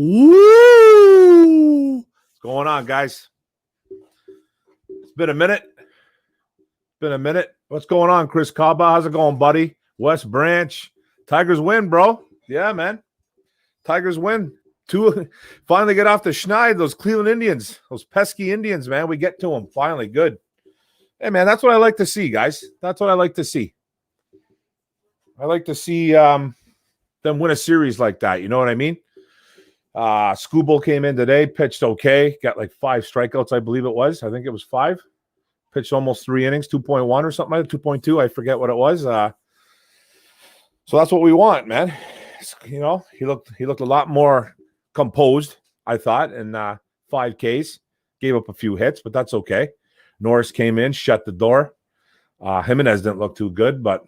Woo! What's going on, guys? It's been a minute. What's going on, Chris Kaba? How's it going, buddy? West Branch. Tigers win, bro. Yeah, man. Tigers win. Finally get off the schneid, those Cleveland Indians, those pesky Indians, man. We get to them. Finally. Good. Hey, man, that's what I like to see, guys. That's what I like to see. I like to see them win a series like that. You know what I mean? Skubal came in today, pitched okay, got like 5 strikeouts, I believe it was. I think it was 5. Pitched almost 3 innings, 2.1 or something like that, 2.2. I forget what it was. So that's what we want, man. You know, he looked a lot more composed, I thought, and 5 Ks. Gave up a few hits, but that's okay. Norris came in, shut the door. Jimenez didn't look too good, but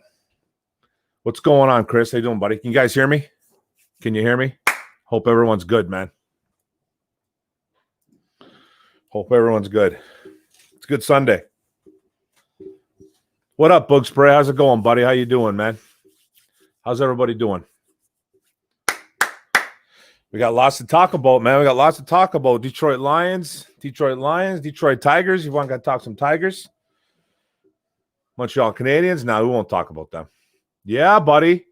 what's going on, Chris? How you doing, buddy? Can you guys hear me? Can you hear me? Hope everyone's good, man. Hope everyone's good. It's a good Sunday. What up, Bug Spray? How's it going, buddy? How you doing, man? How's everybody doing? We got lots to talk about, man. We got lots to talk about. Detroit Lions, Detroit Tigers. You want to talk some Tigers? Montreal Canadiens. No, we won't talk about them. Yeah, buddy.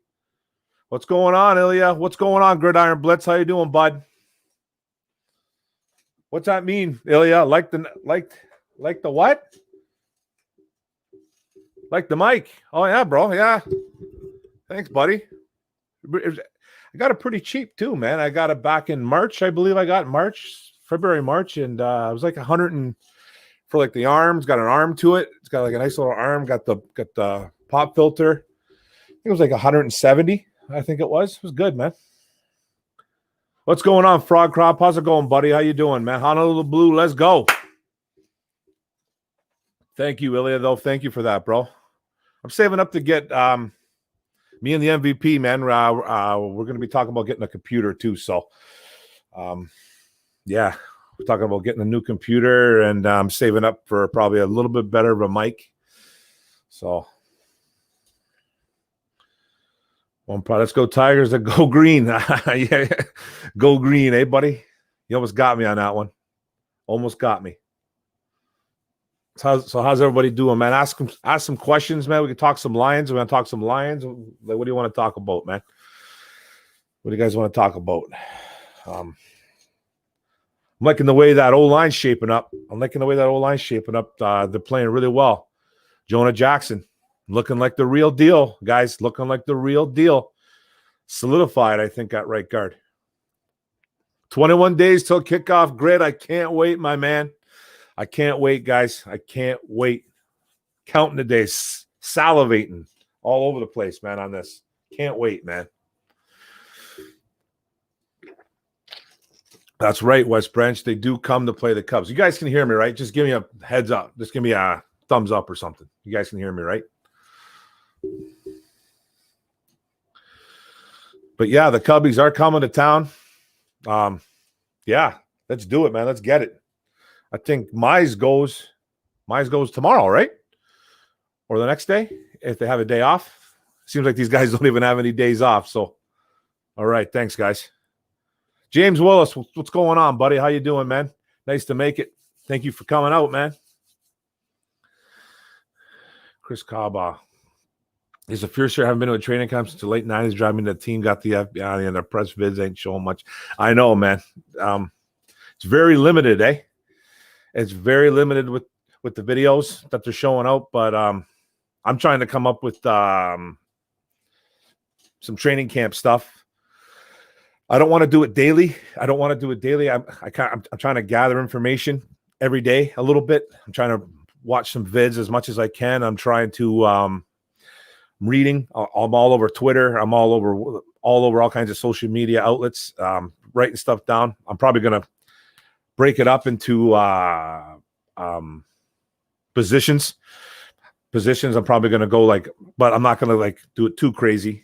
What's going on, Ilya? What's going on, Gridiron Blitz? How you doing, bud? What's that mean, Ilya? Like the what? Like the mic. Oh, yeah, bro. Yeah. Thanks, buddy. I got it pretty cheap, too, man. I got it back in March. I believe I got February, March. And it was like 100 and for like the arms. Got an arm to it. It's got like a nice little arm. Got the pop filter. I think it was like 170. I think it was. It was good, man. What's going on, Frog Crop? How's it going, buddy? How you doing, man? Honolulu Blue, let's go. Thank you, Ilya, though. Thank you for that, bro. I'm saving up to get me and the MVP, man. We're going to be talking about getting a computer, too. So, yeah, we're talking about getting a new computer, and I'm saving up for probably a little bit better of a mic. So, let's go Tigers. Go green. Yeah, go green, eh, buddy? You almost got me on that one. Almost got me. So how's everybody doing, man? Ask some questions, man. We can talk some Lions. We're gonna talk some Lions. Like, what do you want to talk about, man? What do you guys want to talk about? I'm liking the way that O-line's shaping up. They're playing really well. Jonah Jackson. Looking like the real deal, guys. Looking like the real deal. Solidified, I think, at right guard. 21 days till kickoff grid. I can't wait, my man. I can't wait, guys. I can't wait. Counting the days. Salivating all over the place, man, on this. Can't wait, man. That's right, West Branch. They do come to play the Cubs. You guys can hear me, right? Just give me a heads up. Just give me a thumbs up or something. You guys can hear me, right? But yeah, the Cubbies are coming to town. Yeah, let's do it, man. Let's get it. I think Mize goes tomorrow, right? Or the next day, if they have a day off. Seems like these guys don't even have any days off. So, all right, thanks, guys. James Willis, what's going on, buddy? How you doing, man? Nice to make it. Thank you for coming out, man. Chris Kaba. He's a fiercer. I haven't been to a training camp since the late 90s. Driving the team, got the FBI, and their press vids ain't showing much. I know, man. It's very limited, eh? It's very limited with the videos that they're showing out. But I'm trying to come up with some training camp stuff. I don't want to do it daily. I'm trying to gather information every day a little bit. I'm trying to watch some vids as much as I can. I'm trying to reading. I'm all over Twitter. I'm all over all kinds of social media outlets, writing stuff down. I'm probably going to break it up into positions. I'm probably going to go but I'm not going to do it too crazy.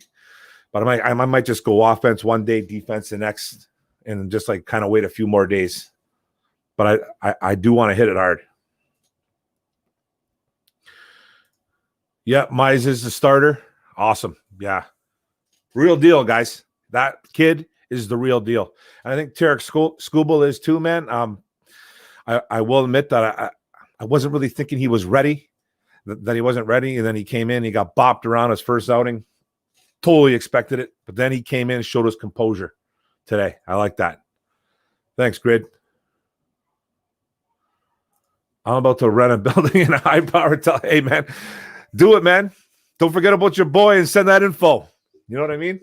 But I might just go offense one day, defense the next, and just kind of wait a few more days. But I do want to hit it hard. Yeah, Mize is the starter. Awesome. Yeah. Real deal, guys. That kid is the real deal. And I think Tarek Skubal is too, man. I will admit that I wasn't really thinking he was ready, that he wasn't ready. And then he came in, he got bopped around his first outing. Totally expected it. But then he came in and showed his composure today. I like that. Thanks, Grid. I'm about to rent a building in a high power. Hey, man, do it, man. Don't forget about your boy and send that info. You know what I mean?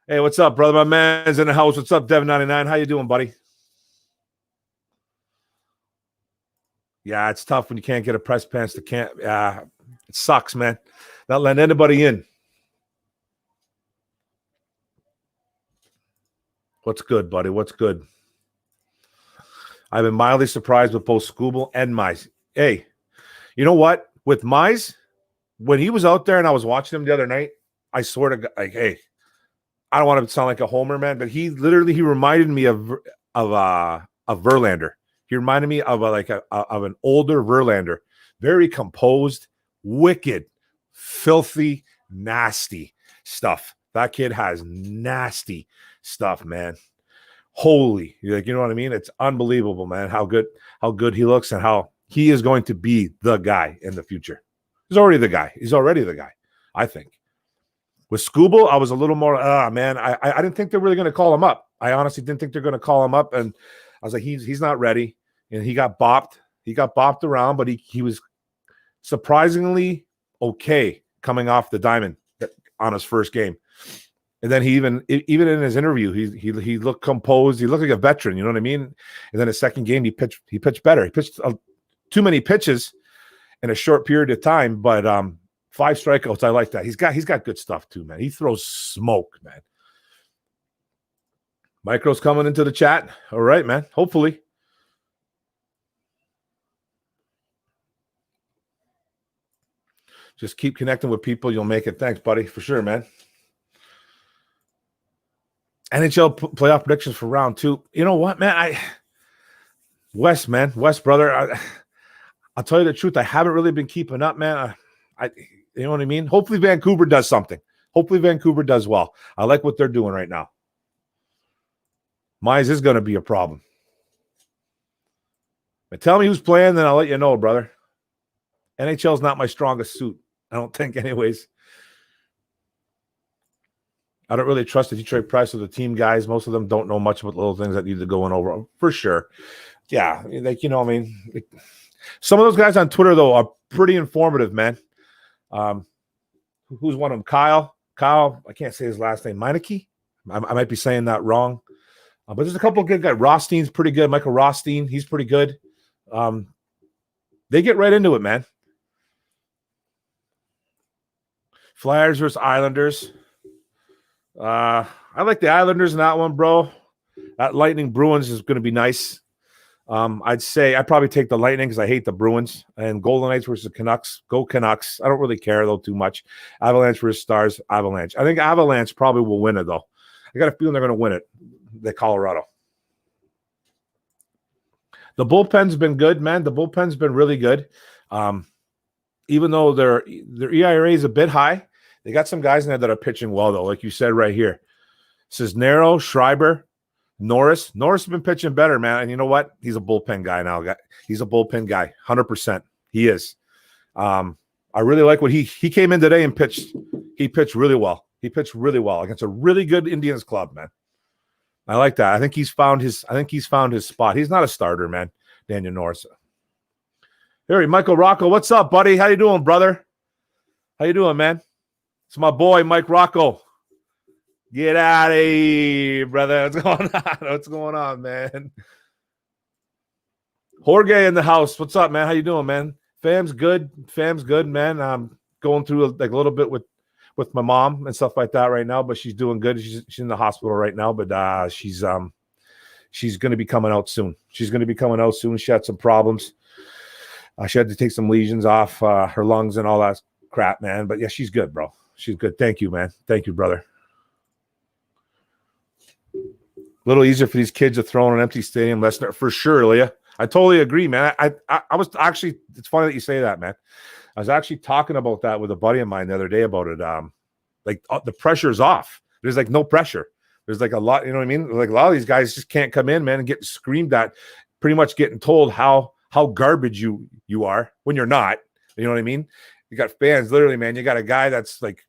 Hey, what's up, brother? My man's in the house. What's up, Devin99? How you doing, buddy? Yeah, it's tough when you can't get a press pass to camp. Yeah, it sucks, man. Not letting anybody in. What's good, buddy? What's good? I've been mildly surprised with both Skubal and Mize. Hey, you know what? With Mize, when he was out there and I was watching him the other night, I sort of like, hey, I don't want to sound like a homer, man, but he reminded me of Verlander. He reminded me of an older Verlander, very composed, wicked, filthy, nasty stuff. That kid has nasty stuff, man. Holy, like, you know what I mean? It's unbelievable, man, how good he looks and how he is going to be the guy in the future. He's already the guy, I think. With Skubal, I was a little more, man, I didn't think they're really going to call him up. I honestly didn't think they're going to call him up, and I was like, he's not ready, and he got bopped. He got bopped around, but he was surprisingly okay coming off the diamond on his first game. And then he even in his interview, he looked composed. He looked like a veteran. You know what I mean? And then his second game, he pitched better. He pitched too many pitches in a short period of time, but 5 strikeouts. I like that. He's got good stuff too, man. He throws smoke, man. Micro's coming into the chat. All right, man. Hopefully. Just keep connecting with people. You'll make it. Thanks, buddy. For sure, man. NHL playoff predictions for round 2. You know what, man? West, brother. I'll tell you the truth. I haven't really been keeping up, man. You know what I mean? Hopefully Vancouver does something. Hopefully Vancouver does well. I like what they're doing right now. Mize is going to be a problem. But tell me who's playing, then I'll let you know, brother. NHL is not my strongest suit. I don't think, anyways. I don't really trust the Detroit Press or the team guys. Most of them don't know much about little things that need to go in over, for sure. Yeah, like, you know, I mean, some of those guys on Twitter, though, are pretty informative, man. Who's one of them? Kyle, I can't say his last name. Meineke? I might be saying that wrong. But there's a couple of good guys. Rostein's pretty good. Michael Rostein, he's pretty good. They get right into it, man. Flyers versus Islanders. I like the Islanders in that one, bro. That Lightning Bruins is going to be nice. I'd probably take the Lightning because I hate the Bruins. And Golden Knights versus the Canucks. Go Canucks. I don't really care, though, too much. Avalanche versus Stars. Avalanche. I think Avalanche probably will win it, though. I got a feeling they're going to win it. The Colorado. The bullpen's been good, man. The bullpen's been really good. Even though their ERA is a bit high, they got some guys in there that are pitching well, though, like you said right here. Cisnero, Schreiber, Norris. Norris has been pitching better, man. And you know what? He's a bullpen guy now. He's a bullpen guy, 100%. He is. I really like what he came in today and pitched. He pitched really well. He pitched really well against a really good Indians club, man. I like that. I think he's found his spot. He's not a starter, man. Daniel Norris. Hey, Michael Rocco, what's up, buddy? How you doing, brother? How you doing, man? It's my boy, Mike Rocco. Get out of here, brother. What's going on? What's going on, man? Jorge in the house. What's up, man? How you doing, man? Fam's good. Fam's good, man. I'm going through like a little bit with my mom and stuff like that right now, but she's doing good. She's in the hospital right now, but she's going to be coming out soon. She's going to be coming out soon. She had some problems. She had to take some lesions off her lungs and all that crap, man. But yeah, she's good, bro. She's good. Thank you, man. Thank you, brother. A little easier for these kids to throw in an empty stadium. That's not for sure, Leah. I totally agree, man. I was actually, it's funny that you say that, man. I was actually talking about that with a buddy of mine the other day about it. Like the pressure's off. there's like no pressure. There's like a lot, you know what I mean? Like a lot of these guys just can't come in, man, and get screamed at, pretty much getting told how garbage you are when you're not. You know what I mean? You got fans, literally, man. You got a guy that's like,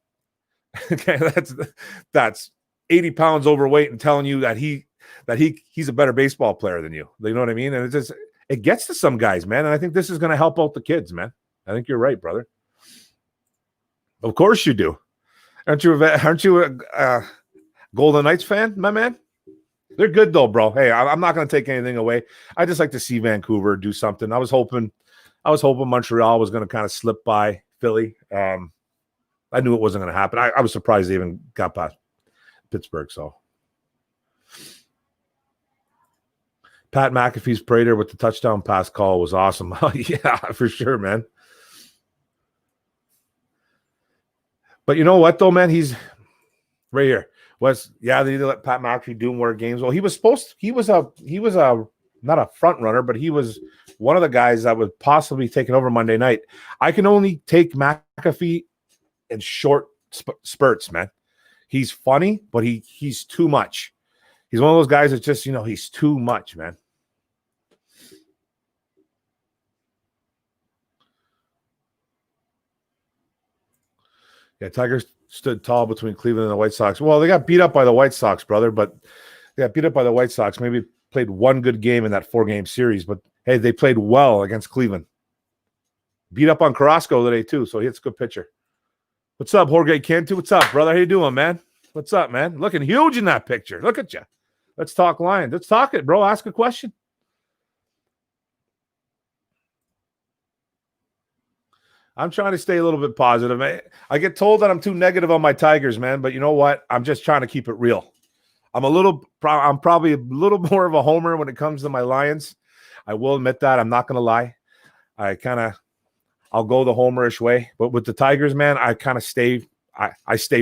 that's 80 pounds overweight and telling you that he's a better baseball player than you. You know what I mean? And it gets to some guys, man. And I think this is going to help out the kids, man. I think you're right, brother. Of course you do. Aren't you a Golden Knights fan, my man? They're good though, bro. Hey, I'm not going to take anything away. I just like to see Vancouver do something. I was hoping Montreal was going to kind of slip by Philly. I knew it wasn't going to happen. I was surprised they even got past Pittsburgh. So Pat McAfee's Prater with the touchdown pass call was awesome. Yeah, for sure, man. But you know what, though, man? He's right here. They need to let Pat McAfee do more games. Well, he was not a front runner, but he was one of the guys that would possibly be taking over Monday night. I can only take McAfee in short spurts, man. He's funny, but he's too much. He's one of those guys that just, he's too much, man. Yeah, Tigers stood tall between Cleveland and the White Sox. Well, they got beat up by the White Sox, brother, but they got beat up by the White Sox. Maybe played one good game in that 4-game series, but hey, they played well against Cleveland. Beat up on Carrasco today, too, so it's a good pitcher. What's up, Jorge Cantu? What's up, brother? How you doing, man? What's up, man? Looking huge in that picture. Look at you. Let's talk Lions. Let's talk it, bro. Ask a question. I'm trying to stay a little bit positive. I get told that I'm too negative on my Tigers, man, but you know what? I'm just trying to keep it real. I'm probably a little more of a homer when it comes to my Lions. I will admit that. I'm not going to lie. I'll go the homerish way. But with the Tigers, man, I kind of stay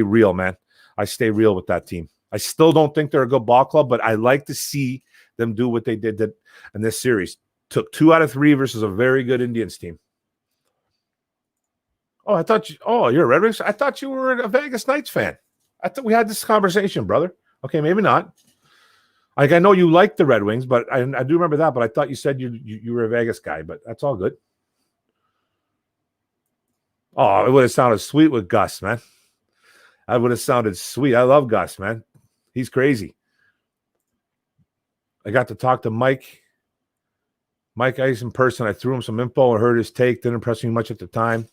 real, man. I stay real with that team. I still don't think they're a good ball club, but I like to see them do what they did in this series. Took 2 out of 3 versus a very good Indians team. Oh, you're a Red Wings? I thought you were a Vegas Knights fan. I thought we had this conversation, brother. Okay, maybe not. Like, I know you like the Red Wings, but I do remember that, but I thought you said you were a Vegas guy, but that's all good. Oh, it would have sounded sweet with Gus, man. That would have sounded sweet. I love Gus, man. He's crazy. I got to talk to Mike Ice in person. I threw him some info. I heard his take. Didn't impress me much at the time.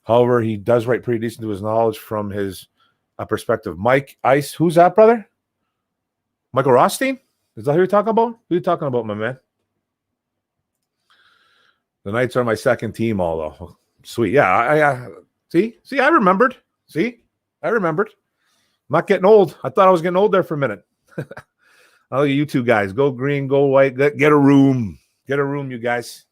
However, he does write pretty decent to his knowledge from his perspective. Mike Ice, who's that, brother? Michael Rothstein? Is that who you're talking about? Who are you talking about, my man? The Knights are my second team, although. Sweet. Yeah, see, I remembered. See, I remembered. I'm not getting old. I thought I was getting old there for a minute. I'll you two guys. Go green, go white. Get a room. Get a room, you guys.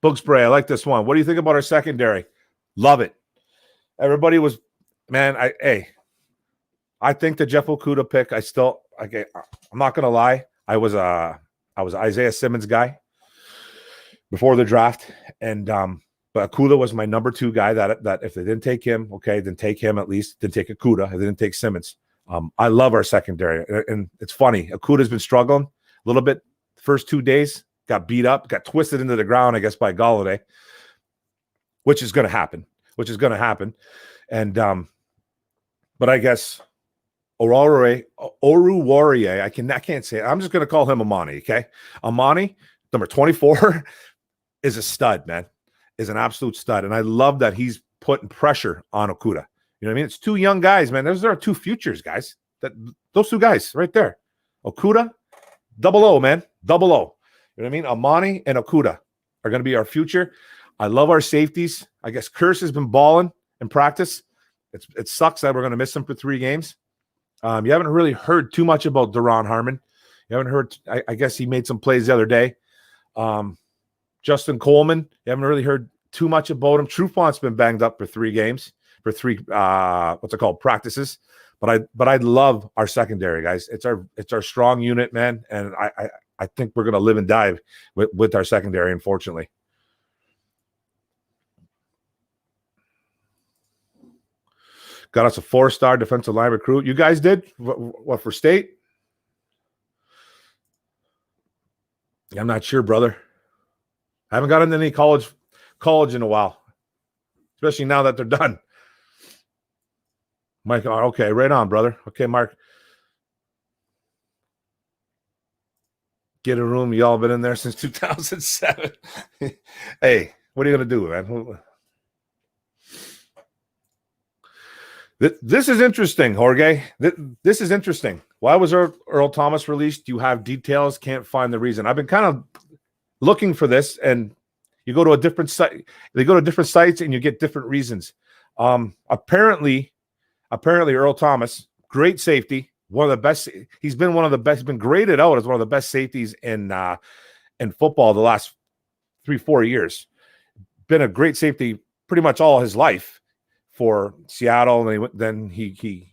Book spray. I like this one. What do you think about our secondary? Love it. Everybody was, man, I think the Jeff Okuda pick, I'm not going to lie. I was Isaiah Simmons guy before the draft. And, but Okuda was my number 2 guy that if they didn't take him, okay, then take him at least. Then take Okuda. If they didn't take Simmons. I love our secondary. And it's funny. Okuda's been struggling a little bit the first 2 days. Got beat up, got twisted into the ground, I guess, by Galladay, which is going to happen. And, but I guess Oruwariye, I can't say it. I'm just going to call him Amani, okay? Amani, number 24, is a stud, man. Is an absolute stud. And I love that he's putting pressure on Okuda. You know what I mean? It's 2 young guys, man. Those are 2 futures, guys. Those 2 guys right there. Okuda, double O, man. Double O. You know what I mean? Amani and Okuda are going to be our future. I love our safeties. I guess Curse has been balling in practice. It sucks that we're going to miss him for 3 games. You haven't really heard too much about Deron Harmon. You haven't heard, I guess he made some plays the other day. Justin Coleman, you haven't really heard too much about him. Trufant's been banged up for 3 games, for 3, practices. But I love our secondary, guys. It's our strong unit, man. And I think we're going to live and die with our secondary, unfortunately. Got us a 4-star defensive line recruit. You guys did? What for state? I'm not sure, brother. I haven't gotten into any college in a while, especially now that they're done. Mike, okay, right on, brother. Okay, Mark. Get a room. Y'all been in there since 2007. Hey, what are you going to do, man? This is interesting, Jorge. This is interesting. Why was Earl Thomas released? You have details, can't find the reason. I've been kind of looking for this, and you go to a different site. They go to different sites, and you get different reasons. Apparently, Earl Thomas, great safety, one of the best. He's been one of the best. Been graded out as one of the best safeties in football the last 3-4 years. Been a great safety pretty much all his life for Seattle, and then he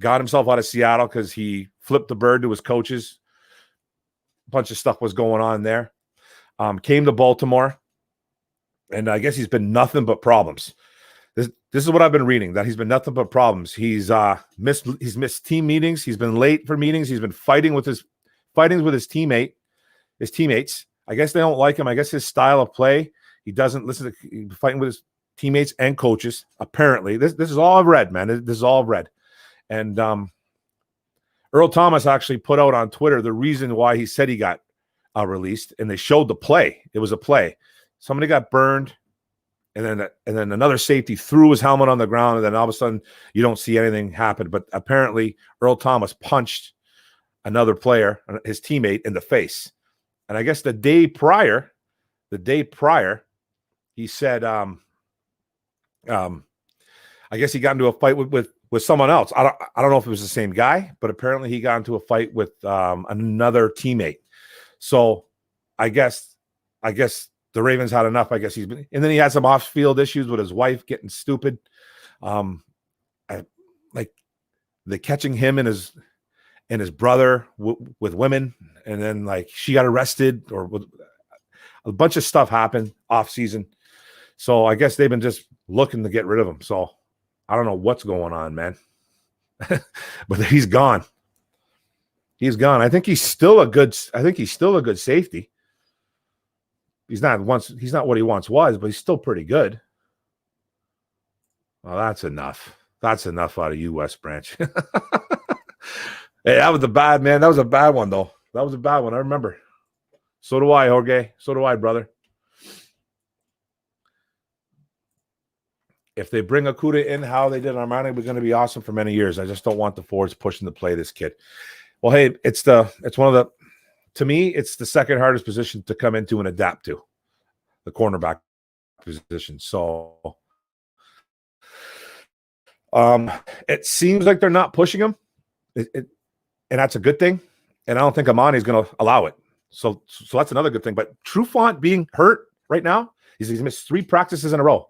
got himself out of Seattle because he flipped the bird to his coaches. A bunch of stuff was going on there. Came to Baltimore, and I guess he's been nothing but problems. This is what I've been reading, that he's been nothing but problems. He's missed team meetings. He's been late for meetings. He's been fighting with his teammates. I guess they don't like him. I guess his style of play, he doesn't listen to fighting with his teammates and coaches. Apparently, this is all I've read, man. This is all I've read. And Earl Thomas actually put out on Twitter the reason why he said he got released, and they showed the play. It was a play. Somebody got burned, and then another safety threw his helmet on the ground, and then all of a sudden you don't see anything happen. But apparently Earl Thomas punched another player, his teammate, in the face. And I guess the day prior, he said, I guess he got into a fight with someone else. I don't know if it was the same guy, but apparently he got into a fight with another teammate. So I guess the Ravens had enough. I guess and then he had some off-field issues with his wife getting stupid. Like the catching him and his brother with women, and then like she got arrested, or a bunch of stuff happened off season. So I guess they've been just looking to get rid of him. So I don't know what's going on, man. But he's gone. He's gone. I think he's still a good safety. He's not what he once was, but he's still pretty good. Well, that's enough. That's enough out of you, West Branch. Hey, that was a bad man. That was a bad one, though. That was a bad one. I remember. So do I, Jorge. So do I, brother. If they bring Okudah in how they did Armani, we're going to be awesome for many years. I just don't want the Fords pushing to play this kid. Well, hey, to me, it's the second hardest position to come into and adapt to, the cornerback position. So it seems like they're not pushing him, and that's a good thing. And I don't think Amani is going to allow it. So that's another good thing. But Trufant being hurt right now, he's missed 3 practices in a row.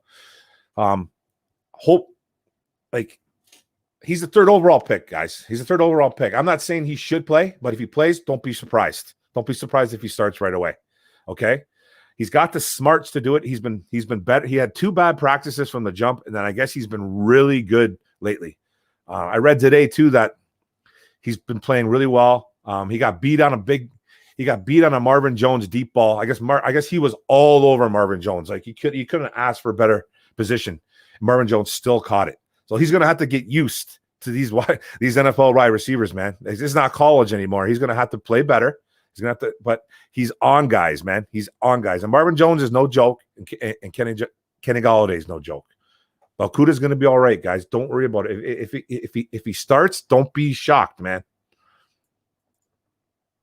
He's the 3rd overall pick, guys. He's the 3rd overall pick. I'm not saying he should play, but if he plays, don't be surprised. Don't be surprised if he starts right away. Okay? He's got the smarts to do it. He's been better. He had 2 bad practices from the jump, and then I guess he's been really good lately. I read today too that he's been playing really well. He got beat on a Marvin Jones deep ball. I guess he was all over Marvin Jones. Like he couldn't ask for a better position. Marvin Jones still caught it. So he's going to have to get used to these NFL wide receivers, man. It's not college anymore. He's going to have to play better. He's going to have to, but he's on guys, man. He's on guys. And Marvin Jones is no joke, and Kenny Golladay is no joke. Okudah's going to be all right, guys. Don't worry about it. If he starts, don't be shocked, man.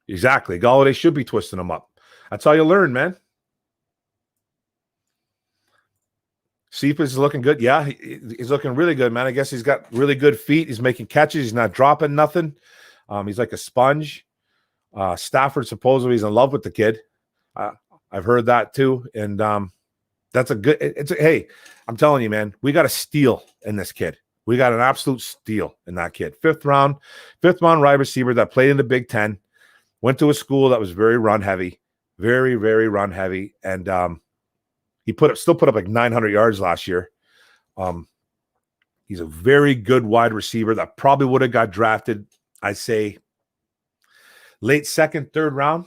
Exactly. Golladay should be twisting him up. That's how you learn, man. Cephas is looking good. Yeah, he's looking really good, man. I guess he's got really good feet. He's making catches. He's not dropping nothing. He's like a sponge. Stafford supposedly is in love with the kid. I've heard that too. And that's a good – hey, I'm telling you, man, we got a steal in this kid. We got an absolute steal in that kid. Fifth round wide receiver that played in the Big Ten, went to a school that was very run-heavy, very, very run-heavy, and he still put up like 900 yards last year. He's a very good wide receiver that probably would have got drafted, I say, late second, third round.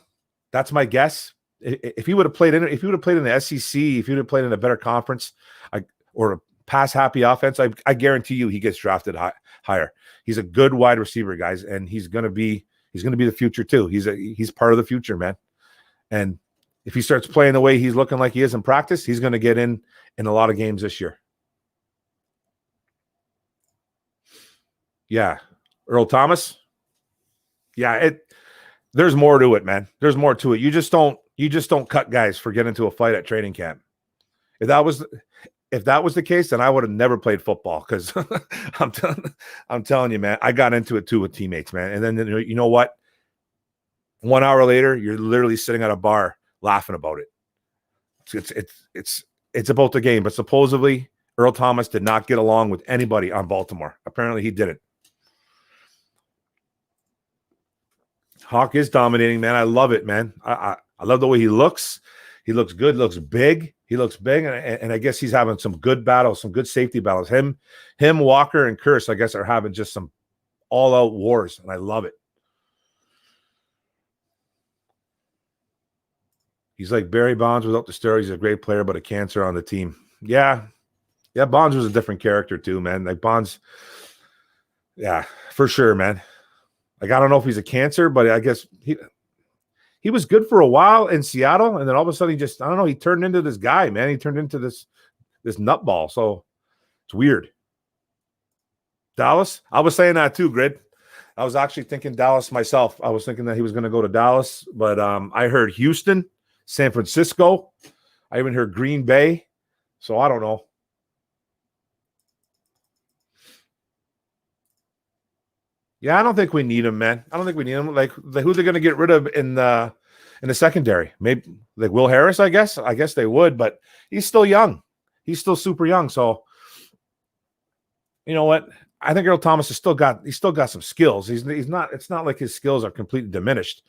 That's my guess. If he would have played in the SEC, if he would have played in a better conference, or a pass happy offense, I guarantee you he gets drafted higher. He's a good wide receiver, guys, and he's going to be the future too. He's part of the future, man. And if he starts playing the way he's looking like he is in practice, he's going to get in a lot of games this year. Yeah. Earl Thomas. Yeah, there's more to it, man. There's more to it. You just don't cut guys for getting into a fight at training camp. If that was the case, then I would have never played football, because I'm telling you, man, I got into it too with teammates, man. And then you know what? 1 hour later, you're literally sitting at a bar laughing about it. It's about the game. But supposedly Earl Thomas did not get along with anybody on Baltimore. Apparently he didn't. Hawk is dominating, man. I love it, man. I love the way he looks. He looks good, looks big. He looks big, and I guess he's having some good battles, some good safety battles. Him, Walker, and Curse, I guess, are having just some all-out wars, and I love it. He's like Barry Bonds without the steroids. He's a great player, but a cancer on the team. Yeah, Bonds was a different character too, man. Like Bonds, yeah, for sure, man. Like, I don't know if he's a cancer, but I guess he was good for a while in Seattle, and then all of a sudden I don't know, he turned into this guy, man. He turned into this nutball. So it's weird. Dallas, I was saying that too, Grid. I was actually thinking Dallas myself. I was thinking that he was going to go to Dallas, but I heard Houston, San Francisco. I even heard Green Bay. So I don't know. Yeah, I don't think we need him, man. I don't think we need him. Like who they're going to get rid of in the secondary? Maybe like Will Harris, I guess. I guess they would, but he's still young. He's still super young. So you know what? I think Earl Thomas has still got some skills. He's not. It's not like his skills are completely diminished.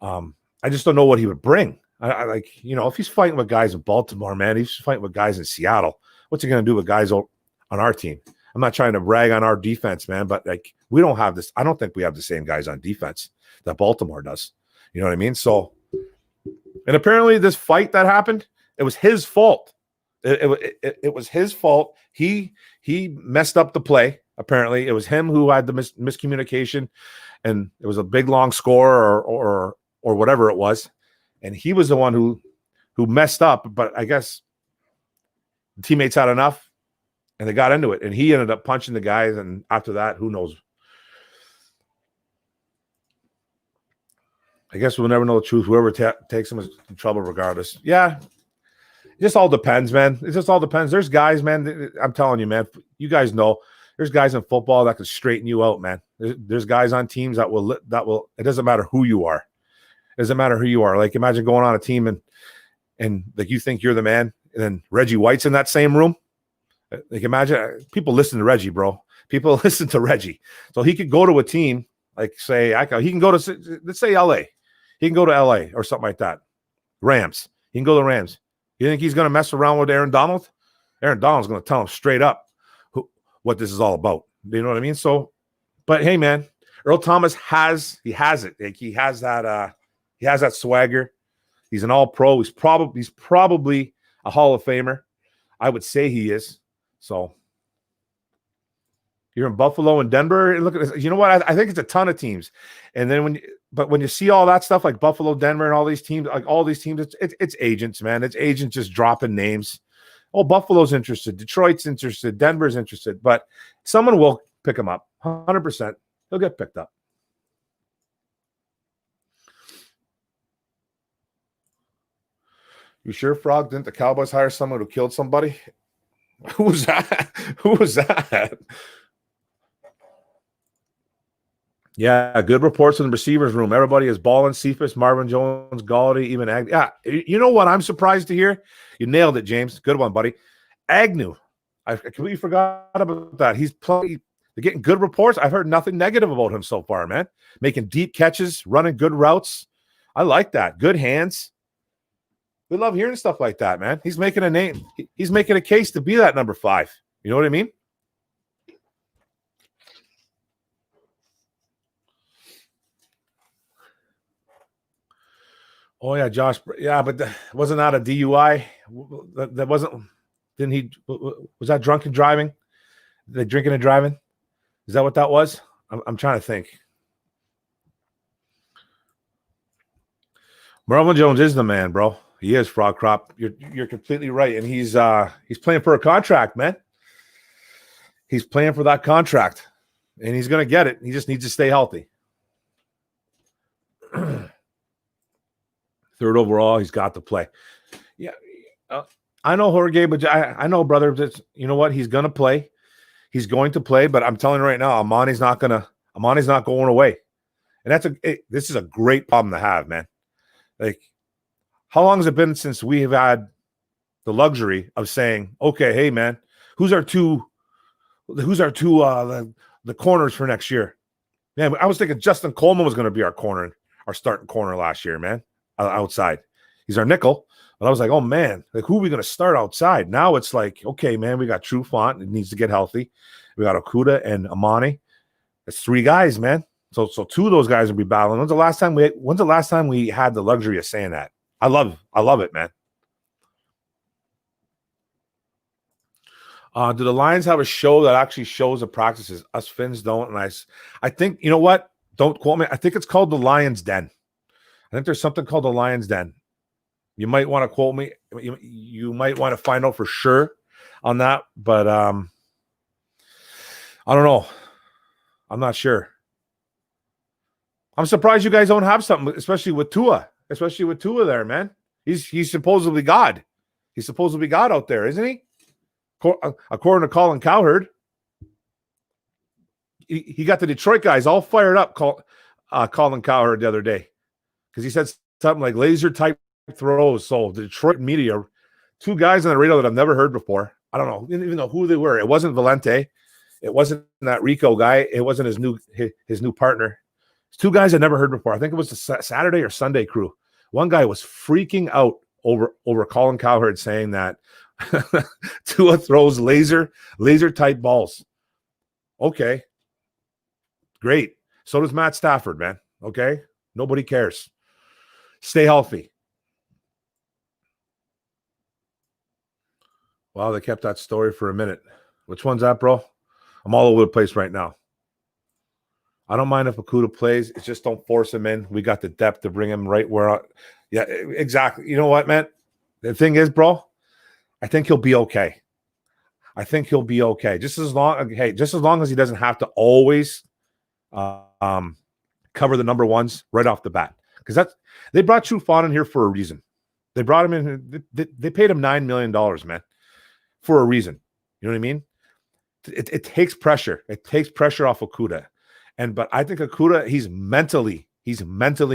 I just don't know what he would bring. I like, if he's fighting with guys in Baltimore, man, he's fighting with guys in Seattle. What's he going to do with guys on our team? I'm not trying to brag on our defense, man, but like we don't have this. I don't think we have the same guys on defense that Baltimore does. You know what I mean? So, and apparently this fight that happened, it was his fault. It was his fault. He messed up the play. Apparently, it was him who had the miscommunication, and it was a big long score or whatever it was, and he was the one who messed up. But I guess the teammates had enough. And they got into it, and he ended up punching the guys. And after that, who knows? I guess we'll never know the truth. Whoever takes him is in trouble regardless. Yeah, it just all depends, man. It just all depends. There's guys, man. I'm telling you, man. You guys know there's guys in football that can straighten you out, man. There's guys on teams that will. It doesn't matter who you are. It doesn't matter who you are. Like imagine going on a team and like you think you're the man, and then Reggie White's in that same room. Like imagine people listen to Reggie, bro. People listen to Reggie. So he could go to a team, like say, he can go to, let's say LA. He can go to LA or something like that. Rams. He can go to the Rams. You think he's going to mess around with Aaron Donald? Aaron Donald's going to tell him straight up what this is all about. You know what I mean? So, but hey, man, Earl Thomas has it. Like he has that swagger. He's an all-pro. He's probably a Hall of Famer. I would say he is. So you're in Buffalo and Denver, and look at this. You know what? I think it's a ton of teams. And then when you see all that stuff like Buffalo, Denver, and all these teams, it's agents, man. It's agents just dropping names. Oh, Buffalo's interested, Detroit's interested, Denver's interested, but someone will pick him up. 100%. He'll get picked up. You sure, Frog? Didn't the Cowboys hire someone who killed somebody? Who was that? Who was that? Yeah, good reports in the receivers room. Everybody is balling. Cephas, Marvin Jones, Galladay, even Agnew. Yeah, you know what I'm surprised to hear? You nailed it, James. Good one, buddy. Agnew. I completely forgot about that. They're getting good reports. I've heard nothing negative about him so far, man. Making deep catches, running good routes. I like that. Good hands. We love hearing stuff like that, man. He's making a name. He's making a case to be that number 5. You know what I mean? Oh yeah, Josh. Yeah, but wasn't that a DUI? That wasn't. Didn't he? Was that drunken driving? The drinking and driving? Is that what that was? I'm trying to think. Marlon Jones is the man, bro. He is Frog Crop. You're completely right, and he's playing for a contract, man. He's playing for that contract, and he's gonna get it. He just needs to stay healthy. Third overall, he's got to play. Yeah, I know Jorge, but I know, brother. That you know what? He's gonna play. He's going to play, but I'm telling you right now, Amani's not going away, and this is a great problem to have, man. Like, how long has it been since we have had the luxury of saying, okay, hey, man, who's our two the corners for next year? Man, I was thinking Justin Coleman was going to be our starting corner last year, man, outside. He's our nickel. But I was like, oh, man, like, who are we going to start outside? Now it's like, okay, man, we got Trufant. It needs to get healthy. We got Okuda and Amani. That's three guys, man. So two of those guys will be battling. When's the last time we had the luxury of saying that? I love it, man. Do the Lions have a show that actually shows the practices? Us Finns don't, and I think, you know what? Don't quote me. I think it's called the Lions Den. I think there's something called the Lions Den. You might want to quote me. You might want to find out for sure on that, but I don't know. I'm not sure. I'm surprised you guys don't have something, especially with Tua there, man. He's supposedly God. He's supposedly God out there, isn't he? According to Colin Cowherd, he got the Detroit guys all fired up. Colin Cowherd the other day, because he said something like laser type throws. So the Detroit media, two guys on the radio that I've never heard before. I don't know, didn't even know who they were. It wasn't Valente. It wasn't that Rico guy. It wasn't his new partner. It's two guys I never heard before. I think it was the Saturday or Sunday crew. One guy was freaking out over Colin Cowherd saying that Tua throws laser type balls. Okay, great. So does Matt Stafford, man. Okay, nobody cares. Stay healthy. Wow, they kept that story for a minute. Which one's that, bro? I'm all over the place right now. I don't mind if Okuda plays. It's just don't force him in. We got the depth to bring him right where. Yeah, exactly. You know what, man? The thing is, bro, I think he'll be okay. Just as long as he doesn't have to always cover the number ones right off the bat. Because they brought Trufant in here for a reason. They brought him in. They paid him $9 million, man, for a reason. You know what I mean? It takes pressure. It takes pressure off Okuda. But I think Okuda, he's mentally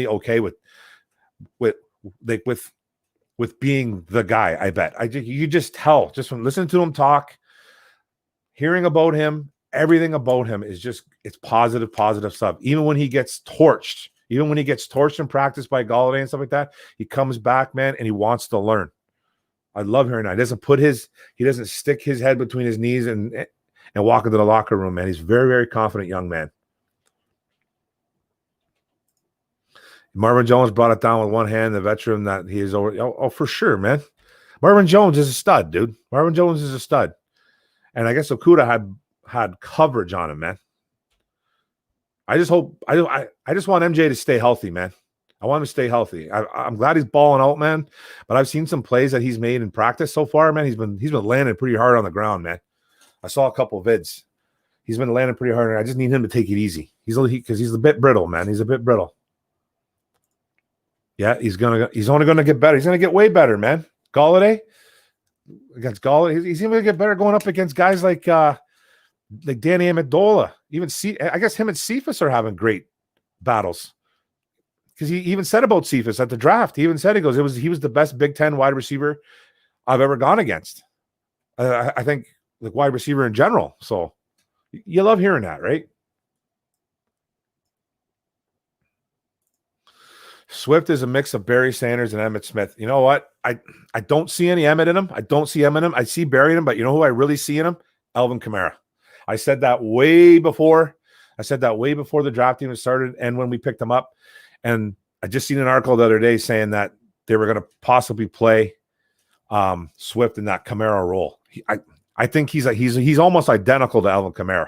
okay with being the guy. I bet. You just tell just from listening to him talk, hearing about him, everything about him is just it's positive stuff. Even when he gets torched in practice by Galladay and stuff like that, he comes back, man, and he wants to learn. I love hearing that. He doesn't stick his head between his knees and walk into the locker room, man. He's a very, very confident young man. Marvin Jones brought it down with one hand, the veteran that he is over. Oh, for sure, man. Marvin Jones is a stud, dude. Marvin Jones is a stud. And I guess Okuda had coverage on him, man. I just want MJ to stay healthy, man. I want him to stay healthy. I'm glad he's balling out, man. But I've seen some plays that he's made in practice so far, man. He's been landing pretty hard on the ground, man. I saw a couple of vids. He's been landing pretty hard. And I just need him to take it easy. Because he's a bit brittle, man. He's a bit brittle. Yeah, he's only gonna get better. He's gonna get way better, man. Galladay against Galladay, he's even gonna get better going up against guys like Danny Amendola. I guess him and Cephas are having great battles. Because he even said about Cephas at the draft. He even said he was the best Big Ten wide receiver I've ever gone against. I think like wide receiver in general. So you love hearing that, right? Swift is a mix of Barry Sanders and Emmitt Smith. You know what? I don't see any Emmitt in him. I don't see Emmitt in him. I see Barry in him, but you know who I really see in him? Alvin Kamara. I said that way before the draft even started and when we picked him up. And I just seen an article the other day saying that they were going to possibly play Swift in that Kamara role. I think he's almost identical to Alvin Kamara.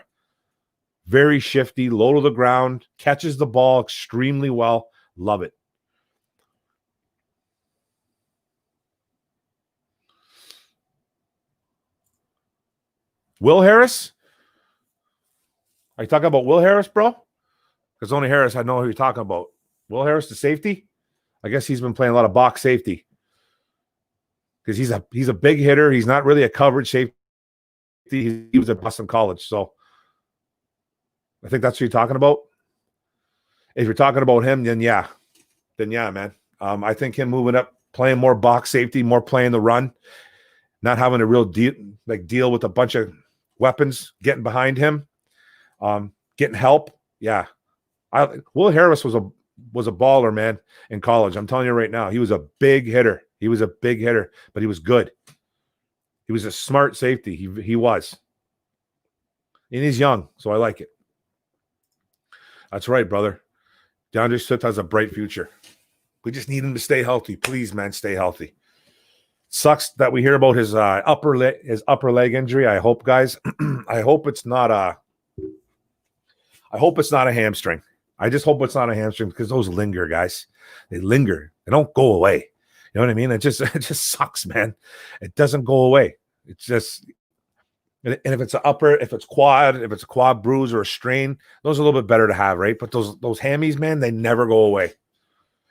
Very shifty, low to the ground, catches the ball extremely well. Love it. Will Harris? Are you talking about Will Harris, bro? Because only Harris, I know who you're talking about. Will Harris, the safety? I guess he's been playing a lot of box safety. Because he's a big hitter. He's not really a coverage safety. He was at Boston College. So I think that's what you're talking about. If you're talking about him, then yeah. Man. I think him moving up, playing more box safety, more playing the run, not having a real deal with a bunch of weapons, getting behind him, getting help. Yeah. Will Harris was a baller, man, in college. I'm telling you right now, he was a big hitter. But he was good. He was a smart safety. He was. And he's young, so I like it. That's right, brother. DeAndre Swift has a bright future. We just need him to stay healthy. Please, man, stay healthy. Sucks that we hear about his upper leg injury. I hope, guys. I hope it's not a hamstring. I just hope it's not a hamstring because those linger, guys. They linger. They don't go away. You know what I mean? It just sucks, man. It doesn't go away. It's just, and if it's a quad bruise or a strain, those are a little bit better to have, right? But those hammies, man, they never go away.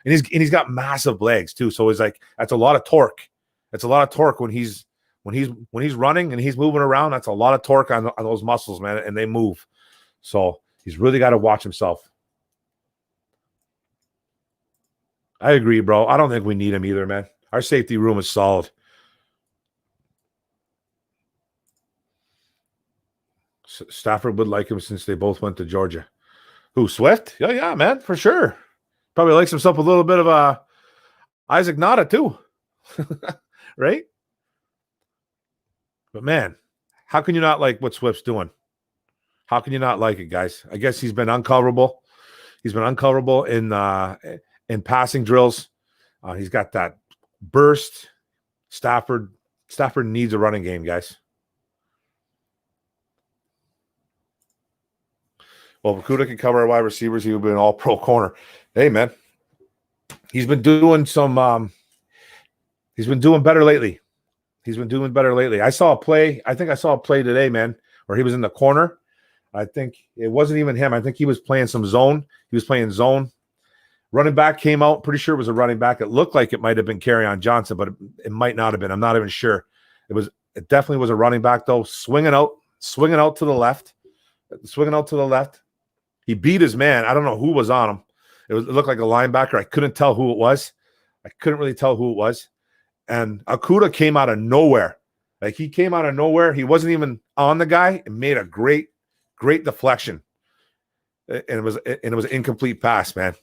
And he's got massive legs too. So it's like that's a lot of torque. It's a lot of torque when he's running and he's moving around. That's a lot of torque on those muscles, man, and they move. So he's really got to watch himself. I agree, bro. I don't think we need him either, man. Our safety room is solid. Stafford would like him since they both went to Georgia. Who, Swift? Yeah, man, for sure. Probably likes himself a little bit of Isaac Nada too. Right? But man, how can you not like what Swift's doing? How can you not like it, guys? I guess he's been uncoverable. He's been uncoverable in passing drills. He's got that burst. Stafford needs a running game, guys. Well, if Okudah can cover our wide receivers, he would be an all-pro corner. Hey, man. He's been doing he's been doing better lately. I saw a play. I think I saw a play today, man, where he was in the corner. I think it wasn't even him. I think he was playing some zone. He was playing zone. Running back came out. Pretty sure it was a running back. It looked like it might have been Kerryon Johnson, but it might not have been. I'm not even sure. It definitely was a running back, though. Swinging out to the left. He beat his man. I don't know who was on him. It looked like a linebacker. I couldn't tell who it was. And Okudah came out of nowhere. Like, he came out of nowhere. He wasn't even on the guy and made a great deflection. And it was an incomplete pass, man.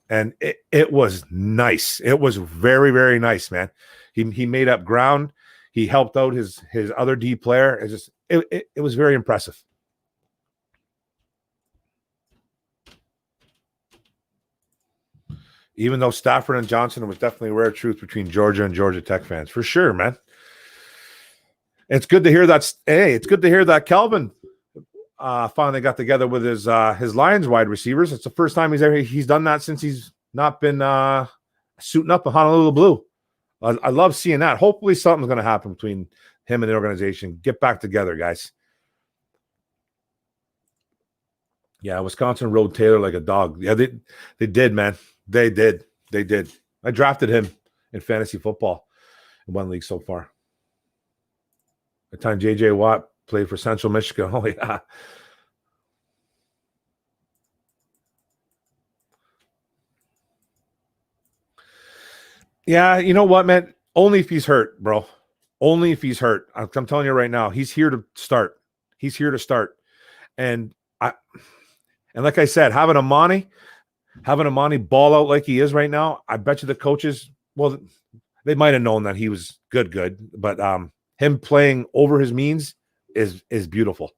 And it was nice. It was very, very nice, man. He made up ground. He helped out his other D player. It was very impressive. Even though Stafford and Johnson was definitely a rare truth between Georgia and Georgia Tech fans. For sure, man. It's good to hear that. Hey, it's good to hear that Calvin finally got together with his Lions wide receivers. It's the first time he's done that since he's not been suiting up in Honolulu Blue. I love seeing that. Hopefully something's going to happen between him and the organization. Get back together, guys. Yeah, Wisconsin rode Taylor like a dog. Yeah, they did, man. They did. I drafted him in fantasy football in one league so far. The time J.J. Watt played for Central Michigan. Oh, yeah. Yeah, you know what, man? Only if he's hurt, bro. Only if he's hurt. I'm telling you right now, he's here to start. And like I said, having Amani ball out like he is right now, I bet you the coaches, well, they might have known that he was good, but him playing over his means is beautiful.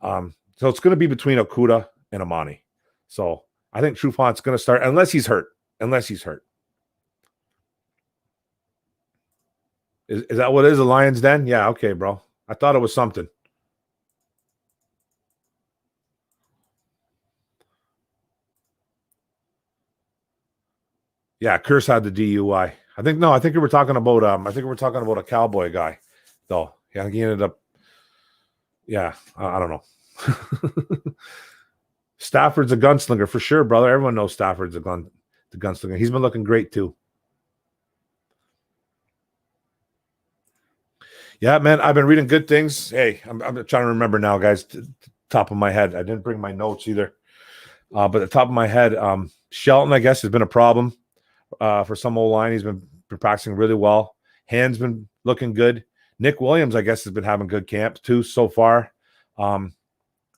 So it's going to be between Okudah and Amani. So I think Trufant's going to start unless he's hurt. unless he's hurt. Is that what it is, the Lions Den? Yeah, okay, bro. I thought it was something. Yeah, Curse had the DUI. I think we were talking about a Cowboy guy, though. Yeah, he ended up. Yeah, I don't know. Stafford's a gunslinger for sure, brother. Everyone knows Stafford's the gunslinger. He's been looking great too. Yeah, man, I've been reading good things. Hey, I'm trying to remember now, guys. Top of my head, I didn't bring my notes either. But the top of my head, Shelton, I guess, has been a problem for some old line. He's been practicing really well. Hand's been looking good. Nick Williams, I guess, has been having good camp too so far. Aquara,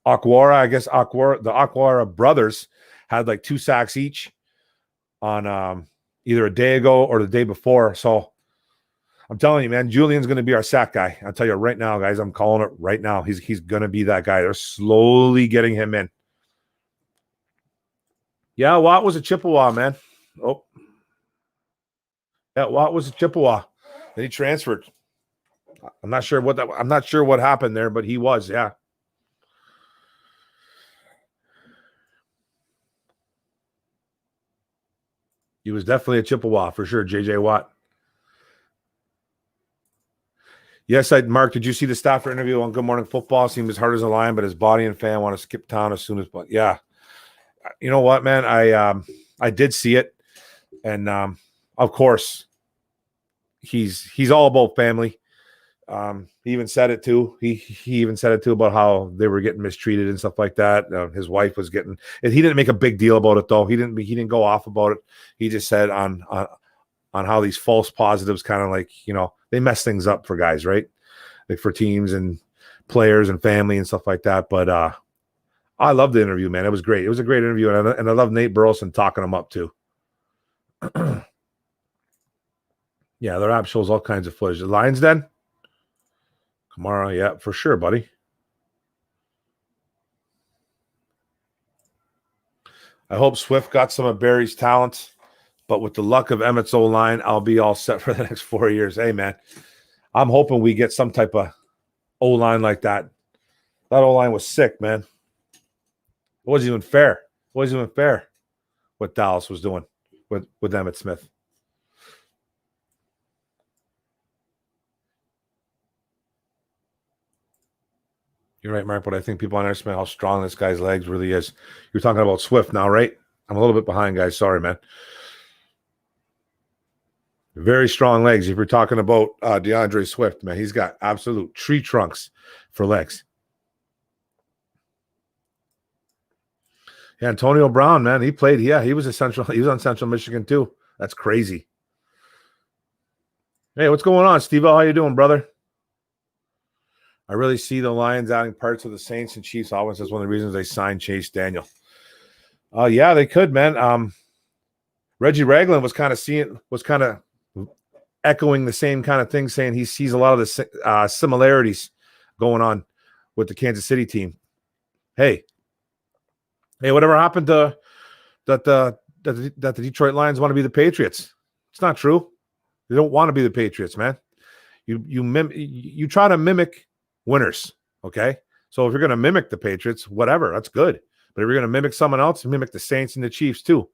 the Aquara brothers had like 2 sacks each on either a day ago or the day before. So I'm telling you, man, Julian's going to be our sack guy. I'll tell you right now, guys. I'm calling it right now. He's going to be that guy. They're slowly getting him in. Yeah, Watt was a Chippewa, man. Oh, yeah, Watt was a Chippewa. Then he transferred. I'm not sure what happened there, but he was, yeah. He was definitely a Chippewa for sure, JJ Watt. Yes, Mark, did you see the Stafford interview on Good Morning Football? Seemed as hard as a lion, but his body and fan want to skip town as soon as. But yeah, you know what, man? I did see it, and of course, he's all about family. He even said it too. He even said it too about how they were getting mistreated and stuff like that. His wife was getting. He didn't make a big deal about it though. He didn't go off about it. He just said on how these false positives kind of like, they mess things up for guys, right? Like for teams and players and family and stuff like that. But I love the interview, man. It was great. It was a great interview, and I love Nate Burleson talking him up too. Yeah, their app shows all kinds of footage. The Lions Den? Kamara, yeah, for sure, buddy. I hope Swift got some of Barry's talents, but with the luck of Emmett's O-line, I'll be all set for the next 4 years. Hey, man, I'm hoping we get some type of O-line like that. That O-line was sick, man. It wasn't even fair. It wasn't even fair what Dallas was doing with Emmett Smith. You're right, Mark, but I think people underestimate how strong this guy's legs really is. You're talking about Swift now, right? I'm a little bit behind, guys. Sorry, man. Very strong legs. If you're talking about DeAndre Swift, man, he's got absolute tree trunks for legs. Yeah, Antonio Brown, man, he played. Yeah, he was on Central Michigan too. That's crazy. Hey, what's going on, Steve? How you doing, brother? I really see the Lions adding parts of the Saints and Chiefs offense as one of the reasons they signed Chase Daniel. Yeah, they could, man. Reggie Ragland was kind of echoing the same kind of thing, saying he sees a lot of the similarities going on with the Kansas City team. Hey, whatever happened to that the Detroit Lions want to be the Patriots? It's not true. They don't want to be the Patriots, man. You try to mimic winners, okay? So if you're going to mimic the Patriots, whatever, that's good. But if you're going to mimic someone else, mimic the Saints and the Chiefs too,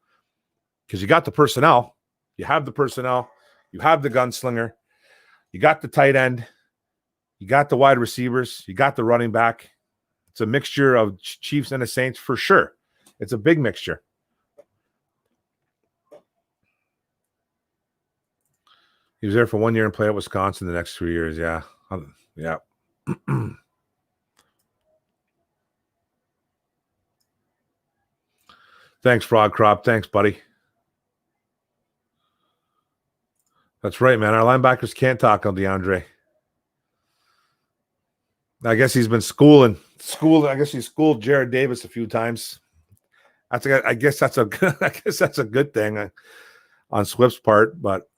because you got the personnel. You have the personnel. You have the gunslinger. You got the tight end. You got the wide receivers. You got the running back. It's a mixture of Chiefs and the Saints for sure. It's a big mixture. He was there for 1 year and played at Wisconsin the next 3 years. Yeah. Yeah. Thanks, Frog Crop. Thanks, buddy. That's right, man. Our linebackers can't talk on DeAndre. I guess he's been schooling. I guess he schooled Jared Davis a few times. I guess that's a good thing on Swift's part, but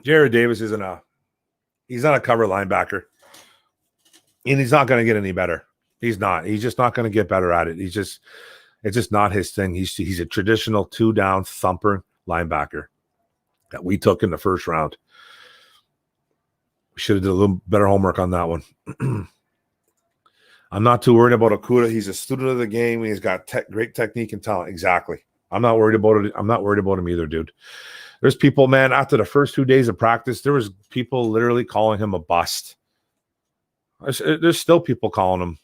Jared Davis he's not a cover linebacker. And he's not going to get any better. He's not. He's just not going to get better at it. It's just not his thing. He's a traditional 2-down thumper linebacker that we took in the first round. We should have did a little better homework on that one. I'm not too worried about Okuda. He's a student of the game. He's got great technique and talent. Exactly. I'm not worried about it. I'm not worried about him either, dude. There's people, man, after the first 2 days of practice, there was people literally calling him a bust. There's still people calling him.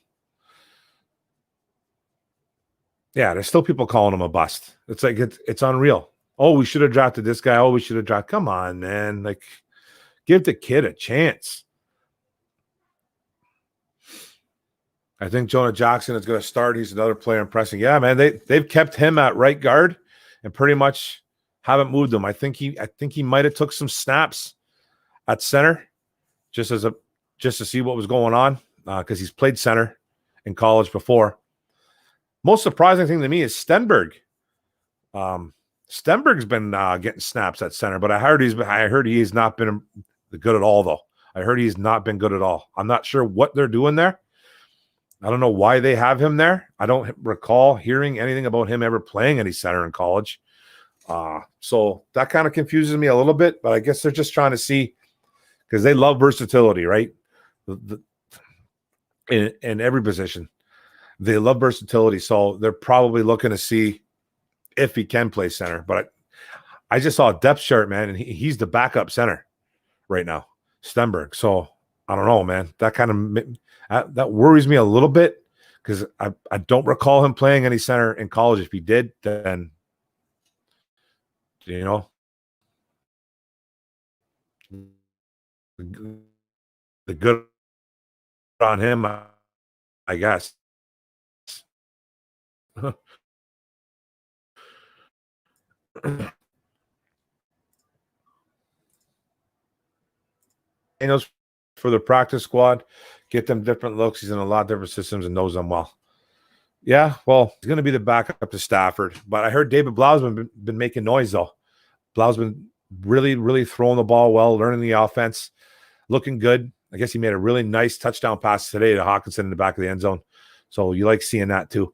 Yeah, there's still people calling him a bust. It's like it's unreal. Oh, we should have drafted this guy. Oh, we should have drafted. Come on, man. Like, give the kid a chance. I think Jonah Jackson is going to start. He's another player impressing. Yeah, man. They've kept him at right guard and pretty much haven't moved him. I think he might have took some snaps at center just to see what was going on because he's played center in college before. Most surprising thing to me is Stenberg. Stenberg's been getting snaps at center, but I heard he's not been good at all, though. I heard he's not been good at all. I'm not sure what they're doing there. I don't know why they have him there. I don't recall hearing anything about him ever playing any center in college. So that kind of confuses me a little bit, but I guess they're just trying to see because they love versatility, right? In every position. They love versatility, so they're probably looking to see if he can play center. But I just saw a depth chart, man, and he's the backup center right now, Stenberg. So I don't know, man. That kind of that worries me a little bit because I don't recall him playing any center in college. If he did, then the good on him, I guess. Daniels for the practice squad, get them different looks. He's in a lot of different systems and knows them well. Yeah, well, he's going to be the backup to Stafford. But I heard David Blau's been making noise, though. Blau's been really, really throwing the ball well, learning the offense, looking good. I guess he made a really nice touchdown pass today to Hawkinson in the back of the end zone. So you like seeing that, too.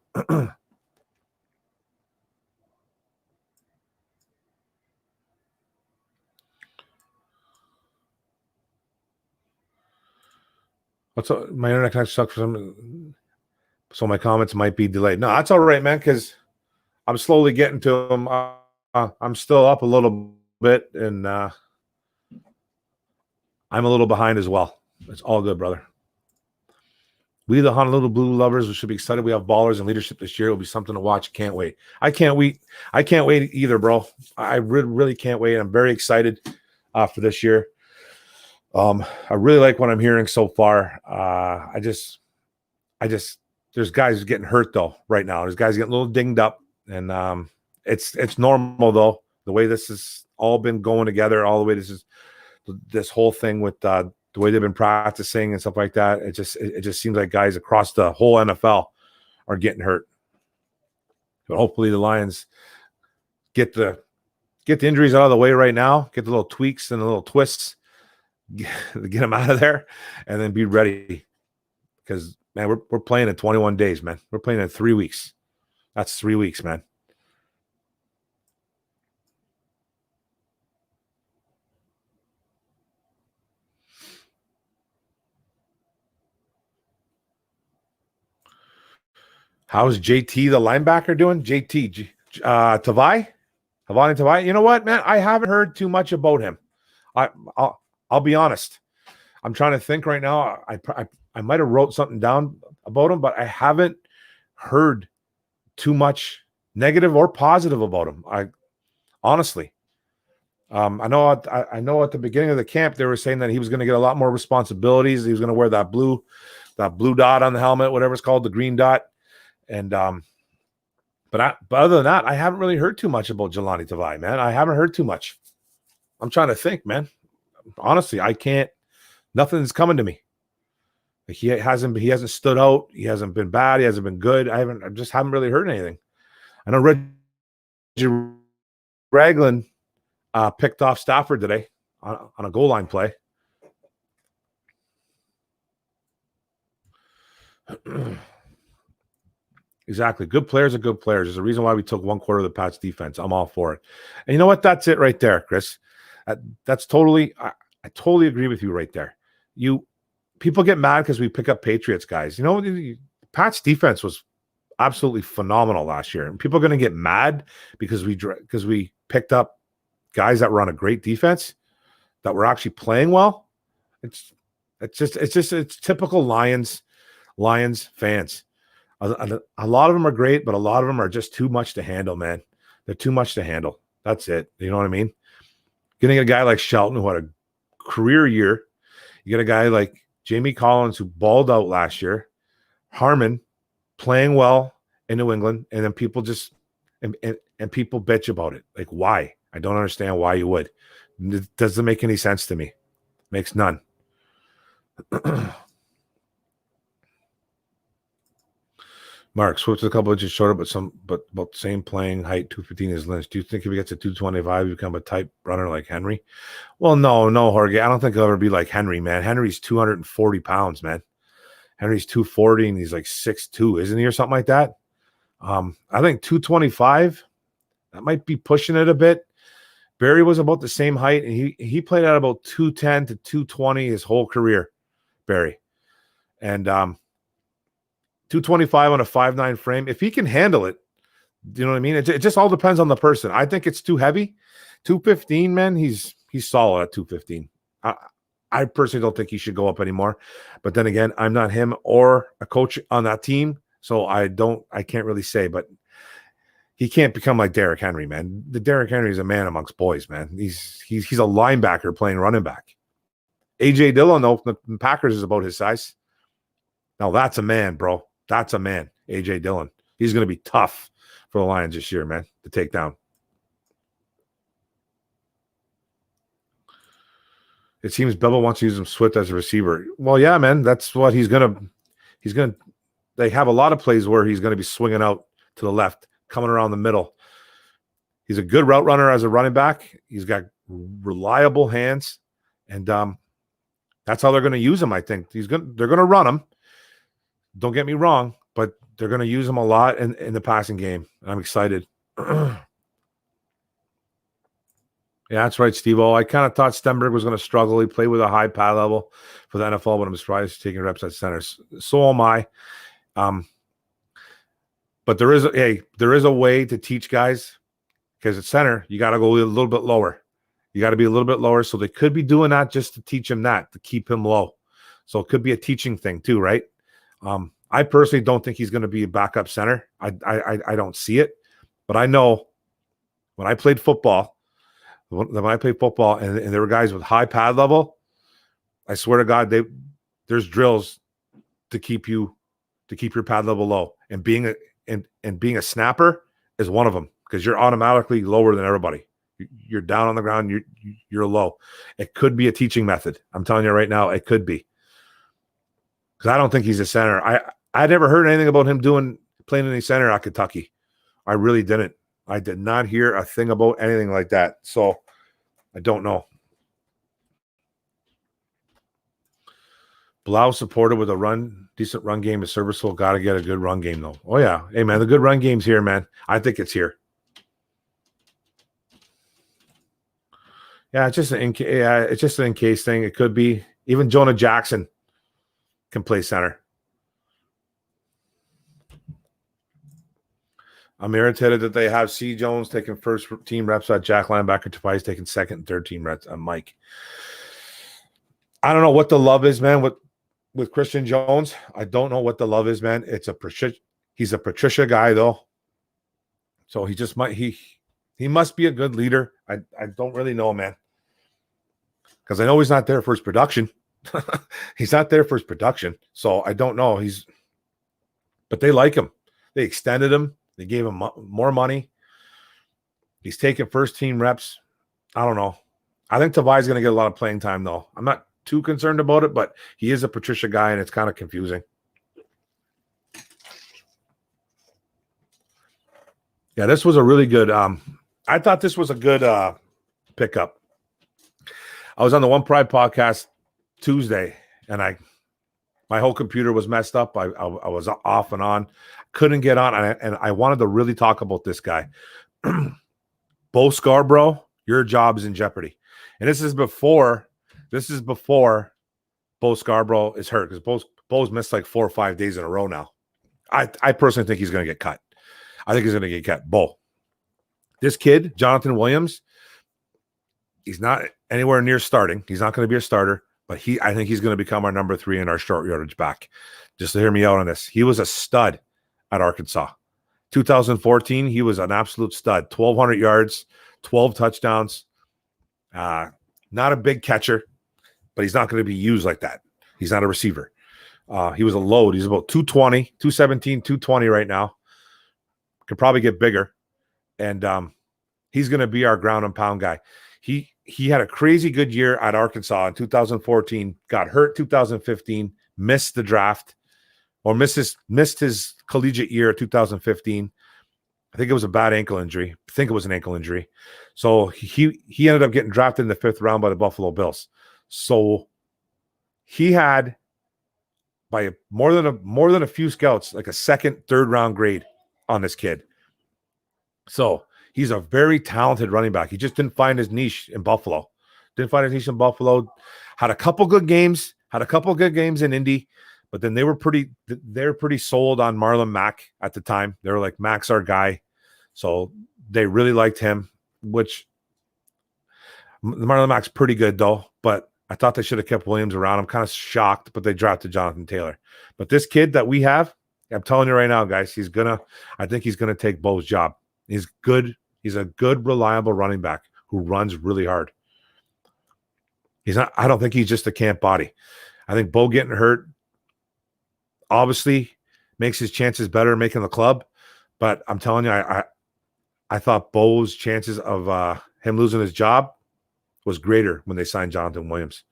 My internet connection sucks for some, so my comments might be delayed. No, that's all right, man, because I'm slowly getting to them. I'm still up a little bit, and I'm a little behind as well. It's all good, brother. We, the Honolulu Blue lovers, we should be excited. We have ballers and leadership this year. It'll be something to watch. Can't wait. I can't wait. I can't wait either, bro. I really can't wait. I'm very excited for this year. I really like what I'm hearing so far. I just there's guys getting hurt though right now. There's guys getting a little dinged up, and it's normal though. The way this has all been going together, all the way this whole thing with the way they've been practicing and stuff like that. It just seems like guys across the whole NFL are getting hurt. But hopefully the Lions get the injuries out of the way right now, get the little tweaks and the little twists, get them out of there, and then be ready. Because man, we're playing in 21 days, man. We're playing in 3 weeks. That's 3 weeks, man. How's JT the linebacker doing? JT Tavai? Havani Tavai? You know what, man? I haven't heard too much about him. I'll be honest. I'm trying to think right now. I might have wrote something down about him, but I haven't heard too much negative or positive about him. Honestly, I know at the beginning of the camp they were saying that he was going to get a lot more responsibilities. He was going to wear that blue dot on the helmet, whatever it's called, the green dot. And but other than that, I haven't really heard too much about Jelani Tavai, man. I haven't heard too much. I'm trying to think, man. Honestly, I can't. Nothing's coming to me. He hasn't stood out. He hasn't been bad. He hasn't been good. I just haven't really heard anything. I know Reggie Ragland picked off Stafford today on a goal line play. Exactly. Good players are good players. There's a reason why we took 1/4 of the Pats defense. I'm all for it. And you know what? That's it right there, Chris. That's totally, I totally agree with you right there. People get mad because we pick up Patriots guys. You know, Pats defense was absolutely phenomenal last year. And people are going to get mad because we picked up guys that were on a great defense that were actually playing well. It's typical Lions fans. A lot of them are great, but a lot of them are just too much to handle, man. They're too much to handle. That's it. You know what I mean? Getting a guy like Shelton who had a career year. You get a guy like Jamie Collins who balled out last year. Harmon playing well in New England, and then people just and people bitch about it. Like, why? I don't understand why you would. It doesn't make any sense to me. Makes none. Mark, Swift is a couple inches shorter, but about the same playing height, 215 is Lynch. Do you think if he gets to 225, he become a type runner like Henry? Well, no, Jorge. I don't think he'll ever be like Henry, man. Henry's 240 pounds, man. Henry's 240 and he's like 6'2", isn't he, or something like that? I think 225, that might be pushing it a bit. Barry was about the same height, and he played at about 210 to 220 his whole career, Barry. And 225 on a 5'9" frame. If he can handle it, you know what I mean? It just all depends on the person. I think it's too heavy. 215, man, he's solid at 215. I personally don't think he should go up anymore. But then again, I'm not him or a coach on that team, so I can't really say, but he can't become like Derrick Henry, man. The Derrick Henry is a man amongst boys, man. He's a linebacker playing running back. A.J. Dillon, though, the Packers is about his size. Now that's a man, bro. That's a man, A.J. Dillon. He's going to be tough for the Lions this year, man, to take down. It seems Bevel wants to use him Swift as a receiver. Well, yeah, man, that's what he's going to – they have a lot of plays where he's going to be swinging out to the left, coming around the middle. He's a good route runner as a running back. He's got reliable hands, and that's how they're going to use him, I think. They're going to run him. Don't get me wrong, but they're going to use him a lot in the passing game. I'm excited. Yeah, that's right, Steve-O. I kind of thought Stenberg was going to struggle. He played with a high pad level for the NFL, but I'm surprised he's taking reps at center. So am I. But there is a way to teach guys, because at center, you got to go a little bit lower. You got to be a little bit lower. So they could be doing that just to teach him that, to keep him low. So it could be a teaching thing too, right? I personally don't think he's going to be a backup center. I don't see it. But I know when I played football, and there were guys with high pad level, I swear to God, there's drills to keep your pad level low. And being a snapper is one of them, because you're automatically lower than everybody. You're down on the ground. You're low. It could be a teaching method. I'm telling you right now, it could be. Because I don't think he's a center. I never heard anything about him playing any center at Kentucky. I really didn't. I did not hear a thing about anything like that. So I don't know. Blau supported with a decent run game is serviceable. Got to get a good run game, though. Oh, yeah. Hey, man, the good run game's here, man. I think it's here. Yeah, it's just an in case thing. It could be. Even Jonah Jackson can play center. I'm irritated that they have C. Jones taking first team reps at Jack linebacker. Tobias taking second and third team reps on Mike. I don't know what the love is, man, with Christian Jones. I don't know what the love is, man. He's a Patricia guy, though. So he must be a good leader. I don't really know, man. Because I know he's not there for his production. He's not there for his production. So I don't know. But they like him. They extended him. They gave him more money. He's taking first team reps. I don't know. I think Tavai's going to get a lot of playing time, though. I'm not too concerned about it, but he is a Patricia guy, and it's kind of confusing. Yeah, this was a really good I thought this was a good pickup. I was on the One Pride podcast Tuesday, and I My whole computer was messed up. I was off and on, couldn't get on, and I wanted to really talk about this guy. Bo Scarborough, your job is in jeopardy. And this is before Bo Scarborough is hurt, because Bo's missed like 4 or 5 days in a row now. I personally think he's going to get cut. I think he's going to get cut. Bo. This kid, Jonathan Williams, he's not anywhere near starting. He's not going to be a starter, but I think he's going to become our number 3 in our short yardage back. Just to hear me out on this. He was a stud at Arkansas. 2014, he was an absolute stud. 1,200 yards, 12 touchdowns. Not a big catcher, but he's not going to be used like that. He's not a receiver. He was a load. He's about 220, 217, 220 right now. Could probably get bigger. And he's going to be our ground and pound guy. He had a crazy good year at Arkansas in 2014, got hurt 2015, missed the draft, or missed his collegiate year 2015. I think it was a bad ankle injury. I think it was an ankle injury. So he ended up getting drafted in the 5th round by the Buffalo Bills. So he had, by more than a few scouts, like a 2nd, 3rd round grade on this kid. So he's a very talented running back. He just didn't find his niche in Buffalo. Had a couple good games in Indy, but then they were pretty sold on Marlon Mack at the time. They were like, Mack's our guy. So they really liked him, which Marlon Mack's pretty good though, but I thought they should have kept Williams around. I'm kind of shocked, but they drafted Jonathan Taylor. But this kid that we have, I'm telling you right now, guys, I think he's gonna take Bo's job. He's good. He's a good, reliable running back who runs really hard. I don't think he's just a camp body. I think Bo getting hurt obviously makes his chances better making the club. But I'm telling you, I thought Bo's chances of him losing his job was greater when they signed Jonathan Williams.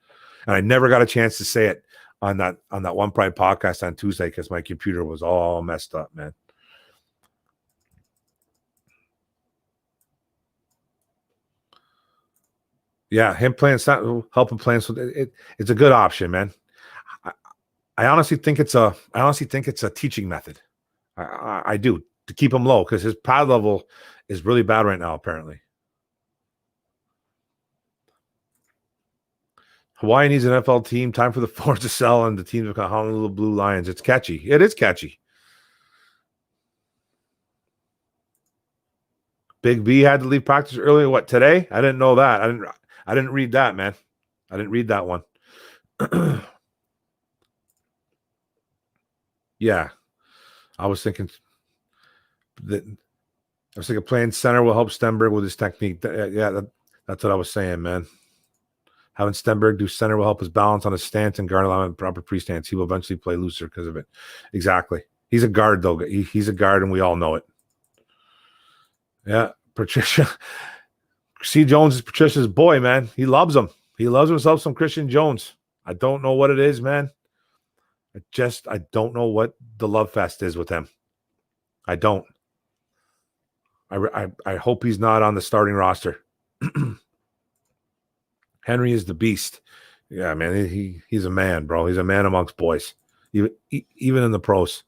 And I never got a chance to say it on that One Pride podcast on Tuesday because my computer was all messed up, man. Yeah, him playing, helping playing. So it's a good option, man. I honestly think it's a teaching method. I do, to keep him low, because his pad level is really bad right now, apparently. Hawaii needs an NFL team. Time for the Fords to sell, and the teams become Honolulu Blue Lions. It's catchy. It is catchy. Big B had to leave practice earlier. What, today? I didn't know that. I didn't read that, man. I didn't read that one. Yeah, I was thinking playing center will help Stenberg with his technique. Yeah, that's what I was saying, man. Having Stenberg do center will help his balance on his stance and guard allowing proper pre-stance. He will eventually play looser because of it. Exactly. He's a guard, though. He's a guard, and we all know it. Yeah, Patricia. C. Jones is Patricia's boy, man. He loves him. He loves himself some Christian Jones. I don't know what it is, man. I don't know what the love fest is with him. I don't. I hope he's not on the starting roster. Henry is the beast. Yeah, man. He's a man, bro. He's a man amongst boys, even in the pros.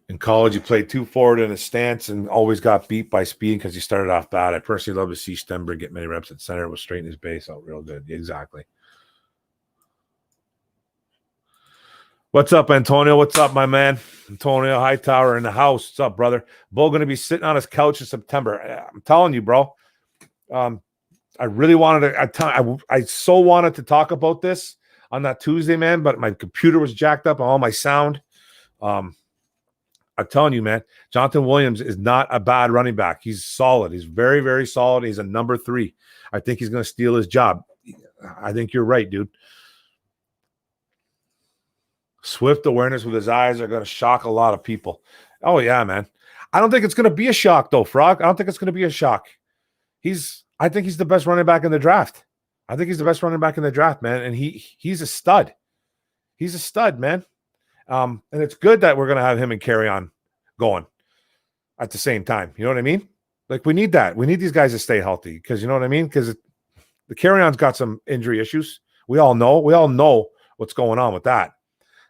In college, he played 2 forward in a stance and always got beat by speed because he started off bad. I personally love to see Stenberg get many reps at center. Will straighten his base out real good. Exactly. What's up, Antonio? What's up, my man? Antonio Hightower in the house. What's up, brother? Bo going to be sitting on his couch in September. I'm telling you, bro. I really wanted to. I so wanted to talk about this on that Tuesday, man, but my computer was jacked up on all my sound. I'm telling you, man, Jonathan Williams is not a bad running back. He's solid. He's very, very solid. He's a number 3. I think he's going to steal his job. I think you're right, dude. Swift awareness with his eyes are going to shock a lot of people. Oh, yeah, man. I don't think it's going to be a shock, though, Frog. I don't think it's going to be a shock. I think he's the best running back in the draft. Man. And he's a stud. He's a stud, man. And it's good that we're going to have him and Carry On going at the same time. You know what I mean? Like, we need that. We need these guys to stay healthy because, you know what I mean? Because The Carry-On's got some injury issues. We all know what's going on with that.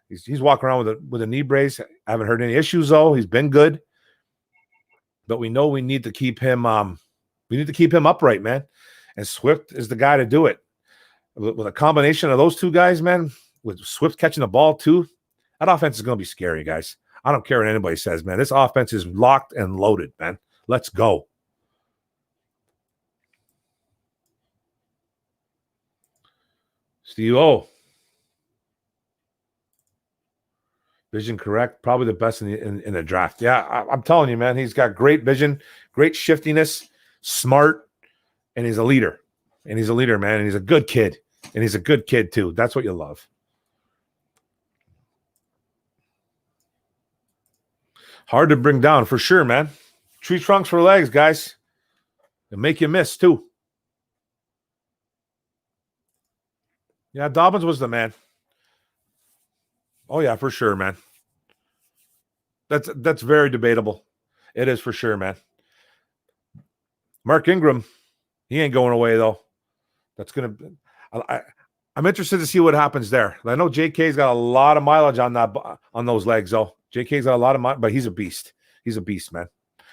He's walking around with a knee brace. I haven't heard any issues though. He's been good, but we know we need to keep him. We need to keep him upright, man. And Swift is the guy to do it. With a combination of those two guys, man, with Swift catching the ball too, that offense is going to be scary, guys. I don't care what anybody says, man. This offense is locked and loaded, man. Let's go. Steve O. Vision correct. Probably the best in the draft. Yeah, I'm telling you, man. He's got great vision, great shiftiness, smart, and he's a leader. And he's a leader, man. And he's a good kid. And he's a good kid, too. That's what you love. Hard to bring down, for sure, man. Tree trunks for legs, guys. They'll make you miss, too. Yeah, Dobbins was the man. Oh, yeah, for sure, man. That's very debatable. It is for sure, man. Mark Ingram, he ain't going away, though. That's going to – I'm interested to see what happens there. I know JK's got a lot of mileage on those legs, though. JK's got a lot of mileage, but he's a beast. He's a beast, man.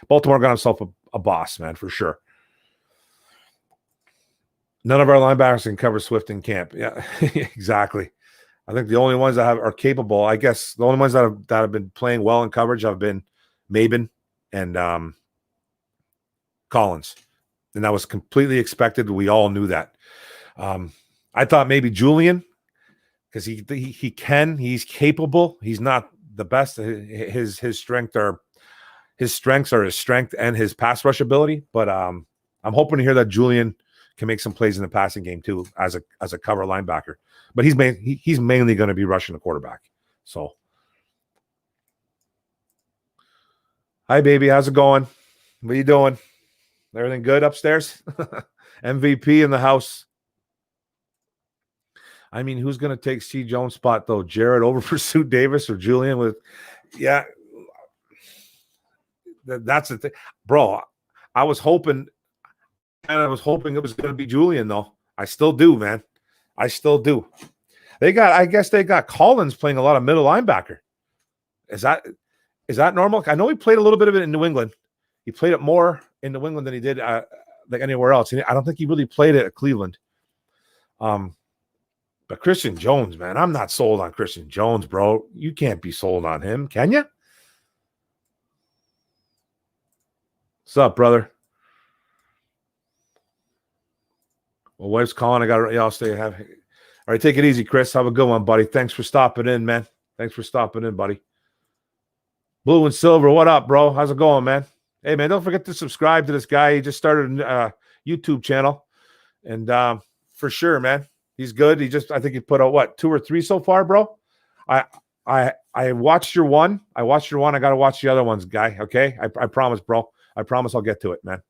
Baltimore got himself a boss, man, for sure. None of our linebackers can cover Swift in camp. Yeah, exactly. I think the only ones that are capable, I guess, the only ones that have been playing well in coverage have been Maben and Collins, and that was completely expected. We all knew that. I thought maybe Julian, because he's capable. He's not the best. His strengths are his strength and his pass rush ability. But I'm hoping to hear that Julian can make some plays in the passing game too, as a cover linebacker. But he's mainly going to be rushing the quarterback. So, hi baby, how's it going? What are you doing? Everything good upstairs? MVP in the house. I mean, who's going to take C. Jones' spot though? Jared over Pursuit Davis or Julian with? Yeah, that's the thing, bro. I was hoping it was going to be Julian though. I still do, man. I still do. I guess they got Collins playing a lot of middle linebacker. Is that normal? I know he played a little bit of it in New England. He played it more in New England than he did like anywhere else. I don't think he really played it at Cleveland. But Christian Jones, man, I'm not sold on Christian Jones, bro. You can't be sold on him, can you? What's up, brother? Well, wife's calling. I'll stay. All right, take it easy, Chris. Have a good one, buddy. Thanks for stopping in, man. Thanks for stopping in, buddy. Blue and Silver, what up, bro? How's it going, man? Hey, man, don't forget to subscribe to this guy. He just started a YouTube channel, and for sure, man, he's good. I think he put out 2 or 3 so far, bro. I watched your one. I got to watch the other ones, guy. Okay, I promise, bro. I promise I'll get to it, man.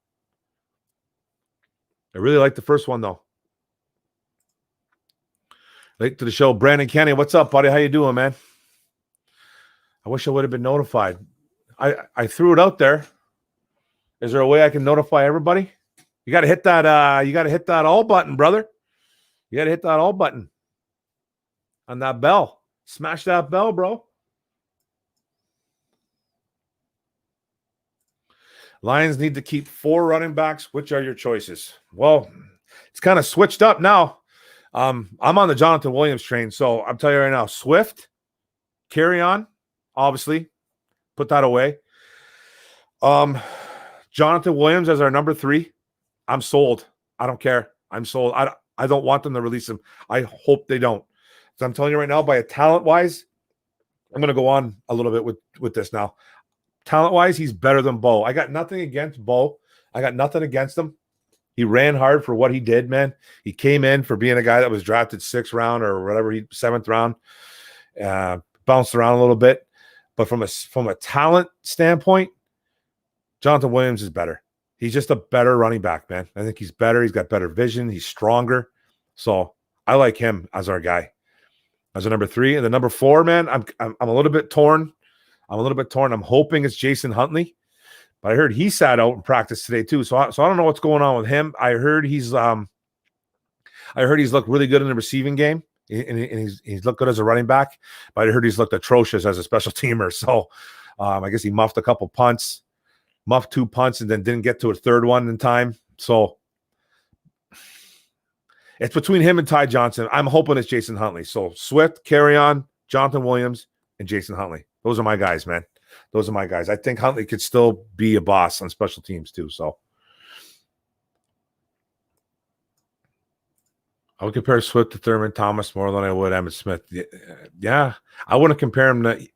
I really like the first one though. Late to the show, Brandon Kenny. What's up, buddy? How you doing, man? I wish I would have been notified. I threw it out there. Is there a way I can notify everybody? You got to hit that. You got to hit that all button, brother. You got to hit that all button on that bell. Smash that bell, bro. Lions need to keep 4 running backs. Which are your choices? Well, it's kind of switched up now. I'm on the Jonathan Williams train, so I'm telling you right now, Swift, Carry-On, obviously, put that away. Jonathan Williams as our number 3. I'm sold. I don't care. I'm sold. I don't want them to release him. I hope they don't. So I'm telling you right now, by a talent-wise, I'm going to go on a little bit with this now. Talent-wise, he's better than Bo. I got nothing against Bo. I got nothing against him. He ran hard for what he did, man. He came in for being a guy that was drafted 6th round or whatever, 7th round. Bounced around a little bit. But from a talent standpoint, Jonathan Williams is better. He's just a better running back, man. I think he's better. He's got better vision. He's stronger. So I like him as our guy. As a number 3. And the number 4, man, I'm a little bit torn. I'm hoping it's Jason Huntley, but I heard he sat out in practice today too. So I don't know what's going on with him. I heard he's I heard he's looked really good in the receiving game, and he's looked good as a running back. But I heard he's looked atrocious as a special teamer. So I guess he muffed a couple punts, muffed 2 punts, and then didn't get to a third one in time. So it's between him and Ty Johnson. I'm hoping it's Jason Huntley. So Swift, Kerryon, Jonathan Williams, and Jason Huntley. Those are my guys, man. Those are my guys. I think Huntley could still be a boss on special teams too. So I would compare Swift to Thurman Thomas more than I would Emmitt Smith. Yeah, I wouldn't compare him to.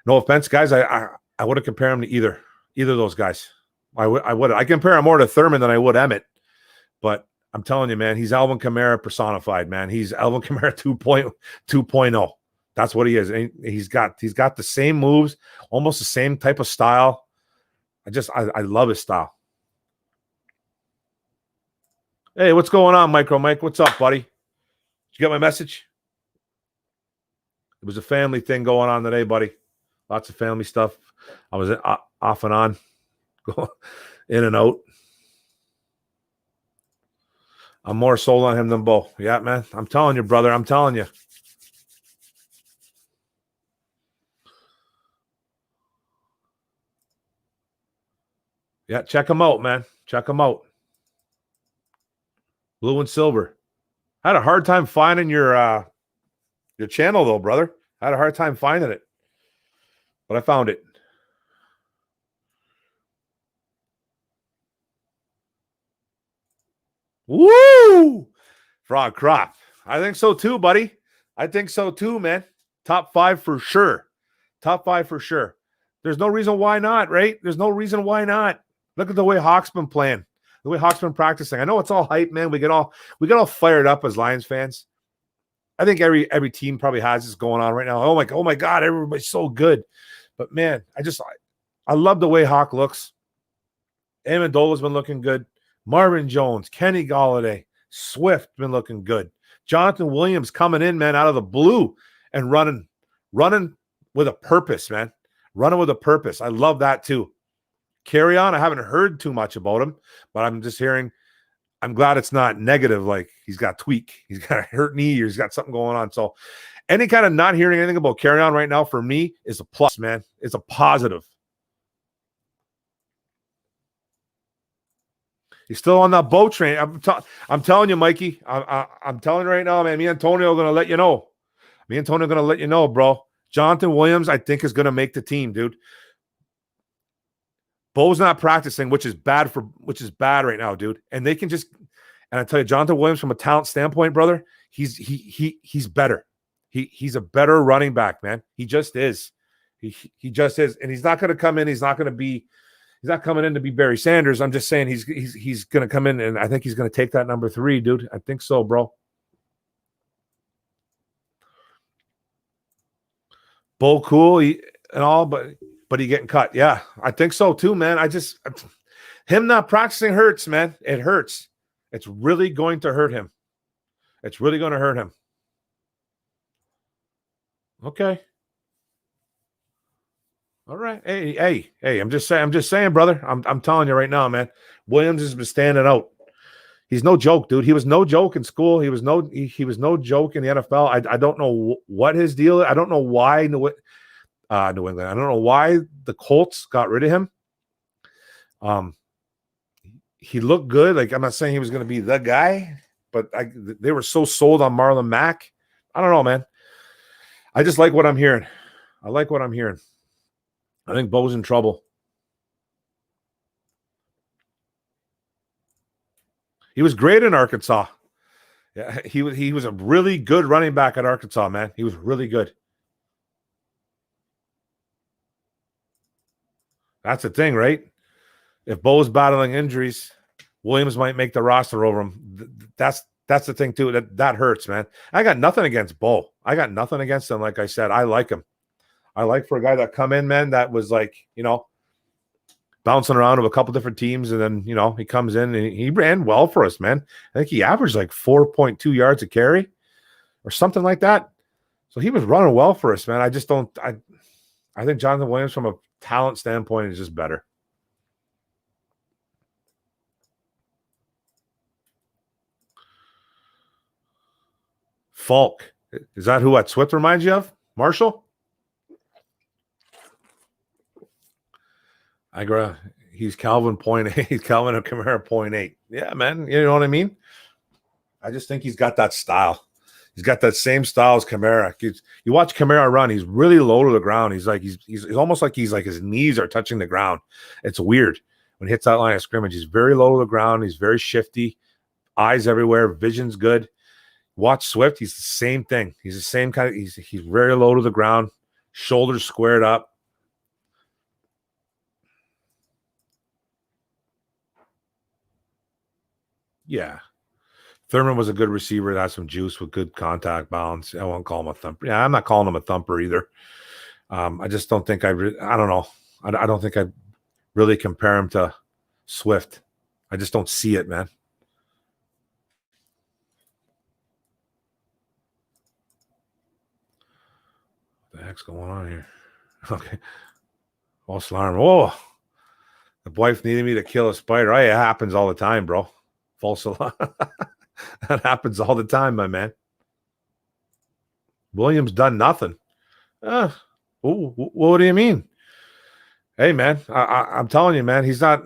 No offense, guys. I wouldn't compare him to either of those guys. I would. I compare him more to Thurman than I would Emmitt. But I'm telling you, man, he's Alvin Kamara personified. Man, he's Alvin Kamara 2.0. That's what he is. And he's got the same moves, almost the same type of style. I love his style. Hey, what's going on, Micro Mike? What's up, buddy? Did you get my message? It was a family thing going on today, buddy. Lots of family stuff. I was off and on, going in and out. I'm more sold on him than Bo. Yeah, man. I'm telling you, brother. I'm telling you. Yeah, check him out, man. Check him out. Blue and silver. I had a hard time finding your channel, though, brother. I had a hard time finding it. But I found it. Woo! Frog crop. I think so too, buddy. I think so too, man. Top 5 for sure. Top 5 for sure. There's no reason why not, right? There's no reason why not. Look at the way Hawk's been playing. The way Hawk's been practicing. I know it's all hype, man. We get all fired up as Lions fans. I think every team probably has this going on right now. Oh my God, everybody's so good. But man, I love the way Hawk looks. Amendola's been looking good. Marvin Jones, Kenny Golladay, Swift been looking good. Jonathan Williams coming in, man, out of the blue and running with a purpose, man. Running with a purpose. I love that too. Kerryon, I haven't heard too much about him, but I'm just hearing. I'm glad it's not negative. Like he's got a tweak, he's got a hurt knee, or he's got something going on. So, any kind of not hearing anything about Kerryon right now for me is a plus, man. It's a positive. He's still on that boat train. I'm telling you, Mikey. I'm telling you right now, man. Me and Antonio are going to let you know. Me and Antonio are going to let you know, bro. Jonathan Williams, I think, is going to make the team, dude. Bo's not practicing, which is bad right now, dude. And they can just, and I tell you, Jonathan Williams, from a talent standpoint, brother, he's better. He's a better running back, man. He just is. He just is, and he's not going to come in. He's not coming in to be Barry Sanders. I'm just saying he's going to come in, and I think he's going to take that number 3, dude. I think so, bro. Bo cool and all, but he getting cut. Yeah, I think so too, man. Him not practicing hurts, man. It hurts. It's really going to hurt him. It's really going to hurt him. Okay. All right. Hey. I'm just saying, brother. I'm telling you right now, man. Williams has been standing out. He's no joke, dude. He was no joke in school. He was no joke in the NFL. I don't know what his deal is. I don't know why New England. I don't know why the Colts got rid of him. He looked good. Like, I'm not saying he was going to be the guy, but they were so sold on Marlon Mack. I don't know, man. I just like what I'm hearing. I like what I'm hearing. I think Bo's in trouble. He was great in Arkansas. Yeah, he was a really good running back at Arkansas, man. He was really good. That's the thing, right? If Bo's battling injuries, Williams might make the roster over him. That's the thing too. That hurts, man. I got nothing against Bo. I got nothing against him. Like I said, I like him. I like for a guy that come in, man, that was like, bouncing around with a couple different teams, and then, he comes in and he ran well for us, man. I think he averaged like 4.2 yards a carry or something like that. So he was running well for us, man. I think Jonathan Williams, from a talent standpoint, is just better. Falk. Is that who at Swift reminds you of? Marshall? He's Calvin .8. He's Calvin and Kamara .8. Yeah, man. You know what I mean? I just think he's got that style. He's got that same style as Kamara. You watch Kamara run, he's really low to the ground. He's almost like he's like his knees are touching the ground. It's weird. When he hits that line of scrimmage, he's very low to the ground. He's very shifty, eyes everywhere, vision's good. Watch Swift, he's the same thing. He's the same kind of he's very low to the ground, shoulders squared up. Yeah. Thurman was a good receiver that had some juice with good contact balance. I won't call him a thumper. Yeah, I'm not calling him a thumper either. I just don't think I don't know. I don't think I'd really compare him to Swift. I just don't see it, man. What the heck's going on here? Okay. False alarm. Oh, the wife needed me to kill a spider. It happens all the time, bro. False alarm. That happens all the time, my man. Williams done nothing. What do you mean? Hey, man, I'm telling you, man, he's not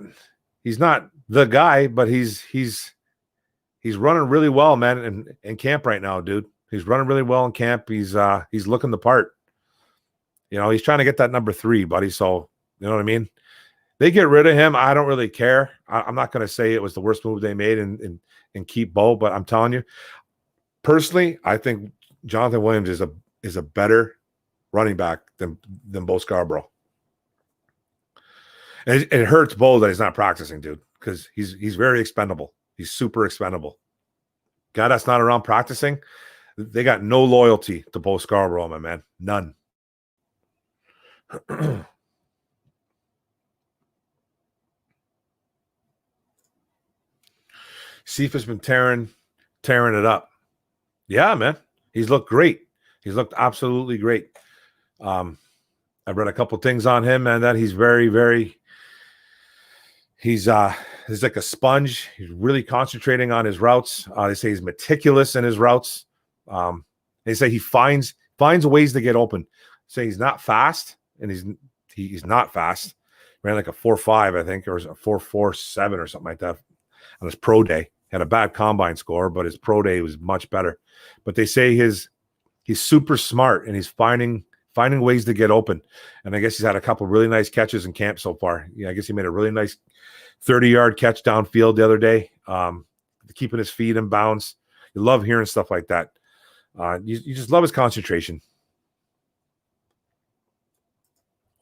the guy, but he's running really well, man, in camp right now, dude. He's running really well in camp. He's looking the part. You know, he's trying to get that number 3, buddy. So, you know what I mean? They get rid of him. I don't really care. I'm not going to say it was the worst move they made and keep Bo, but I'm telling you, personally, I think Jonathan Williams is a better running back than Bo Scarborough. And it hurts Bo that he's not practicing, dude, because he's very expendable. He's super expendable. Guy that's not around practicing, they got no loyalty to Bo Scarborough, my man. None. Cephas been tearing it up. Yeah, man. He's looked great. He's looked absolutely great. I've read a couple things on him, and that he's very, very he's like a sponge. He's really concentrating on his routes. They say he's meticulous in his routes. They say he finds ways to get open. Say he's not fast, and he's not fast. Ran like a 4.5, I think, or a 4.47 or something like that on his pro day. Had a bad combine score, but his pro day was much better. But they say he's super smart, and he's finding ways to get open. And I guess he's had a couple really nice catches in camp so far. Yeah, I guess he made a really nice 30-yard catch downfield the other day, keeping his feet in bounds. You love hearing stuff like that. You just love his concentration.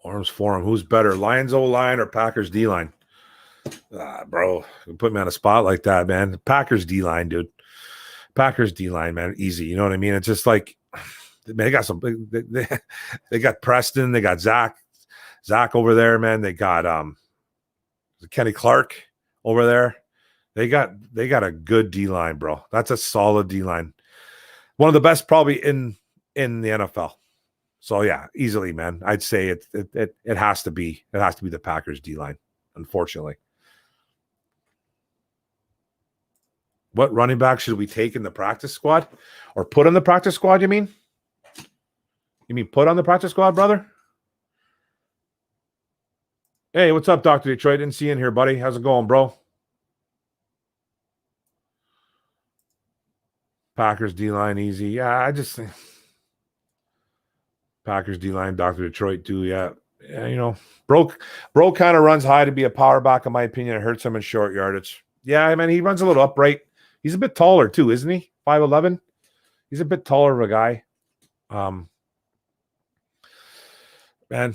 Orum's Forum. Who's better, Lions O-line or Packers D-line? Bro, you put me on a spot like that, man. Packers D-line, dude. Packers D-line, man. Easy. You know what I mean? It's just like, man, they got they got Preston. They got Zach over there, man. They got Kenny Clark over there. They got a good D-line, bro. That's a solid D-line. One of the best probably in the NFL. So yeah, easily, man. I'd say it has to be the Packers D-line, unfortunately. What running back should we take in the practice squad? Or put on the practice squad, you mean? You mean put on the practice squad, brother? Hey, what's up, Dr. Detroit? Didn't see you in here, buddy. How's it going, bro? Packers D-line easy. Yeah, I just think Packers D-line, Dr. Detroit too. Yeah, you know, bro kind of runs high to be a power back, in my opinion. It hurts him in short yardage. Yeah, I mean, he runs a little upright. He's a bit taller too, isn't he? 5'11". He's a bit taller of a guy. Man,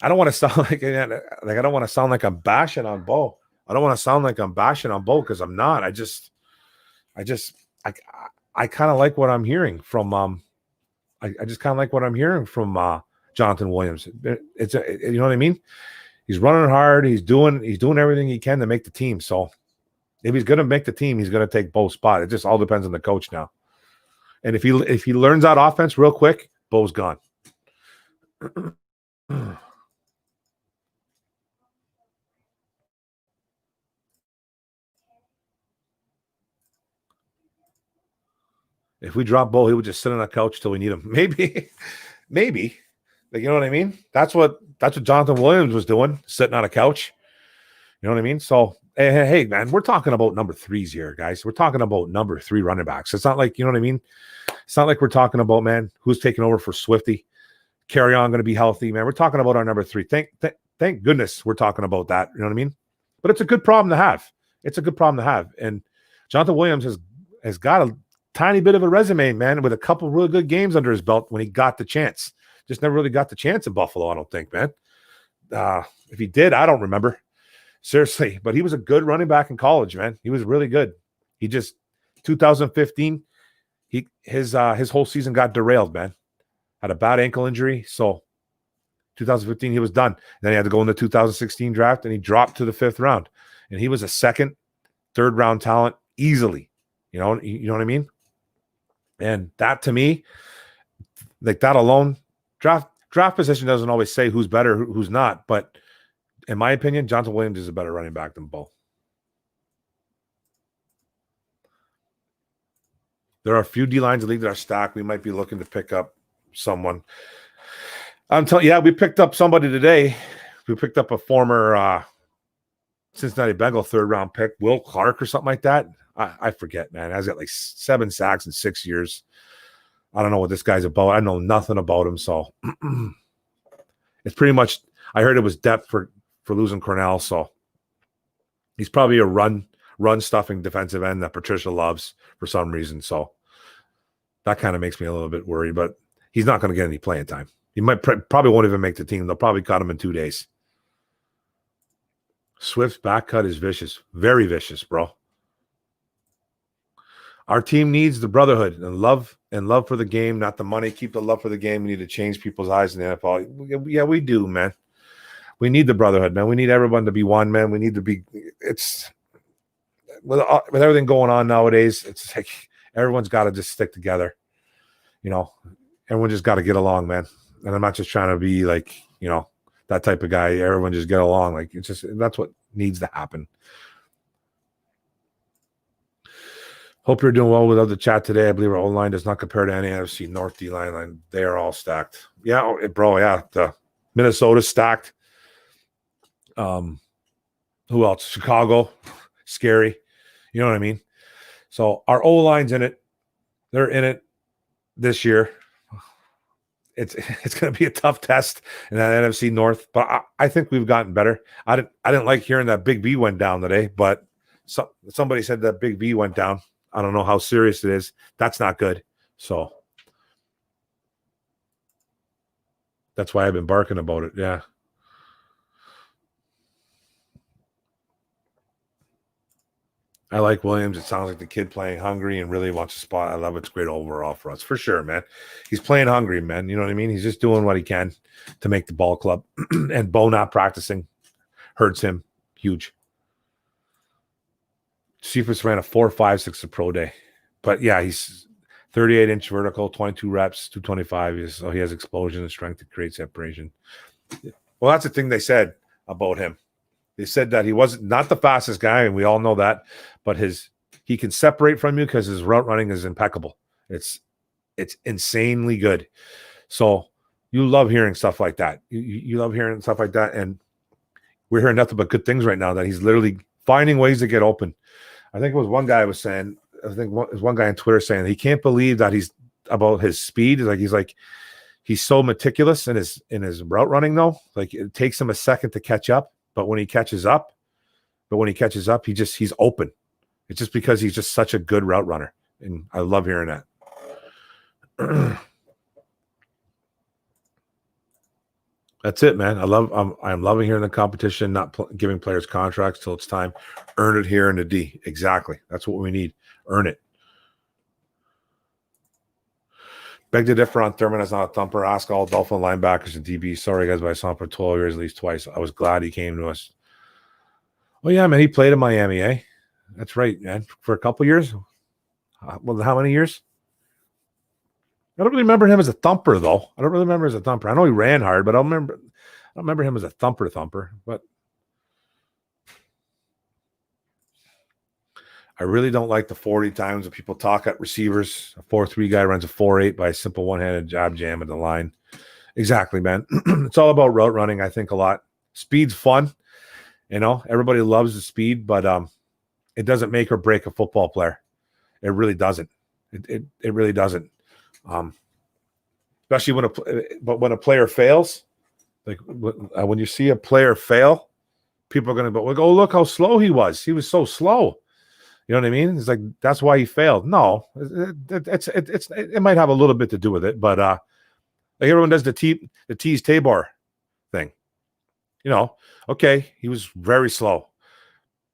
I don't want to sound like I don't want to sound like I'm bashing on Bo. I don't want to sound like I'm bashing on Bo because I'm not. I kind of like what I'm hearing from I just kind of like what I'm hearing from Jonathan Williams. It's you know what I mean? He's running hard. He's doing everything he can to make the team. So if he's going to make the team, he's going to take Bo's spot. It just all depends on the coach now. And if he learns that offense real quick, Bo's gone. If we drop Bo, he would just sit on a couch till we need him. Maybe, maybe. Like, you know what I mean? That's what Jonathan Williams was doing, sitting on a couch. You know what I mean? So, hey, man, we're talking about number threes here, guys. We're talking about number 3 running backs. It's not like, you know what I mean? It's not like we're talking about, man, who's taking over for Swifty. Carry on going to be healthy, man. We're talking about our number 3. Thank goodness we're talking about that. You know what I mean? But it's a good problem to have. It's a good problem to have. And Jonathan Williams has got a tiny bit of a resume, man, with a couple really good games under his belt when he got the chance. Just never really got the chance in Buffalo, I don't think, man. If he did, I don't remember. Seriously. But he was a good running back in college, man. He was really good. He just 2015, his whole season got derailed, man. Had a bad ankle injury. So 2015, he was done. Then he had to go in the 2016 draft, and he dropped to the 5th round. And he was a second, third round talent easily. You know what I mean? And that, to me, like that alone, draft position doesn't always say who's better, who's not. But in my opinion, Jonathan Williams is a better running back than Bo. There are a few D-lines in the league that are stacked. We might be looking to pick up someone. I'm telling you, yeah, we picked up somebody today. We picked up a former Cincinnati Bengal 3rd round pick, Will Clark or something like that. I forget, man. He's got like 7 sacks in 6 years. I don't know what this guy's about. I know nothing about him. So it's pretty much, I heard it was depth for losing Cornell. So he's probably a run stuffing defensive end that Patricia loves for some reason. So that kind of makes me a little bit worried, but he's not going to get any playing time. He might probably won't even make the team. They'll probably cut him in 2 days. Swift's back cut is vicious. Very vicious, bro. Our team needs the brotherhood and love for the game, not the money. Keep the love for the game. We need to change people's eyes in the NFL. Yeah, we do, man. We need the brotherhood, man. We need everyone to be one, man. We need to be. It's with everything going on nowadays. It's like everyone's got to just stick together. You know, everyone just got to get along, man. And I'm not just trying to be like, you know, that type of guy. Everyone just get along. Like it's just that's what needs to happen. Hope you're doing well without the chat today. I believe our O-line does not compare to any NFC North D-line. They are all stacked. Yeah, bro, yeah. The Minnesota's stacked. Who else? Chicago. Scary. You know what I mean? So our O-line's in it. They're in it this year. It's going to be a tough test in that NFC North, but I think we've gotten better. I didn't like hearing that Big V went down today, but somebody said that Big V went down. I don't know how serious it is. That's not good. So that's why I've been barking about it. Yeah. I like Williams. It sounds like the kid playing hungry and really wants a spot. I love it. It's great overall for us. For sure, man. He's playing hungry, man. You know what I mean? He's just doing what he can to make the ball club. And Bo not practicing hurts him. Huge. Cephas ran a 4.56 a pro day. But yeah, he's 38-inch vertical, 22 reps, 225. So he has explosion and strength to create separation. Well, that's the thing they said about him. They said that he wasn't not the fastest guy, and we all know that, but he can separate from you because his route running is impeccable. It's insanely good. So you love hearing stuff like that. You love hearing stuff like that, and we're hearing nothing but good things right now that he's literally finding ways to get open. I think it was one guy was saying, I think it was one guy on Twitter saying he can't believe that he's about his speed. He's so meticulous in his route running though. Like it takes him a second to catch up, but when he catches up, he's open. It's just because he's just such a good route runner. And I love hearing that. That's it, man. I'm loving hearing the competition, not giving players contracts till it's time. Earn it here in the D. Exactly. That's what we need. Earn it. Beg to differ on Thurman as not a thumper. Ask all Dolphin linebackers and DB. Sorry, guys, but I saw him for 12 years at least twice. I was glad he came to us. Oh, yeah, man. He played in Miami, eh? That's right, man. For a couple years. Well, how many years? I don't really remember him as a thumper, though. I don't really remember as a thumper. I know he ran hard, but I don't remember him as a thumper. But I really don't like the 40 times that people talk at receivers. A 4-3 guy runs a 4-8 by a simple one-handed jab jam at the line. Exactly, man. It's all about route running, I think, a lot. Speed's fun. Everybody loves the speed, but it doesn't make or break a football player. It really doesn't. It really doesn't. Especially when a player fails, like when you see a player fail, people are going to go, "Oh, look how slow he was. He was so slow." You know what I mean? It's like that's why he failed. No, it might have a little bit to do with it, but like everyone does the tease Tabor thing. Okay, he was very slow,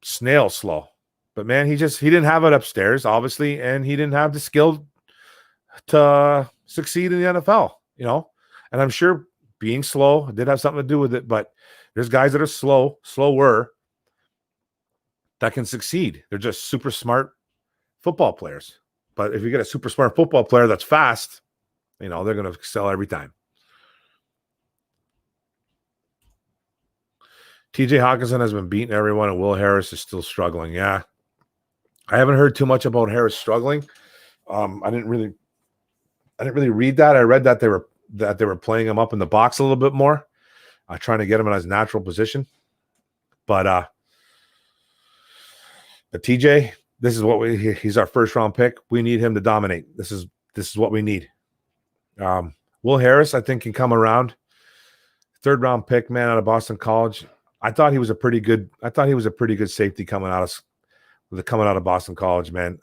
snail slow, but man, he didn't have it upstairs, obviously, and he didn't have the skill to succeed in the NFL. And I'm sure being slow did have something to do with it, but there's guys that are slower, that can succeed. They're just super smart football players. But if you get a super smart football player that's fast, they're going to excel every time. TJ Hawkinson has been beating everyone, and Will Harris is still struggling. Yeah. I haven't heard too much about Harris struggling. I didn't really read that. I read that they were playing him up in the box a little bit more, trying to get him in his natural position. But TJ, this is what he's our first round pick. We need him to dominate. This is what we need. Will Harris, I think, can come around. Third round pick, man, out of Boston College. I thought he was a pretty good safety coming out of Boston College, man.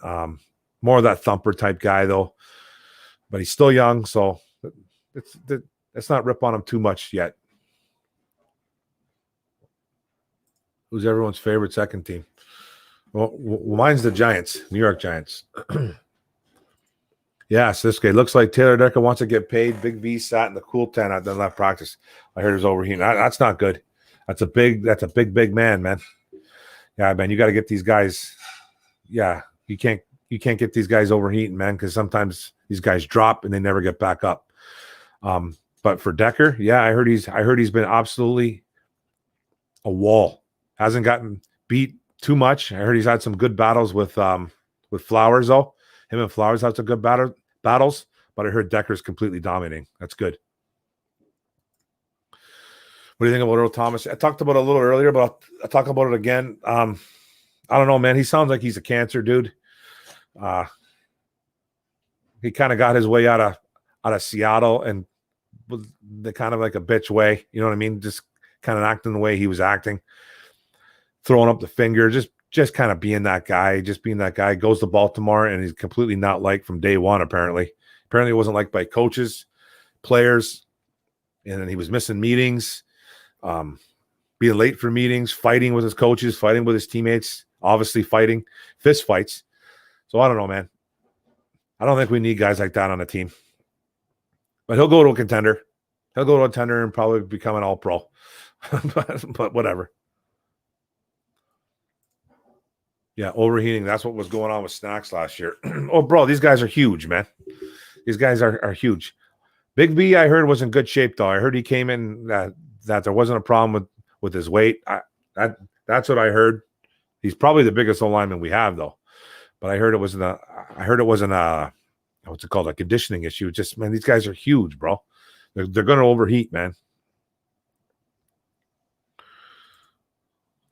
More of that thumper type guy though. But he's still young, so let's not rip on him too much yet. Who's everyone's favorite second team? Well, mine's the Giants, New York Giants. Yes, this guy looks like Taylor Decker wants to get paid. Big V sat in the cool tent at the left practice. I heard it was overheating. That's not good. That's a big man, man. Yeah, man, you got to get these guys. Yeah, you can't get these guys overheating, man, because sometimes these guys drop and they never get back up. But for Decker, yeah, I heard he's been absolutely a wall. Hasn't gotten beat too much. I heard he's had some good battles with Flowers though. Him and Flowers had some good battles, but I heard Decker's completely dominating. That's good. What do you think about Earl Thomas? I talked about it a little earlier, but I'll talk about it again. I don't know, man. He sounds like he's a cancer dude. He kind of got his way out of Seattle and was the kind of like a bitch way. You know what I mean? Just kind of acting the way he was acting, throwing up the finger, just kind of being that guy, goes to Baltimore and he's completely not liked from day one, apparently. Apparently it wasn't liked by coaches, players, and then he was missing meetings, being late for meetings, fighting with his coaches, fighting with his teammates, obviously fighting, fist fights. So I don't know, man. I don't think we need guys like that on the team. But he'll go to a contender. He'll go to a contender and probably become an all-pro. but whatever. Yeah, overheating. That's what was going on with Snacks last year. Oh, bro, these guys are huge, man. These guys are huge. Big B, I heard, was in good shape, though. I heard he came in that there wasn't a problem with his weight. That's what I heard. He's probably the biggest O-lineman we have, though. But I heard it wasn't a what's it called, a conditioning issue. Just, man, these guys are huge, bro. They're going to overheat, man.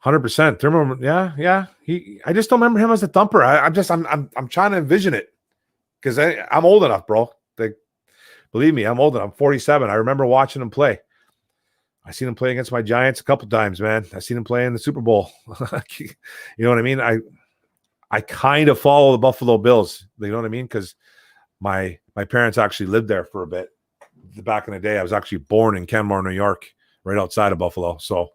100%. Remember, yeah. I just don't remember him as a thumper. I'm trying to envision it because I'm old enough, bro. Believe me, I'm old enough. I'm 47. I remember watching him play. I seen him play against my Giants a couple times, man. I seen him play in the Super Bowl. You know what I mean? I kind of follow the Buffalo Bills. You know what I mean? Because my parents actually lived there for a bit. Back in the day, I was actually born in Kenmore, New York, right outside of Buffalo. So,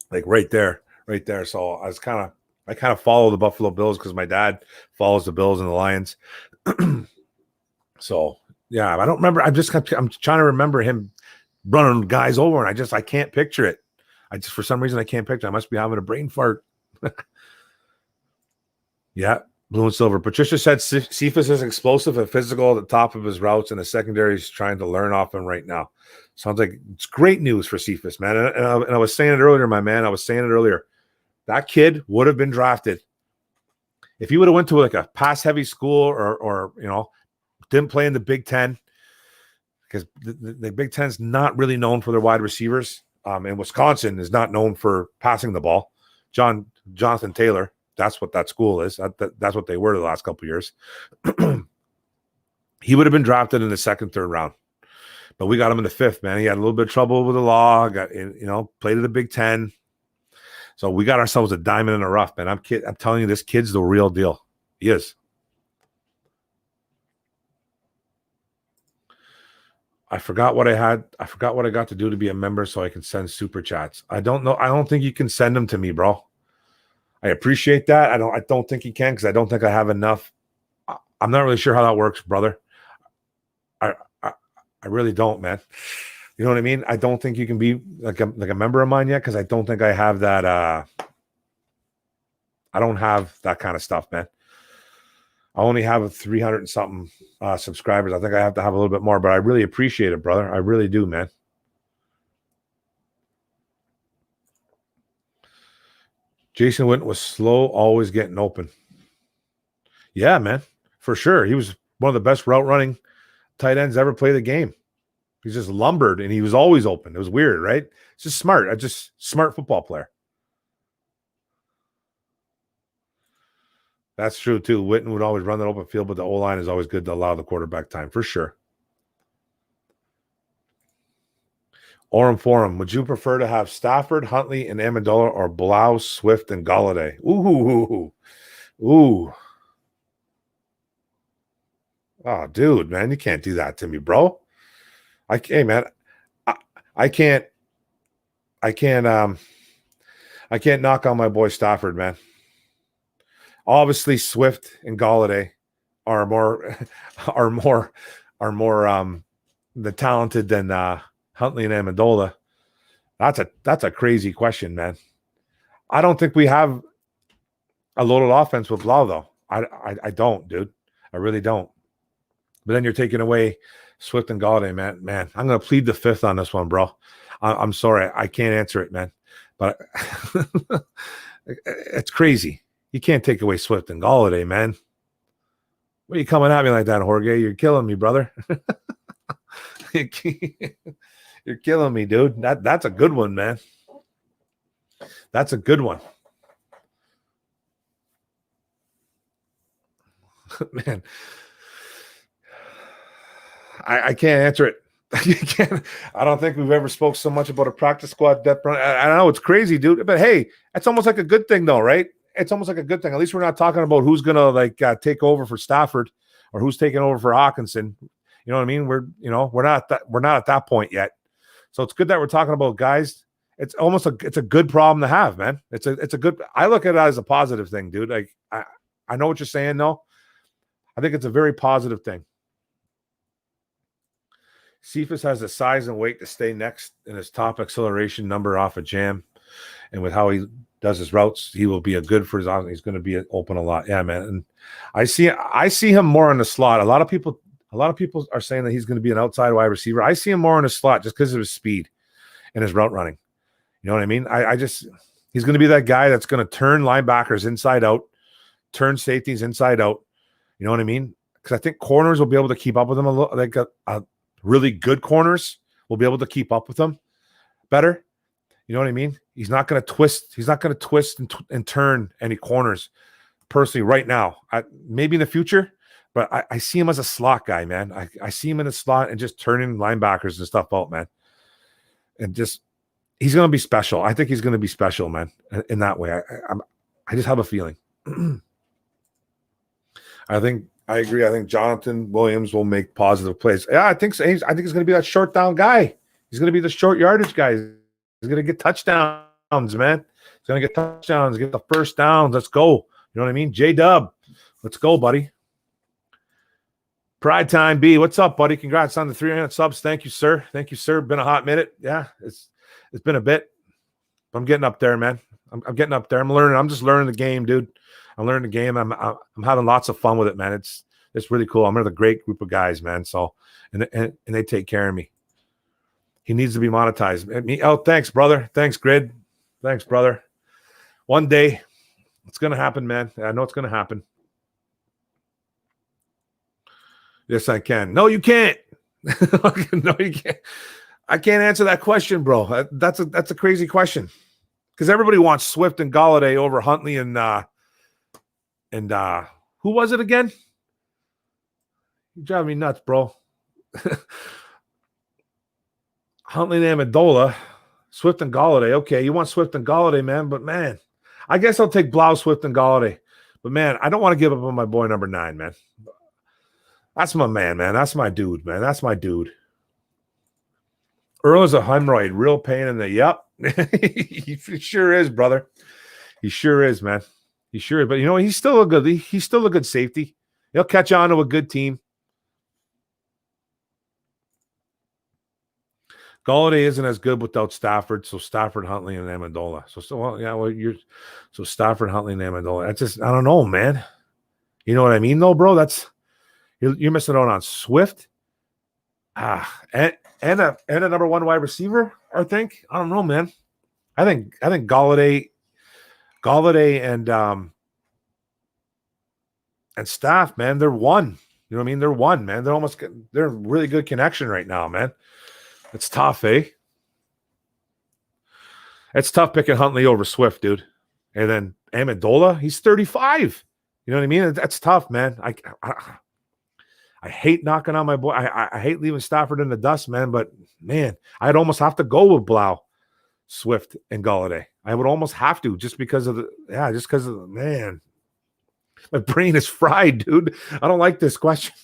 like right there. So I kind of follow the Buffalo Bills because my dad follows the Bills and the Lions. So yeah, I don't remember. I'm trying to remember him running guys over, and I can't picture it. For some reason I can't picture. I must be having a brain fart. Yeah, blue and silver. Patricia said Cephas is explosive and physical at the top of his routes, and the secondary is trying to learn off him right now. Sounds like it's great news for Cephas, man. And I was saying it earlier, my man. I was saying it earlier. that kid would have been drafted. If he would have went to like a pass-heavy school or didn't play in the Big Ten, because the Big Ten is not really known for their wide receivers. And Wisconsin is not known for passing the ball. Jonathan Taylor, that's what that school is. That's what they were the last couple of years. He would have been drafted in the second, third round. But we got him in the fifth, man. He had a little bit of trouble with the law, played at the Big Ten. So we got ourselves a diamond in the rough, man. I'm telling you, this kid's the real deal. He is. I forgot what I had. I forgot what I got to do to be a member so I can send super chats. I don't know. I don't think you can send them to me, bro. I appreciate that. I don't think you can because I don't think I have enough. I'm not really sure how that works, brother. I really don't, man. You know what I mean? I don't think you can be like a member of mine yet because I don't think I have that. I don't have that kind of stuff, man. I only have 300 and something subscribers. I think I have to have a little bit more, but I really appreciate it, brother. I really do, man. Jason Witten was slow, always getting open. Yeah, man, for sure. He was one of the best route running tight ends ever play the game. He's just lumbered, and he was always open. It was weird, right? It's just smart. Just smart football player. That's true, too. Witten would always run that open field, but the O-line is always good to allow the quarterback time, for sure. Orum Forum, would you prefer to have Stafford, Huntley, and Amendola, or Blau, Swift, and Golladay? Ooh. Oh, dude, man, you can't do that to me, bro. I can't knock on my boy Stafford, man. Obviously, Swift and Golladay are more the talented than Huntley and Amendola. That's a crazy question, man. I don't think we have a loaded offense with Blau, though. I don't, dude. I really don't. But then you're taking away Swift and Golladay, man. I'm going to plead the fifth on this one, bro. I'm sorry. I can't answer it, man. But it's crazy. You can't take away Swift and Golladay, man. What are you coming at me like that, Jorge? You're killing me, brother. You're killing me, dude. That's a good one, man. That's a good one. Man. I can't answer it. I don't think we've ever spoke so much about a practice squad depth. I know it's crazy, dude. But hey, it's almost like a good thing, though, right? It's almost like a good thing. At least we're not talking about who's gonna take over for Stafford or who's taking over for Hawkinson. You know what I mean? We're not at that point yet. So it's good that we're talking about guys. It's a good problem to have, man. It's a good. I look at it as a positive thing, dude. Like I know what you're saying, though. I think it's a very positive thing. Cephas has the size and weight to stay next in his top acceleration number off of Jam. And with how he does his routes, he will be a good for his offense. He's going to be open a lot. Yeah, man. And I see him more in the slot. A lot of people are saying that he's going to be an outside wide receiver. I see him more in the slot just because of his speed and his route running. You know what I mean? He's going to be that guy that's going to turn linebackers inside out, turn safeties inside out. You know what I mean? Because I think corners will be able to keep up with him a little. Like really good corners will be able to keep up with him better. You know what I mean? He's not going to twist. He's not going to twist and turn any corners personally right now. Maybe in the future, but I see him as a slot guy, man. I see him in the slot and just turning linebackers and stuff out, man. And just he's going to be special. I think he's going to be special, man, in that way. I just have a feeling. I agree. I think Jonathan Williams will make positive plays. Yeah, I think so. I think he's going to be that short down guy. He's going to be the short yardage guy. He's going to get touchdowns, man. He's going to get touchdowns, get the first downs. Let's go. You know what I mean? J-Dub. Let's go, buddy. Pride Time B. What's up, buddy? Congrats on the 300 subs. Thank you, sir. Thank you, sir. Been a hot minute. Yeah, it's been a bit. But I'm getting up there, man. I'm getting up there. I'm learning. I'm just learning the game, dude. I'm learning the game. I'm having lots of fun with it, man. It's really cool. I'm with a great group of guys, man. So and they take care of me. He needs to be monetized. Oh, thanks, brother. Thanks, Grid. Thanks, brother. One day, it's going to happen, man. I know it's going to happen. Yes, I can. No, you can't. No, you can't. I can't answer that question, bro. That's a crazy question because everybody wants Swift and Golladay over Huntley and who was it again? You drive me nuts, bro. Huntley and Amendola, Swift and Golladay. Okay, you want Swift and Golladay, man, but man, I guess I'll take Blau, Swift, and Golladay. But man, I don't want to give up on my boy number 9, man. That's my man. That's my dude, man. That's my dude. Earl is a hemorrhoid, real pain in the yep. He sure is, brother. He sure is, man. He sure is. But you know, he's still a good safety. He'll catch on to a good team. Golladay isn't as good without Stafford, so Stafford, Huntley, and Amendola. So Stafford, Huntley, and Amendola. That's just, I don't know, man. You know what I mean, though, bro? You're missing out on Swift, and a number 1 wide receiver. I think. I don't know, man. I think Golladay, and Staff, man, they're one. You know what I mean? They're one, man. They're a really good connection right now, man. It's tough, eh? It's tough picking Huntley over Swift, dude. And then Amendola, he's 35. You know what I mean? That's tough, man. I hate knocking on my boy. I hate leaving Stafford in the dust, man. But man, I'd almost have to go with Blau, Swift, and Golladay. I would almost have to just because of the man. My brain is fried, dude. I don't like this question.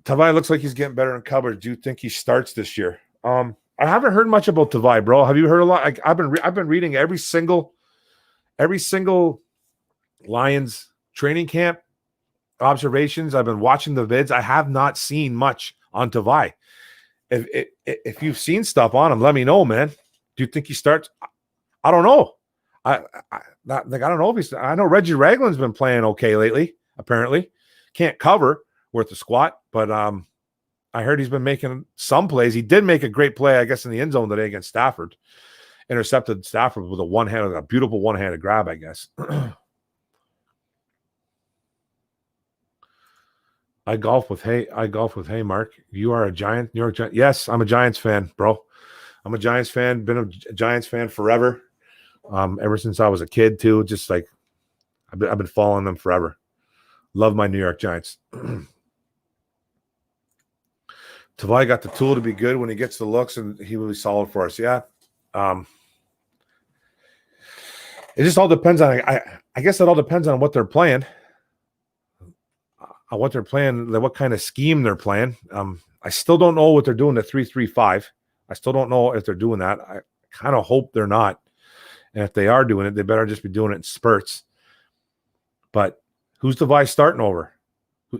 Tavai looks like he's getting better in coverage. Do you think he starts this year? I haven't heard much about Tavai, bro. Have you heard a lot? I've been reading every single Lions training camp observations. I've been watching the vids. I have not seen much on Tavai. If you've seen stuff on him, let me know, man. Do you think he starts? I don't know. I don't know if he's. I know Reggie Ragland's been playing okay lately. Apparently, can't cover worth a squat, but I heard he's been making some plays. He did make a great play, I guess, in the end zone today against Stafford. Intercepted Stafford with a beautiful one-handed grab, I guess. I golf with Mark. You are a New York Giant. Yes, I'm a Giants fan, bro. I'm a Giants fan. Been a Giants fan forever. Ever since I was a kid, too. Just like I've been following them forever. Love my New York Giants. Tavai got the tool to be good when he gets the looks, and he will be solid for us. Yeah. It just all depends on. I guess it all depends on what they're playing. What kind of scheme they're playing. I still don't know what they're doing to 3-3-5. I still don't know if they're doing that. I kind of hope they're not. And if they are doing it, they better just be doing it in spurts. But who's Tavai starting over?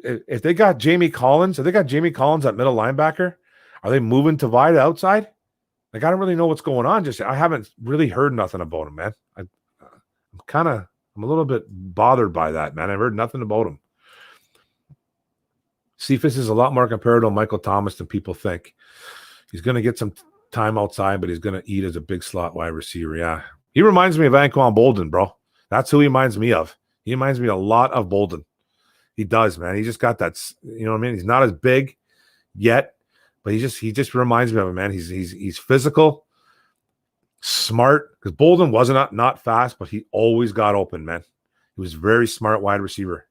If they got Jamie Collins, at middle linebacker, are they moving Tavai to outside? Like, I don't really know what's going on. I haven't really heard nothing about him, man. I'm a little bit bothered by that, man. I've heard nothing about him. Cephas is a lot more comparable to Michael Thomas than people think. He's going to get some time outside, but he's going to eat as a big slot wide receiver. Yeah. He reminds me of Anquan Bolden, bro. That's who he reminds me of. He reminds me a lot of Bolden. He does, man. He just got that, you know what I mean? He's not as big yet, but he just reminds me of him, man. He's physical, smart, because Bolden wasn't not fast, but he always got open, man. He was a very smart wide receiver.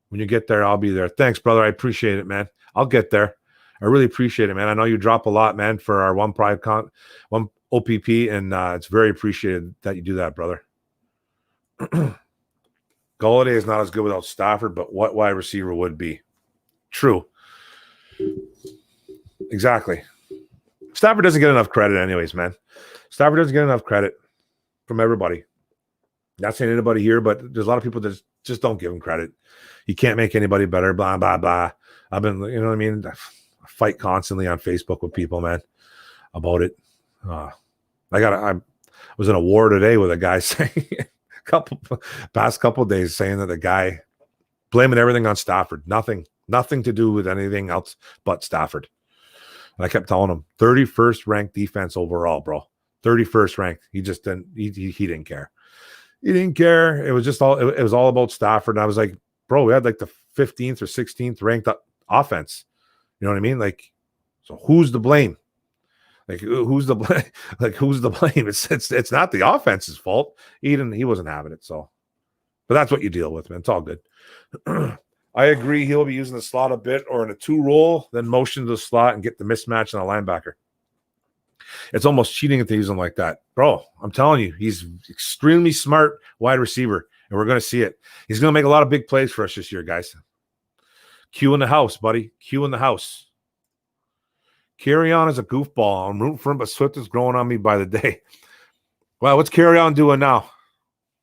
When you get there, I'll be there. Thanks, brother. I appreciate it, man. I'll get there. I really appreciate it, man. I know you drop a lot, man, for our one OPP, and it's very appreciated that you do that, brother. Golladay is not as good without Stafford, but what wide receiver would be? True. Exactly. Stafford doesn't get enough credit anyways, man. Stafford doesn't get enough credit from everybody. Not saying anybody here, but there's a lot of people that just don't give him credit. He can't make anybody better, blah, blah, blah. I've been, you know what I mean? I fight constantly on Facebook with people, man, about it. I was in a war today with a guy saying past couple of days saying that the guy blaming everything on Stafford. Nothing to do with anything else but Stafford. And I kept telling him 31st ranked defense overall, bro. 31st ranked. He just didn't. He didn't care. He didn't care. It was just all. It was all about Stafford. And I was like, bro, we had like the 15th or 16th ranked offense. You know what I mean? Like, so who's to blame? Like, who's the blame? Like, who's the blame? It's not the offense's fault. He wasn't having it. So, but that's what you deal with, man. It's all good. I agree. He'll be using the slot a bit or in a 2 roll, then motion to the slot and get the mismatch on a linebacker. It's almost cheating if they use him like that. Bro, I'm telling you, he's extremely smart wide receiver, and we're going to see it. He's going to make a lot of big plays for us this year, guys. Q in the house, buddy. Q in the house. Carry on is a goofball. I'm rooting for him, but Swift is growing on me by the day. Well, what's Carry On doing now?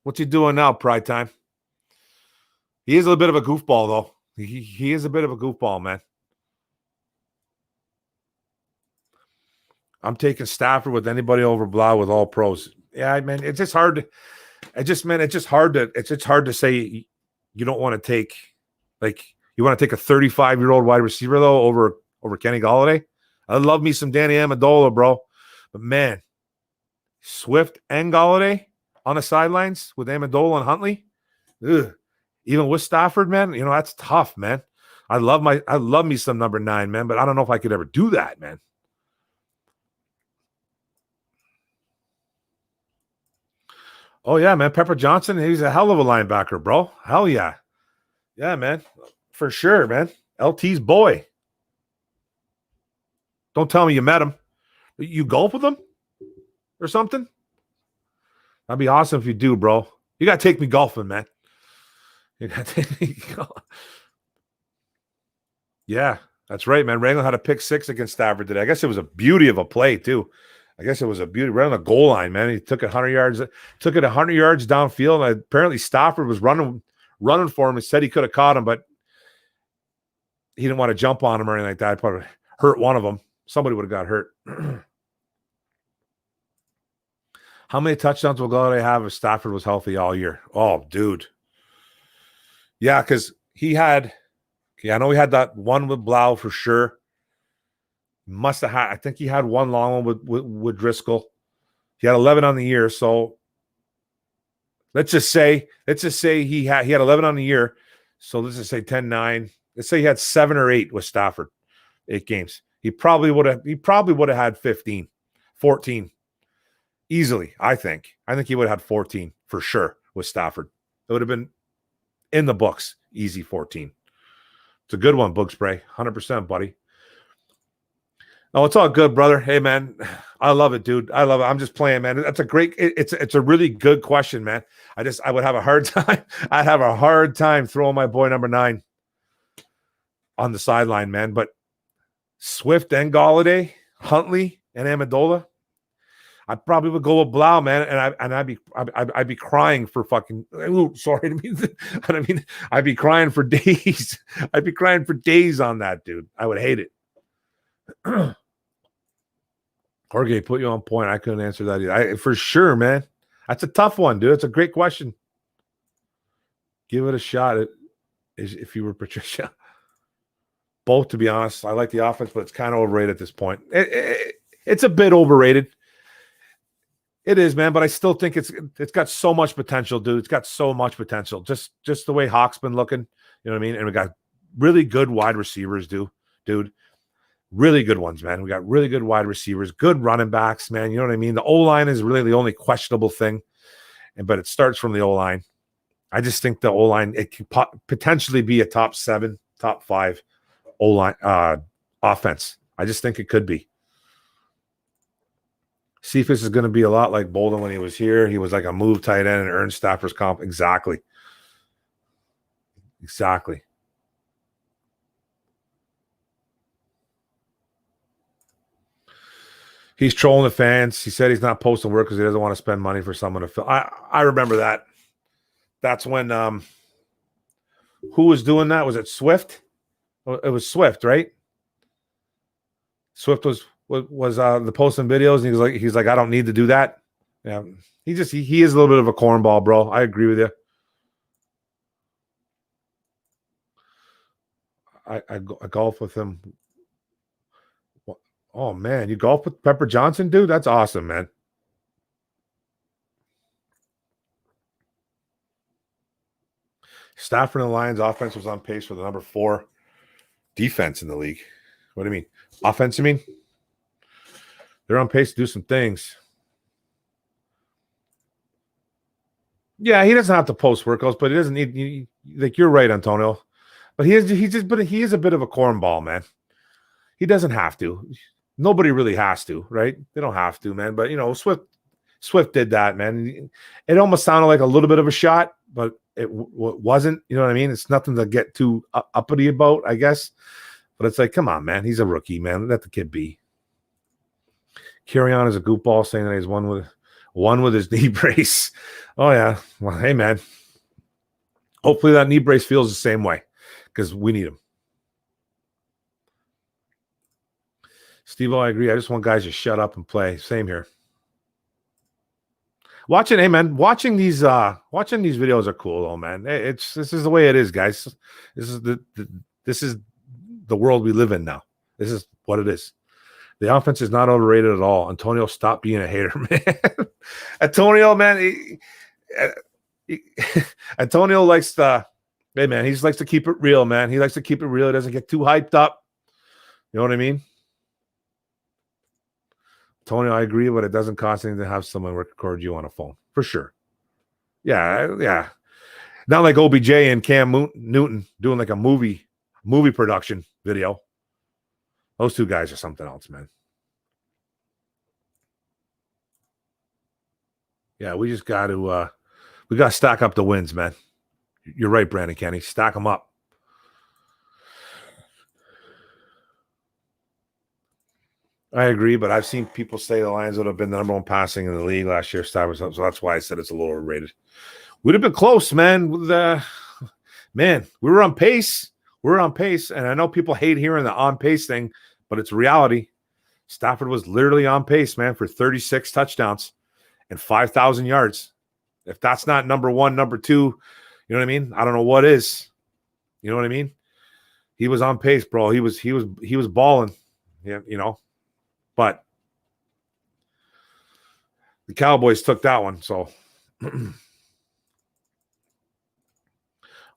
What's he doing now, Pride Time? He is a bit of a goofball, though. He is a bit of a goofball, man. I'm taking Stafford with anybody over Blau with all pros. Yeah, man, it's just hard. It's just hard to say you don't want to take, like, you want to take a 35-year-old wide receiver though over Kenny Golladay. I love me some Danny Amendola, bro, but man, Swift and Golladay on the sidelines with Amendola and Huntley, even with Stafford, man, you know that's tough, man. I love me some number 9, man, but I don't know if I could ever do that, man. Oh, yeah, man. Pepper Johnson, he's a hell of a linebacker, bro. Hell yeah. Yeah, man. For sure, man. LT's boy. Don't tell me you met him. You golf with him or something? That'd be awesome if you do, bro. You got to take me golfing, man. You got to take me golfing. Yeah, that's right, man. Wrangler had a pick 6 against Stafford today. I guess it was a beauty of a play, too. I guess it was a beauty right on the goal line, man. He took it 100 yards, downfield. And apparently Stafford was running for him and said he could have caught him, but he didn't want to jump on him or anything like that. I'd probably hurt one of them. Somebody would have got hurt. How many touchdowns will Golladay have if Stafford was healthy all year? Oh, dude. Yeah, because I know he had that one with Blau for sure. Must have had. I think he had one long one with Driscoll. He had 11 on the year. So let's just say he had 11 on the year. So let's just say 10-9. Let's say he had 7 or 8 with Stafford, 8 games. He probably would have had 15, 14 easily. I think he would have had 14 for sure with Stafford. It would have been in the books, easy 14. It's a good one, Book Spray, 100%, buddy. Oh, it's all good, brother. Hey, man, I love it, dude. I love it. I'm just playing, man. That's a great. It's a really good question, man. I would have a hard time. I'd have a hard time throwing my boy number 9 on the sideline, man. But Swift and Golladay, Huntley and Amendola, I probably would go with Blau, man. And I'd be crying for fucking. Ooh, sorry, I'd be crying for days. I'd be crying for days on that, dude. I would hate it. Jorge put you on point. I couldn't answer that either. For sure, man. That's a tough one, dude. It's a great question. Give it a shot if you were Patricia. Both, to be honest. I like the offense, but it's kind of overrated at this point. It's a bit overrated. It is, man, but I still think it's got so much potential, dude. It's got so much potential. Just the way Hawk's been looking, you know what I mean? And we got really good wide receivers, dude. Really good ones, man. We got really good wide receivers, good running backs, man. You know what I mean? The O-line is really the only questionable thing, but it starts from the O-line. I just think the O-line, it could potentially be a top 7, top 5 O-line offense. I just think it could be. Cephas is going to be a lot like Bolden when he was here. He was like a move tight end and earned Stafford's comp. Exactly. He's trolling the fans. He said he's not posting work because he doesn't want to spend money for someone to fill. I remember that. That's when who was doing that? Was it Swift? It was Swift, right? Swift was the posting videos, and he's like, I don't need to do that. Yeah, he is a little bit of a cornball, bro. I agree with you. I golf with him. Oh man, you golf with Pepper Johnson, dude? That's awesome, man. Stafford and the Lions offense was on pace for the number 4 defense in the league. What do you mean? Offense, you mean? They're on pace to do some things. Yeah, he doesn't have to post workouts, but he doesn't need. Like, you're right, Antonio. But he is a bit of a cornball, man. He doesn't have to. Nobody really has to, right? They don't have to, man. But Swift did that, man. It almost sounded like a little bit of a shot, but it wasn't. You know what I mean? It's nothing to get too uppity about, I guess. But it's like, come on, man. He's a rookie, man. Let the kid be. Carry-on is a goofball saying that he's one with his knee brace. Oh, yeah. Well, hey, man. Hopefully that knee brace feels the same way because we need him. Steve, I agree. I just want guys to shut up and play. Same here. Watching these videos are cool, though, man. This is the way it is, guys. This is the world we live in now. This is what it is. The offense is not overrated at all. Antonio, stop being a hater, man. Antonio, man, Antonio likes to, hey, man, he just likes to keep it real, man. He likes to keep it real. He doesn't get too hyped up. You know what I mean? Antonio, I agree, but it doesn't cost anything to have someone record you on a phone. For sure. Yeah. Not like OBJ and Cam Newton doing like a movie production video. Those two guys are something else, man. Yeah, we just got to stack up the wins, man. You're right, Brandon Kenny. Stack them up. I agree, but I've seen people say the Lions would have been the number 1 passing in the league last year. So that's why I said it's a little overrated. We'd have been close, man. Man, we were on pace. We're on pace, and I know people hate hearing the on pace thing, but it's reality. Stafford was literally on pace, man, for 36 touchdowns and 5,000 yards. If that's not number 1, number 2, you know what I mean? I don't know what is. You know what I mean? He was on pace, bro. He was balling. Yeah, but the Cowboys took that one. So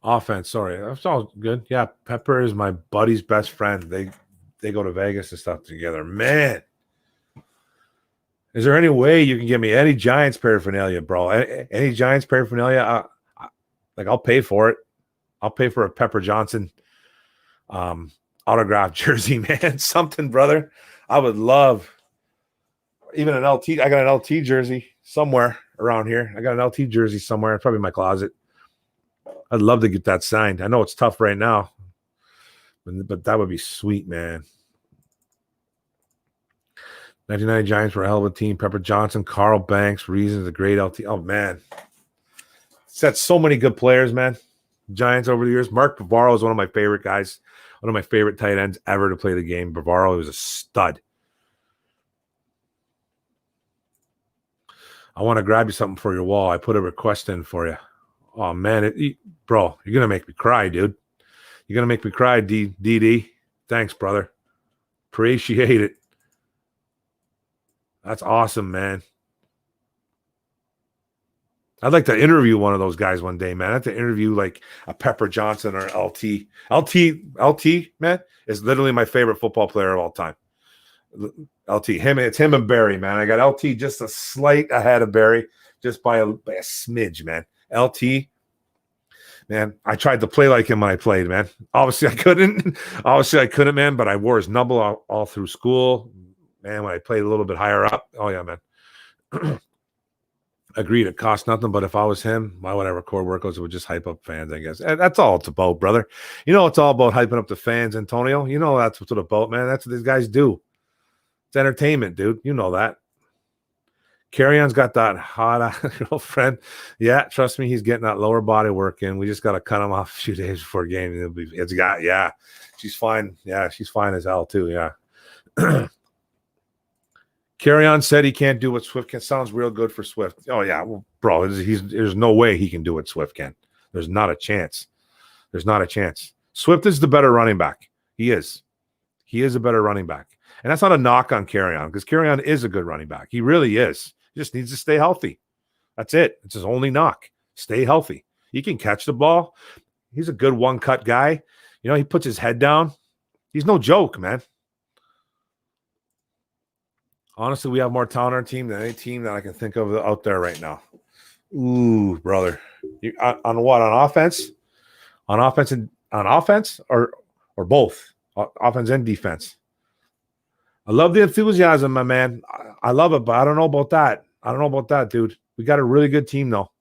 offense, sorry, that's all good. Yeah, Pepper is my buddy's best friend. They go to Vegas and stuff together. Man, is there any way you can give me any Giants paraphernalia, bro? Any Giants paraphernalia? I'll pay for it. I'll pay for a Pepper Johnson autographed jersey, man. Something, brother. I would love even an LT. I got an LT jersey somewhere around here. I got an LT jersey somewhere. It's probably in my closet. I'd love to get that signed. I know it's tough right now, but that would be sweet, man. 99 Giants were a hell of a team. Pepper Johnson, Carl Banks, Reasons, a great LT. Oh, man. Set so many good players, man. Giants over the years. Mark Bavaro is one of my favorite guys. One of my favorite tight ends ever to play the game. Bavaro was a stud. I want to grab you something for your wall. I put a request in for you. Oh, man. Bro, you're going to make me cry, dude. You're going to make me cry, DD. Thanks, brother. Appreciate it. That's awesome, man. I'd like to interview one of those guys one day, man. I'd have to interview like a Pepper Johnson or LT. LT, man, is literally my favorite football player of all time. LT, it's him and Barry, man. I got LT just a slight ahead of Barry, just by a smidge, man. LT, man, I tried to play like him when I played, man. Obviously, I couldn't, man, but I wore his number all through school. Man, when I played a little bit higher up, oh, yeah, man. Agreed, it costs nothing, but if I was him, why would I record workouts? It would just hype up fans, I guess. And that's all it's about, brother. It's all about hyping up the fans, Antonio. That's what it's about, man. That's what these guys do. It's entertainment, dude. You know that. Carry-on's got that hot girlfriend. Yeah, trust me, he's getting that lower body work in. We just got to cut him off a few days before game. Yeah, she's fine. Yeah, she's fine as hell, too, yeah. Carry-on said he can't do what Swift can. Sounds real good for Swift. Oh, yeah. Well, bro, there's no way he can do what Swift can. There's not a chance. Swift is the better running back. He is. He is a better running back. And that's not a knock on Carry-on because Carry-on is a good running back. He really is. He just needs to stay healthy. That's it. It's his only knock. Stay healthy. He can catch the ball. He's a good one-cut guy. You know, he puts his head down. He's no joke, man. Honestly, we have more talent on our team than any team that I can think of out there right now. Ooh, brother. On what? On offense? On offense or both? Offense and defense. I love the enthusiasm, my man. I love it, but I don't know about that. I don't know about that, dude. We got a really good team, though.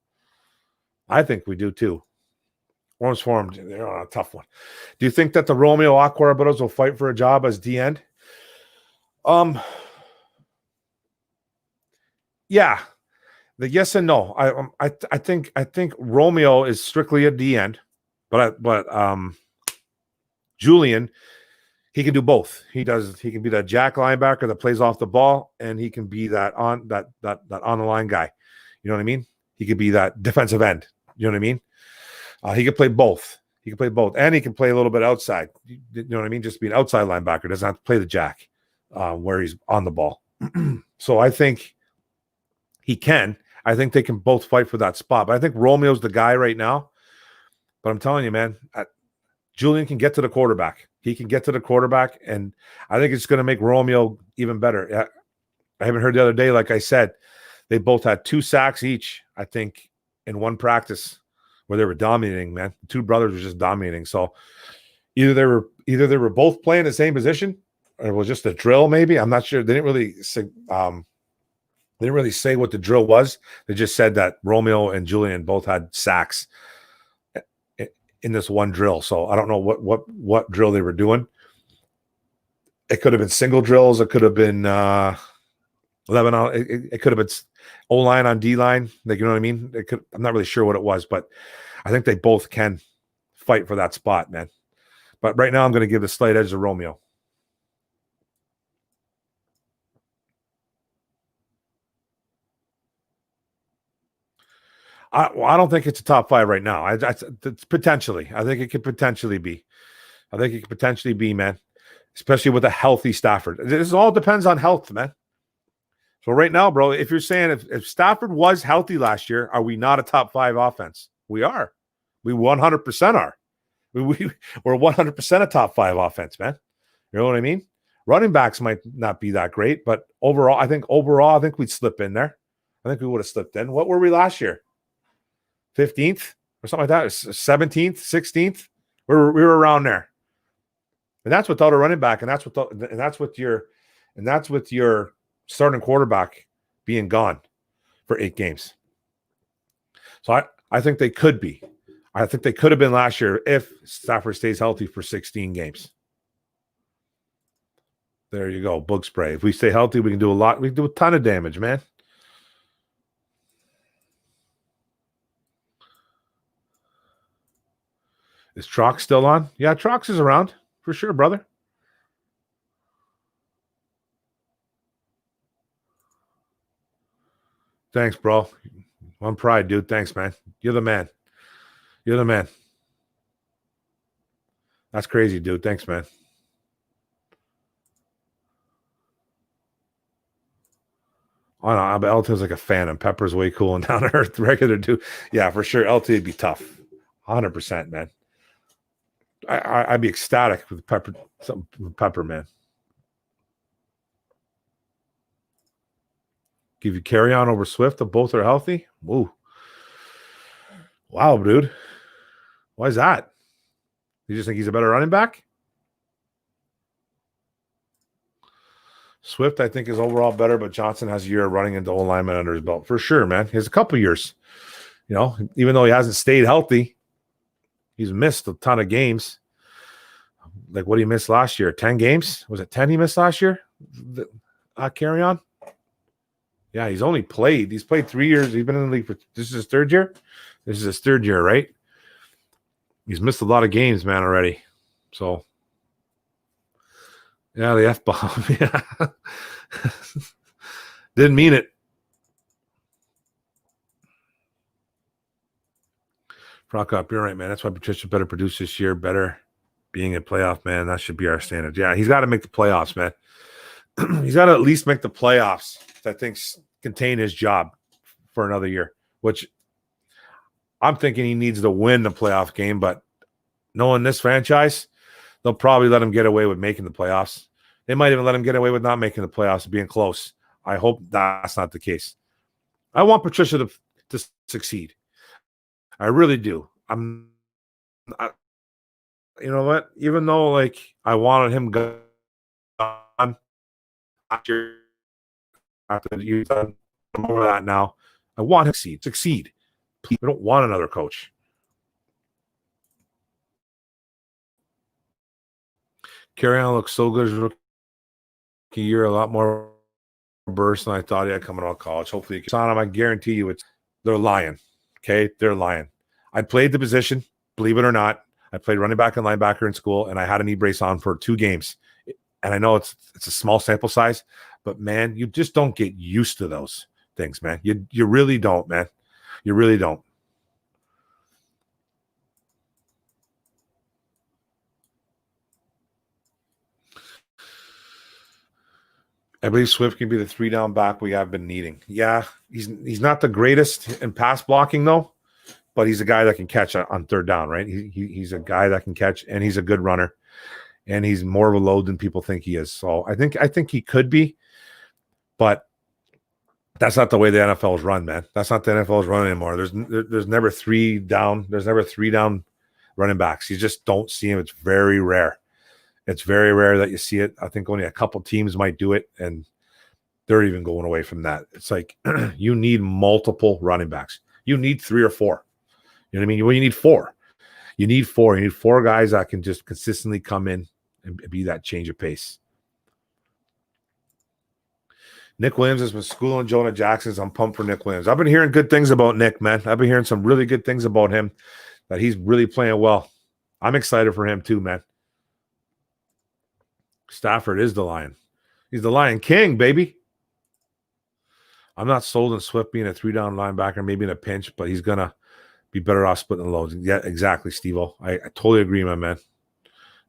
I think we do, too. Orum's formed. They're on a tough one. Do you think that the Romeo Aqua brothers will fight for a job as D end? Yeah. The yes and no. I think Romeo is strictly a D end, but Julian, he can do both. He can be that jack linebacker that plays off the ball, and he can be that on the line guy. You know what I mean? He could be that defensive end. You know what I mean? He can play both. He can play both, and he can play a little bit outside. You know what I mean? Just be an outside linebacker. Doesn't have to play the jack where he's on the ball. So I think he can. I think they can both fight for that spot. But I think Romeo's the guy right now. But I'm telling you, man, Julian can get to the quarterback. He can get to the quarterback, and I think it's going to make Romeo even better. I haven't heard the other day, like I said, they both had 2 sacks each, I think, in one practice where they were dominating, man. The 2 brothers were just dominating. So either they were both playing the same position, or it was just a drill, maybe. I'm not sure. They didn't really say what the drill was. They just said that Romeo and Julian both had sacks in this one drill. So I don't know what drill they were doing. It could have been single drills. It could have been 11 on. It could have been O-line on D-line. Like, you know what I mean? I'm not really sure what it was, but I think they both can fight for that spot, man. But right now I'm going to give the slight edge to Romeo. I don't think it's a top 5 right now. It's potentially. I think it could potentially be. Man. Especially with a healthy Stafford. This all depends on health, man. So right now, bro, if you're saying if Stafford was healthy last year, are we not a top 5 offense? We are. We 100% are. We're 100% a top 5 offense, man. You know what I mean? Running backs might not be that great, but overall, I think we'd slip in there. I think we would have slipped in. What were we last year? 15th or something like that, 17th, 16th. We were around there, and that's without a running back, and that's with your starting quarterback being gone for 8 games. So I think they could be. I think they could have been last year if Stafford stays healthy for 16 games. There you go, bug spray. If we stay healthy, we can do a lot. We can do a ton of damage, man. Is Trox still on? Yeah, Trox is around for sure, brother. Thanks, bro. One pride, dude. Thanks, man. You're the man. That's crazy, dude. Thanks, man. I don't know. LT's like a fan, and Pepper's way cool and down to earth. Regular dude. Yeah, for sure. LT would be tough. 100%, man. I'd be ecstatic with Pepper, man. Give you carry on over Swift if both are healthy. Ooh. Wow, dude. Why is that? You just think he's a better running back? Swift, I think, is overall better, but Johnson has a year of running into O-lineman under his belt. For sure, man. He has a couple years. You know, even though he hasn't stayed healthy, he's missed a ton of games. Like what he missed last year, 10 games? Was it 10 he missed last year? Carry on. Yeah, he's played 3 years. He's been in the league this is his 3rd year? This is his 3rd year, right? He's missed a lot of games, man, already. So, yeah, the F-bomb. Yeah. Didn't mean it. Rock up. You're right, man. That's why Patricia better produce this year. Better being a playoff, man. That should be our standard. Yeah, he's got to make the playoffs, man. He's got to at least make the playoffs. I think contain his job for another year, which I'm thinking he needs to win the playoff game, but knowing this franchise, they'll probably let him get away with making the playoffs. They might even let him get away with not making the playoffs, being close. I hope that's not the case. I want Patricia to succeed. I really do. You know what? Even though like I wanted him gone after you done, I'm over that now. I want him to succeed. Please, I don't want another coach. Carry-on looks so good as rookie year, a lot more burst than I thought he had coming out of college. Hopefully, I guarantee you, they're lying. Okay, they're lying. I played the position, believe it or not. I played running back and linebacker in school, and I had a knee brace on for 2 games. And I know it's a small sample size, but man, you just don't get used to those things, man. You really don't, man. You really don't. I believe Swift can be the 3-down back we have been needing. Yeah, he's not the greatest in pass blocking though, but he's a guy that can catch on 3rd down, right? He's a guy that can catch, and he's a good runner, and he's more of a load than people think he is. So I think he could be, but that's not the way the NFL is run, man. That's not the NFL is run anymore. There's never 3 down. There's never 3 down running backs. You just don't see him. It's very rare. It's very rare that you see it. I think only a couple teams might do it, and they're even going away from that. It's like you need multiple running backs. You need 3 or 4. You know what I mean? Well, you need 4. You need 4. You need 4 guys that can just consistently come in and be that change of pace. Nick Williams has been schooling Jonah Jackson. I'm pumped for Nick Williams. I've been hearing good things about Nick, man. I've been hearing some really good things about him, that he's really playing well. I'm excited for him too, man. Stafford is the Lion. He's the Lion King, baby. I'm not sold on Swift being a 3-down linebacker, maybe in a pinch, but he's going to be better off splitting the loads. Yeah, exactly, Steve-O. I totally agree, my man.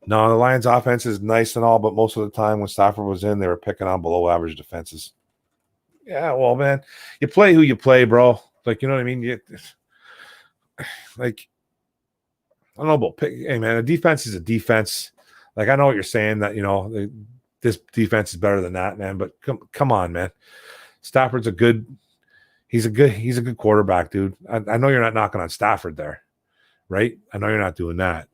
No, the Lions' offense is nice and all, but most of the time when Stafford was in, they were picking on below-average defenses. Yeah, well, man, you play who you play, bro. Like, you know what I mean? Like, I don't know about pick. Hey, man, a defense is a defense. Like, I know what you're saying, that, you know, this defense is better than that, man. But come on, man. Stafford's he's a good quarterback, dude. I know you're not knocking on Stafford there, right? I know you're not doing that.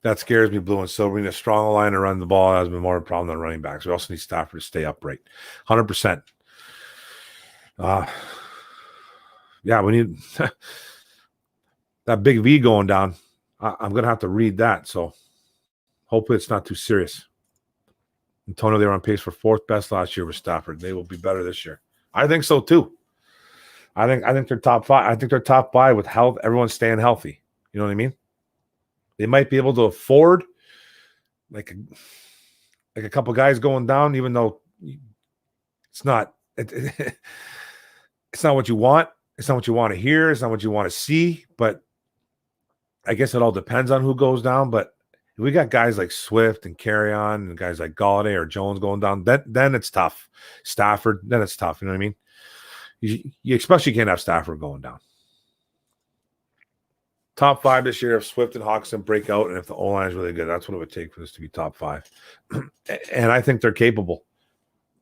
That scares me, blue and silver. We need a strong line to run the ball. Has been more of a problem than running backs. We also need Stafford to stay upright. 100%. Yeah, we need that big V going down. I'm going to have to read that. So hopefully it's not too serious. Antonio, they were on pace for 4th best last year with Stafford. They will be better this year. I think so too. I think they're top 5. I think they're top 5 with health. Everyone's staying healthy. You know what I mean? They might be able to afford like a couple guys going down, even though it's not it's not what you want. It's not what you want to hear. It's not what you want to see. But I guess it all depends on who goes down. But if we got guys like Swift and Carry-On and guys like Galladay or Jones going down, then it's tough. Stafford, then it's tough. You know what I mean? You especially can't have Stafford going down. Top 5 this year if Swift and Hawkinson break out, and if the O-line is really good, that's what it would take for this to be top 5. And I think they're capable.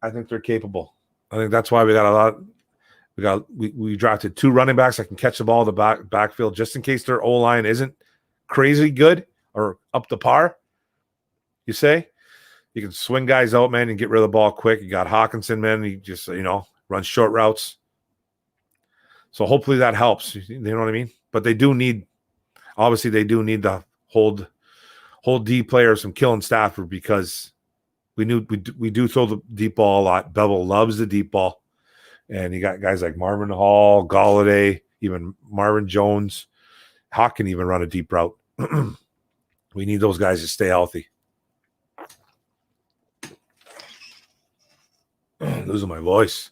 I think that's why we got a lot. We drafted 2 running backs that can catch the ball in the backfield just in case their O-line isn't crazy good or up to par. You say you can swing guys out, man, and get rid of the ball quick. You got Hawkinson, man. He just runs short routes. So hopefully that helps. You know what I mean? But they do need. Obviously, they do need to hold D players from killing Stafford, because we do throw the deep ball a lot. Bevel loves the deep ball, and you got guys like Marvin Hall, Galladay, even Marvin Jones. Hawk can even run a deep route. We need those guys to stay healthy. Losing my voice.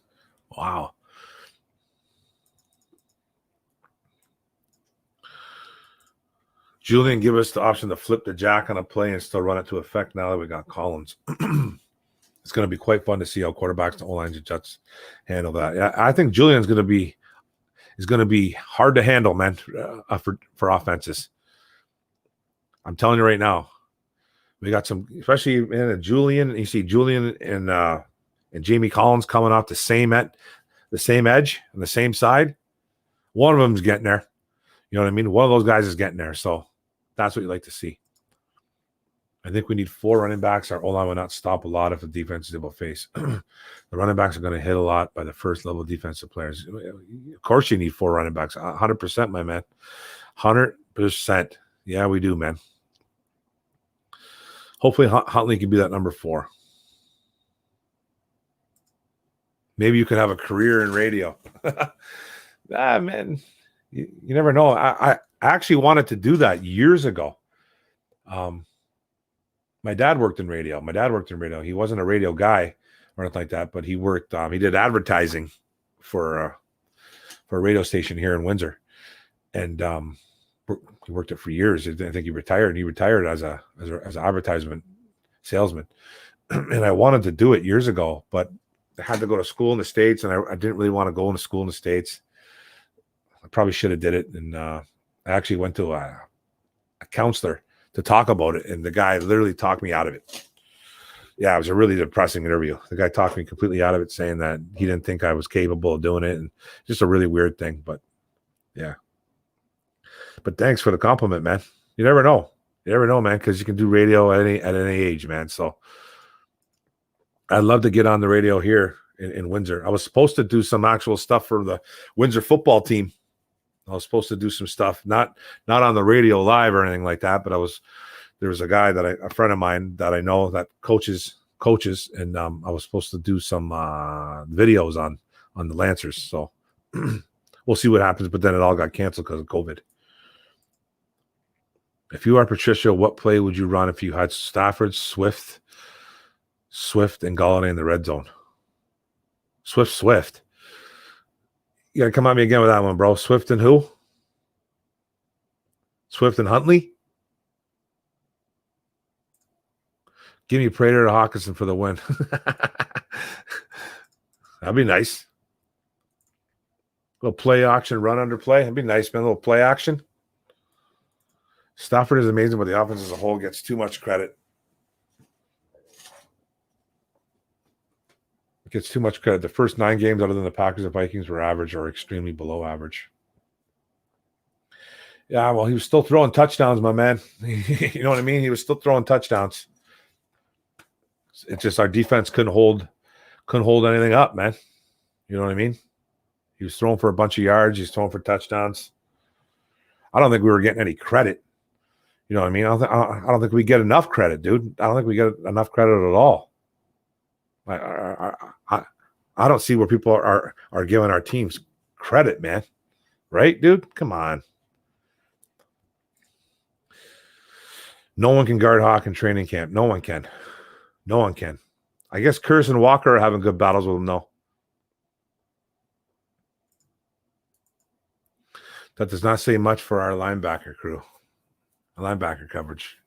Wow. Julian, give us the option to flip the jack on a play and still run it to effect now that we got Collins. It's going to be quite fun to see how quarterbacks, the O-lines, and Jets handle that. Yeah, I think Julian's going to be is going to be hard to handle, man, for offenses. I'm telling you right now. We got some, especially in Julian. You see Julian and Jamie Collins coming off the same edge on the same side. One of them's getting there. You know what I mean? One of those guys is getting there. So that's what you like to see. I think we need 4 running backs. Our O-line will not stop a lot if the defense is able to face. The running backs are going to hit a lot by the first level defensive players. Of course, you need 4 running backs. 100%, my man. 100%. Yeah, we do, man. Hopefully, Huntley can be that number 4. Maybe you could have a career in radio. Man, you never know. I actually wanted to do that years ago. My dad worked in radio. He wasn't a radio guy or anything like that, but he worked. He did advertising for a radio station here in Windsor, and he worked it for years. I think he retired. He retired as an advertisement salesman, and I wanted to do it years ago, but I had to go to school in the States, and I didn't really want to go into school in the States. I probably should have did it, and I actually went to a counselor to talk about it, and the guy literally talked me out of it. Yeah, it was a really depressing interview. The guy talked me completely out of it, saying that he didn't think I was capable of doing it, and just a really weird thing. But yeah. But thanks for the compliment, man. You never know. You never know, man, because you can do radio at any age, man. So I'd love to get on the radio here in Windsor. I was supposed to do some actual stuff for the Windsor football team. I was supposed to do some stuff, not on the radio live or anything like that, but there was a guy a friend of mine that I know that coaches, and I was supposed to do some videos on the Lancers. So we'll see what happens, but then it all got canceled because of COVID. If you are Patricia, what play would you run if you had Stafford, Swift, and Galladay in the red zone? Swift. You got to come at me again with that one, bro. Swift and who? Swift and Huntley? Give me Prater to Hawkinson for the win. That'd be nice. A little play action, run under play. That'd be nice, man. A little play action. Stafford is amazing, but the offense as a whole gets too much credit. It gets too much credit. The first 9 games, other than the Packers and Vikings, were average or extremely below average. Yeah, well, he was still throwing touchdowns, my man. You know what I mean? He was still throwing touchdowns. It's just our defense couldn't hold anything up, man. You know what I mean? He was throwing for a bunch of yards. He's throwing for touchdowns. I don't think we were getting any credit. You know what I mean? I don't think we get enough credit, dude. I don't think we get enough credit at all. I don't see where people are giving our teams credit, man. Right, dude? Come on. No one can guard Hawk in training camp. No one can. I guess Curse and Walker are having good battles with him, though. That does not say much for our linebacker crew. Linebacker coverage.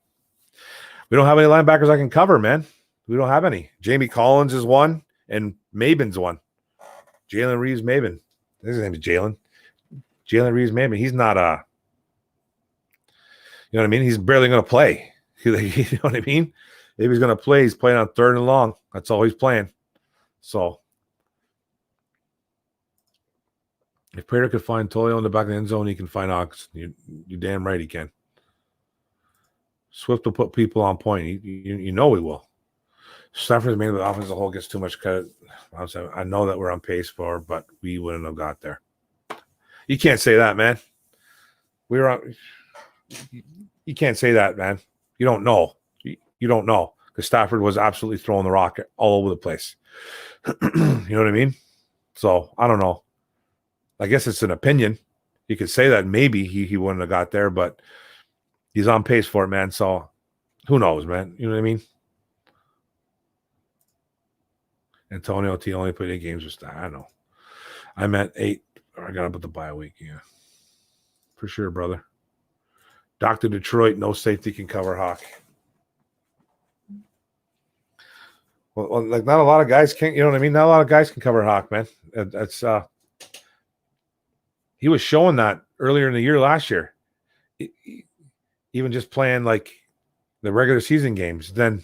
We don't have any linebackers I can cover, man. We don't have any. Jamie Collins is one, and Mabin's one. Jalen Reeves-Maybin. His name is Jalen. Jalen Reeves-Maybin. He's not you know what I mean? He's barely going to play. You know what I mean? If he's going to play, he's playing on 3rd and long. That's all he's playing. So if Prater could find Tolio in the back of the end zone, he can find Ox. You're damn right he can. Swift will put people on point. You know he will. Stafford's made the offense as a whole gets too much credit. I know that we're on pace for, but we wouldn't have got there. You can't say that, man. You can't say that, man. You don't know. You don't know. Because Stafford was absolutely throwing the rock all over the place. You know what I mean? So, I don't know. I guess it's an opinion. You could say that maybe he wouldn't have got there, but he's on pace for it, man. So, who knows, man? You know what I mean? Antonio T only played 8 games with Stafford. I know. I meant 8. I got to put the bye week. Yeah. For sure, brother. Dr. Detroit, no safety can cover Hawk. Well, like not a lot of guys can, you know what I mean? Not a lot of guys can cover Hawk, man. That's He was showing that earlier in the year last year. Even just playing like the regular season games. Then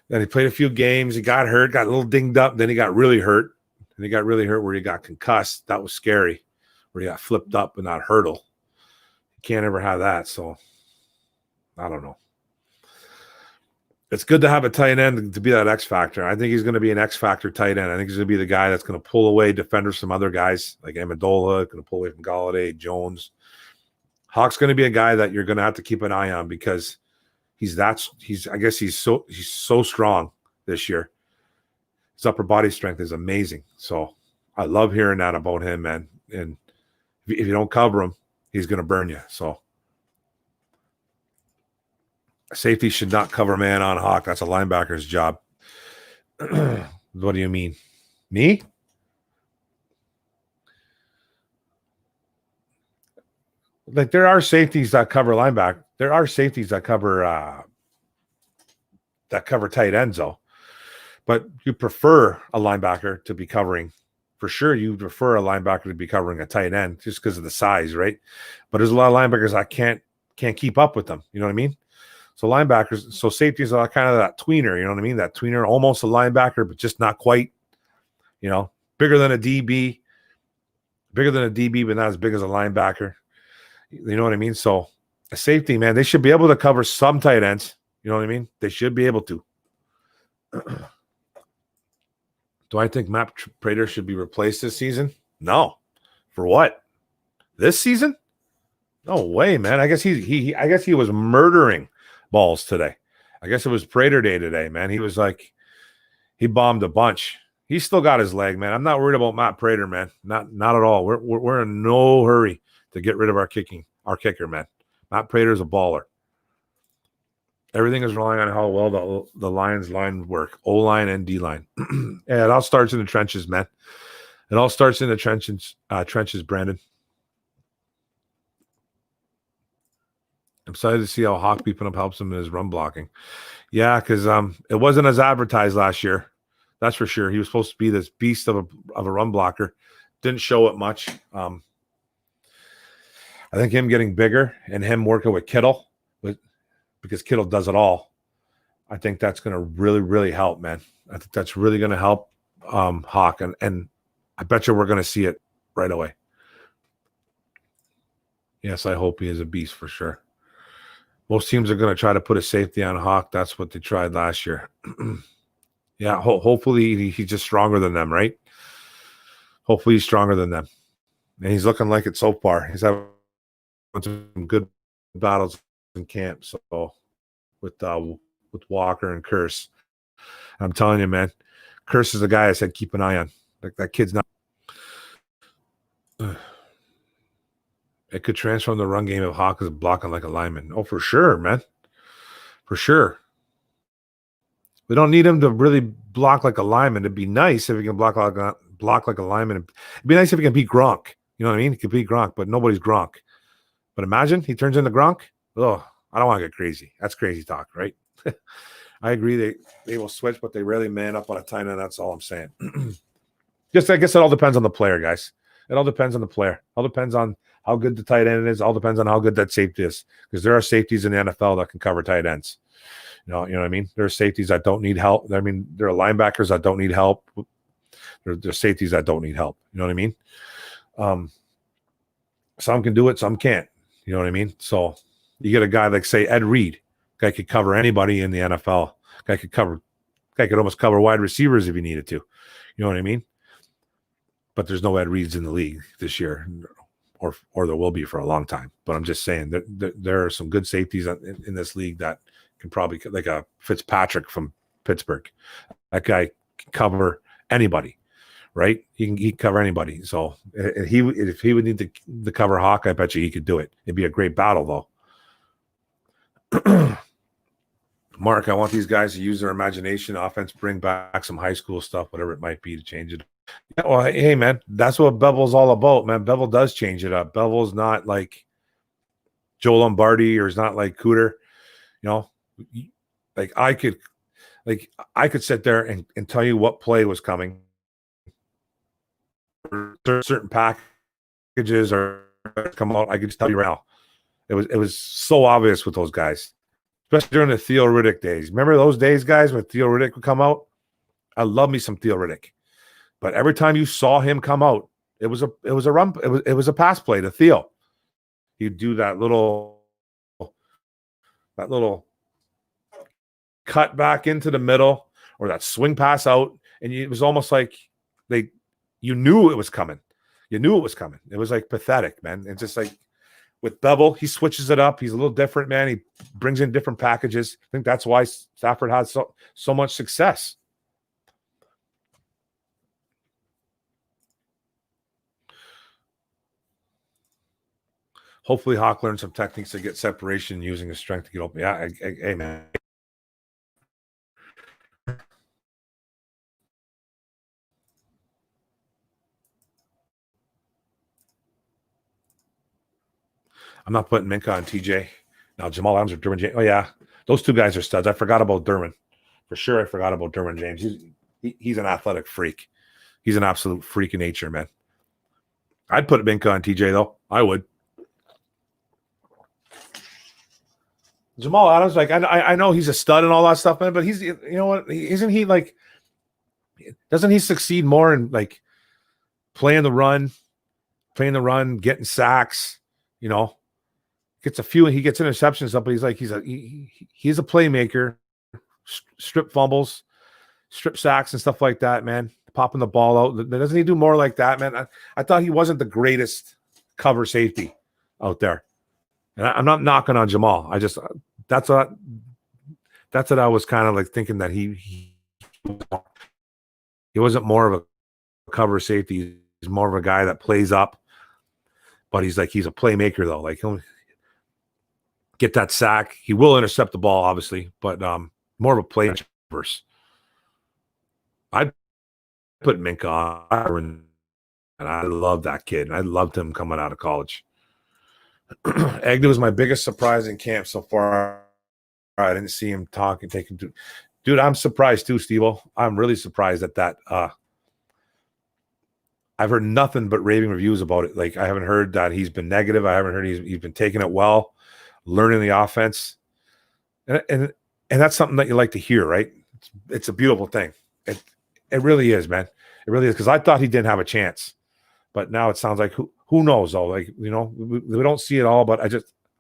he played a few games. He got hurt, got a little dinged up. Then he got really hurt. And he got really hurt where he got concussed. That was scary. Where he got flipped up and not hurdle. You can't ever have that. So I don't know. It's good to have a tight end to be that X factor. I think he's going to be an X factor tight end. I think he's going to be the guy that's going to pull away defenders from other guys like Amendola, going to pull away from Galladay, Jones. Hawk's going to be a guy that you're going to have to keep an eye on because he's so strong this year. His upper body strength is amazing. So I love hearing that about him, man. And if you don't cover him, he's going to burn you. So safety should not cover man on Hawk. That's a linebacker's job. What do you mean? Me? Like there are safeties that cover linebacker. There are safeties that cover tight ends though. But you prefer a linebacker to be covering. For sure, you prefer a linebacker to be covering a tight end just because of the size, right? But there's a lot of linebackers I can't keep up with them. You know what I mean? So linebackers, so safeties are kind of that tweener, you know what I mean? That tweener, almost a linebacker, but just not quite, you know, bigger than a DB, but not as big as a linebacker. You know what I mean? So a safety, man, they should be able to cover some tight ends. You know what I mean? They should be able to. Do I think Matt Prater should be replaced this season? No. For what? This season? No way, man. I guess he was murdering balls today. I guess it was Prater Day today, man. He was like, he bombed a bunch. He's still got his leg, man. I'm not worried about Matt Prater, man. Not at all. We're in no hurry to get rid of our kicker, man. Matt Prater's a baller. Everything is relying on how well the Lions line work, O-line and D-line. Yeah, it all starts in the trenches, man. It all starts in the trenches, Brandon. I'm excited to see how Hawk beeping up helps him in his run blocking. Yeah, because it wasn't as advertised last year. That's for sure. He was supposed to be this beast of a run blocker. Didn't show it much. I think him getting bigger and him working with Kittle, because Kittle does it all, I think that's going to really, really help, man. I think that's really going to help Hawk, and I bet you we're going to see it right away. Yes, I hope he is a beast for sure. Most teams are going to try to put a safety on Hawk. That's what they tried last year. Yeah, hopefully he's just stronger than them, right? Hopefully he's stronger than them. And he's looking like it so far. He's having some good battles in camp. So with Walker and Curse, I'm telling you, man, Curse is a guy I said keep an eye on. Like that kid's not. It could transform the run game if Hawk is blocking like a lineman. Oh, for sure, man. For sure. We don't need him to really block like a lineman. It'd be nice if he can block like a lineman. It'd be nice if he can beat Gronk. You know what I mean? He could beat Gronk, but nobody's Gronk. But imagine he turns into Gronk. Oh, I don't want to get crazy. That's crazy talk, right? I agree. They will switch, but they rarely man up on a tight end. That's all I'm saying. I guess it all depends on the player, guys. It all depends on the player. It all depends on how good the tight end is. It all depends on how good that safety is. Because there are safeties in the NFL that can cover tight ends. You know what I mean? There are safeties that don't need help. I mean, there are linebackers that don't need help. There are safeties that don't need help. You know what I mean? Some can do it, some can't. You know what I mean? So you get a guy like, say, Ed Reed. Guy could cover anybody in the NFL. Guy could almost cover wide receivers if he needed to. You know what I mean? But there's no Ed Reeds in the league this year, or there will be for a long time. But I'm just saying that there are some good safeties in this league that can probably, like a Fitzpatrick from Pittsburgh. That guy can cover anybody, right? He can cover anybody. So if he would need to cover Hawk, I bet you he could do it. It'd be a great battle, though. Mark, I want these guys to use their imagination, offense, bring back some high school stuff, whatever it might be, to change it. Yeah, well, hey, man, that's what Bevel's all about, man. Bevel does change it up. Bevel's not like Joe Lombardi, or is not like Cooter. You know, like I could sit there and tell you what play was coming. Certain pack packages are come out. I can just tell you right now. It was so obvious with those guys, especially during the Theo Riddick days. Remember those days, guys, when Theo Riddick would come out? I love me some Theo Riddick, but every time you saw him come out, it was a run. It was a pass play to Theo. He'd do that little cut back into the middle or that swing pass out, and it was almost like you knew it was coming. You knew it was coming. It was like pathetic, man. It's just like with Bevel, he switches it up. He's a little different, man. He brings in different packages. I think that's why Stafford has so much success. Hopefully, Hawk learned some techniques to get separation using his strength to get open. Yeah, hey, man. I'm not putting Minka on TJ. Now, Jamal Adams or Derwin James. Oh, yeah. Those two guys are studs. I forgot about Derwin. For sure, I forgot about Derwin James. He's an athletic freak. He's an absolute freak of nature, man. I'd put Minka on TJ, though. I would. Jamal Adams, like, I know he's a stud and all that stuff, man, but he's, you know what? Isn't he, like, doesn't he succeed more in, like, playing the run, getting sacks, you know? Gets a few, he gets interceptions up, but he's like, he's a playmaker, strip fumbles, strip sacks and stuff like that, man. Popping the ball out. Doesn't he do more like that, man? I thought he wasn't the greatest cover safety out there. And I'm not knocking on Jamal. I just that's what I was kind of like thinking that he wasn't more of a cover safety. He's more of a guy that plays up, but he's a playmaker though. Like he'll get that sack. He will intercept the ball, obviously, but more of a play verse. I'd put Minka on, and I love that kid. And I loved him coming out of college. Agnew was my biggest surprise in camp so far. I didn't see him talk and take him to. Dude, I'm surprised too, Steve-O. I'm really surprised at that. I've heard nothing but raving reviews about it. Like I haven't heard that he's been negative. I haven't heard he's been taking it well, learning the offense, and that's something that you like to hear, right? It's a beautiful thing. It really is, man. It really is because I thought he didn't have a chance, but now it sounds like who knows though? Like we don't see it all, but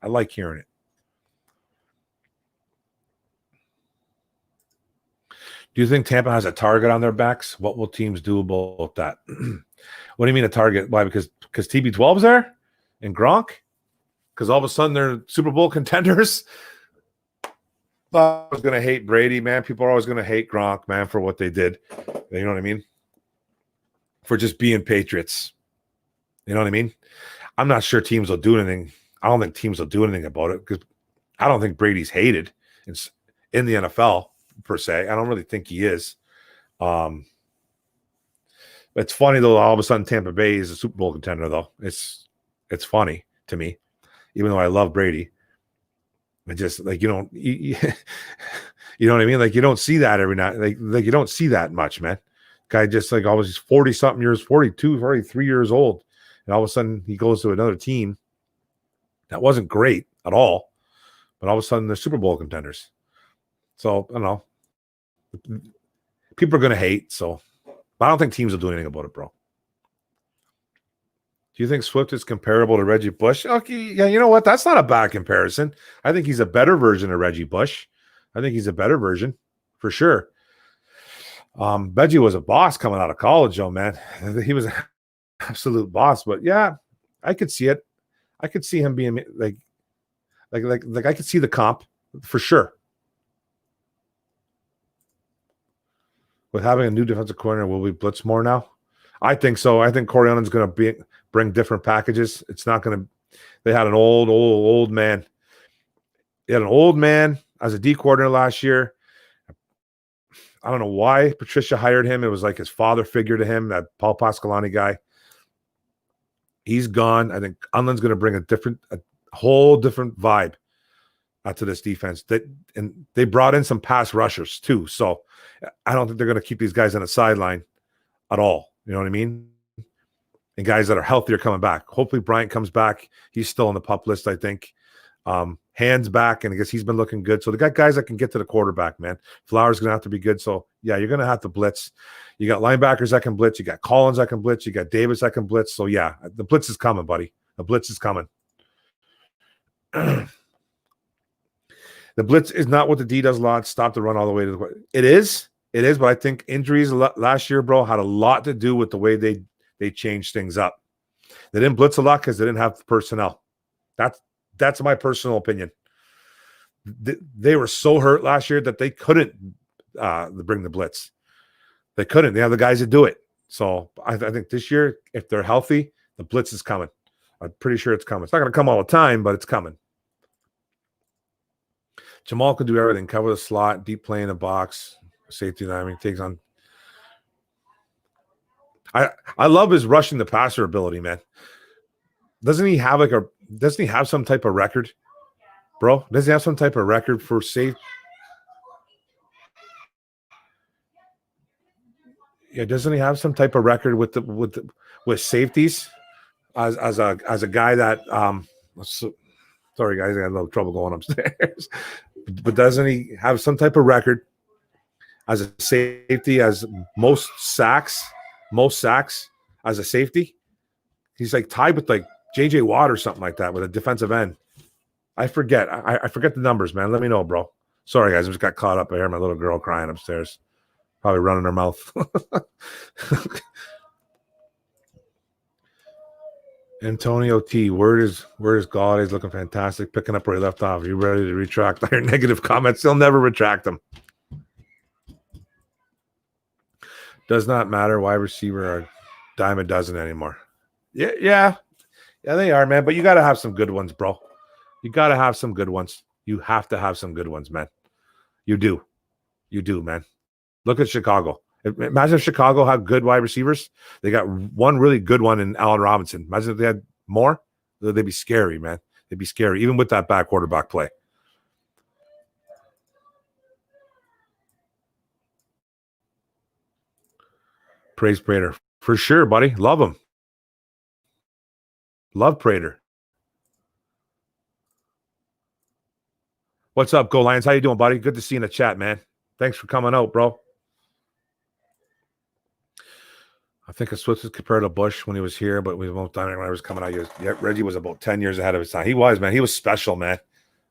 I like hearing it. Do you think Tampa has a target on their backs? What will teams do about that? What do you mean a target? Why? Because TB12's there and Gronk? Because all of a sudden they're Super Bowl contenders? I was going to hate Brady, man. People are always going to hate Gronk, man, for what they did. You know what I mean? For just being Patriots. You know what I mean? I'm not sure teams will do anything. I don't think teams will do anything about it because I don't think Brady's hated in the NFL per se. I don't really think he is. It's funny though. All of a sudden, Tampa Bay is a Super Bowl contender. Though it's funny to me, even though I love Brady. I just like you know what I mean. Like you don't see that every night. Like you don't see that much, man. Guy just like always 40 something years, 42, 43 years old, and all of a sudden he goes to another team that wasn't great at all, but all of a sudden they're Super Bowl contenders. So I don't know. People are going to hate. So but I don't think teams will do anything about it, bro. Do you think Swift is comparable to Reggie Bush? Okay, yeah, you know what? That's not a bad comparison. I think he's a better version of Reggie Bush. I think he's a better version for sure. Reggie was a boss coming out of college, though, man. He was an absolute boss. But yeah, I could see it. I could see him being like I could see the comp for sure. With having a new defensive coordinator, will we blitz more now? I think so. I think Corian's going to bring different packages. It's not going to. They had an old man. They had an old man as a D coordinator last year. I don't know why Patricia hired him. It was like his father figure to him, that Paul Pasqualani guy. He's gone. I think Unland's going to bring a whole different vibe to this defense. And they brought in some pass rushers too. So I don't think they're going to keep these guys on the sideline at all. You know what I mean? and guys that are healthier coming back. Hopefully Bryant comes back. He's still on the pup list, I think. Hands back, and I guess he's been looking good. So they got guys that can get to the quarterback, man. Flowers going to have to be good. So, yeah, you're going to have to blitz. You got linebackers that can blitz. You got Collins that can blitz. You got Davis that can blitz. So, yeah, the blitz is coming, buddy. The blitz is coming. The blitz is not what the D does a lot. Stop the run all the way to the – it is, but I think injuries last year, bro, had a lot to do with the way they changed things up. They didn't blitz a lot because they didn't have the personnel. That's my personal opinion. They were so hurt last year that they couldn't bring the blitz. They couldn't. They have the guys to do it. So I think this year, if they're healthy, the blitz is coming. I'm pretty sure it's coming. It's not going to come all the time, but it's coming. Jamal can do everything. Cover the slot, deep play in the box, safety lineman takes on. I love his rushing the passer ability, man. Doesn't he have some type of record, bro? Does he have some type of record for safe? Yeah, doesn't he have some type of record with safeties as a guy that sorry guys, I got a little trouble going upstairs. But doesn't he have some type of record as a safety, as most sacks as a safety? He's like tied with like JJ Watt or something like that with a defensive end. I forget. I forget the numbers, man. Let me know, bro. Sorry, guys. I just got caught up. I hear my little girl crying upstairs. Probably running her mouth. Antonio T. Word is God. He's looking fantastic. Picking up where he left off. Are you ready to retract your negative comments? He'll never retract them. Does not matter. Wide receiver are dime a dozen anymore. Yeah, they are, man. But you got to have some good ones, bro. You got to have some good ones. You have to have some good ones, man. You do, man. Look at Chicago. Imagine if Chicago had good wide receivers. They got one really good one in Allen Robinson. Imagine if they had more. They'd be scary, man. They'd be scary, even with that bad quarterback play. Praise Prater. For sure, buddy. Love him. Love Prater. What's up, Go Lions? How you doing, buddy? Good to see you in the chat, man. Thanks for coming out, bro. I think Swift was compared to Bush when he was here, but we both done it when I was coming out. Reggie was about 10 years ahead of his time. He was, man. He was special, man.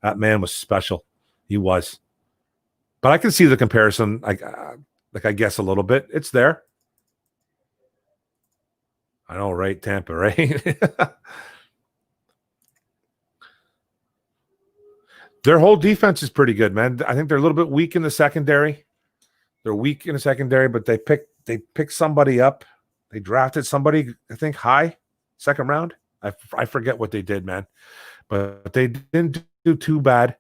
That man was special. He was. But I can see the comparison, I guess a little bit. It's there. I know, right? Tampa, right? Their whole defense is pretty good, man. I think they're a little bit weak in the secondary. They're weak in the secondary, but they picked somebody up. They drafted somebody, I think, high, second round. I forget what they did, man. But they didn't do too bad.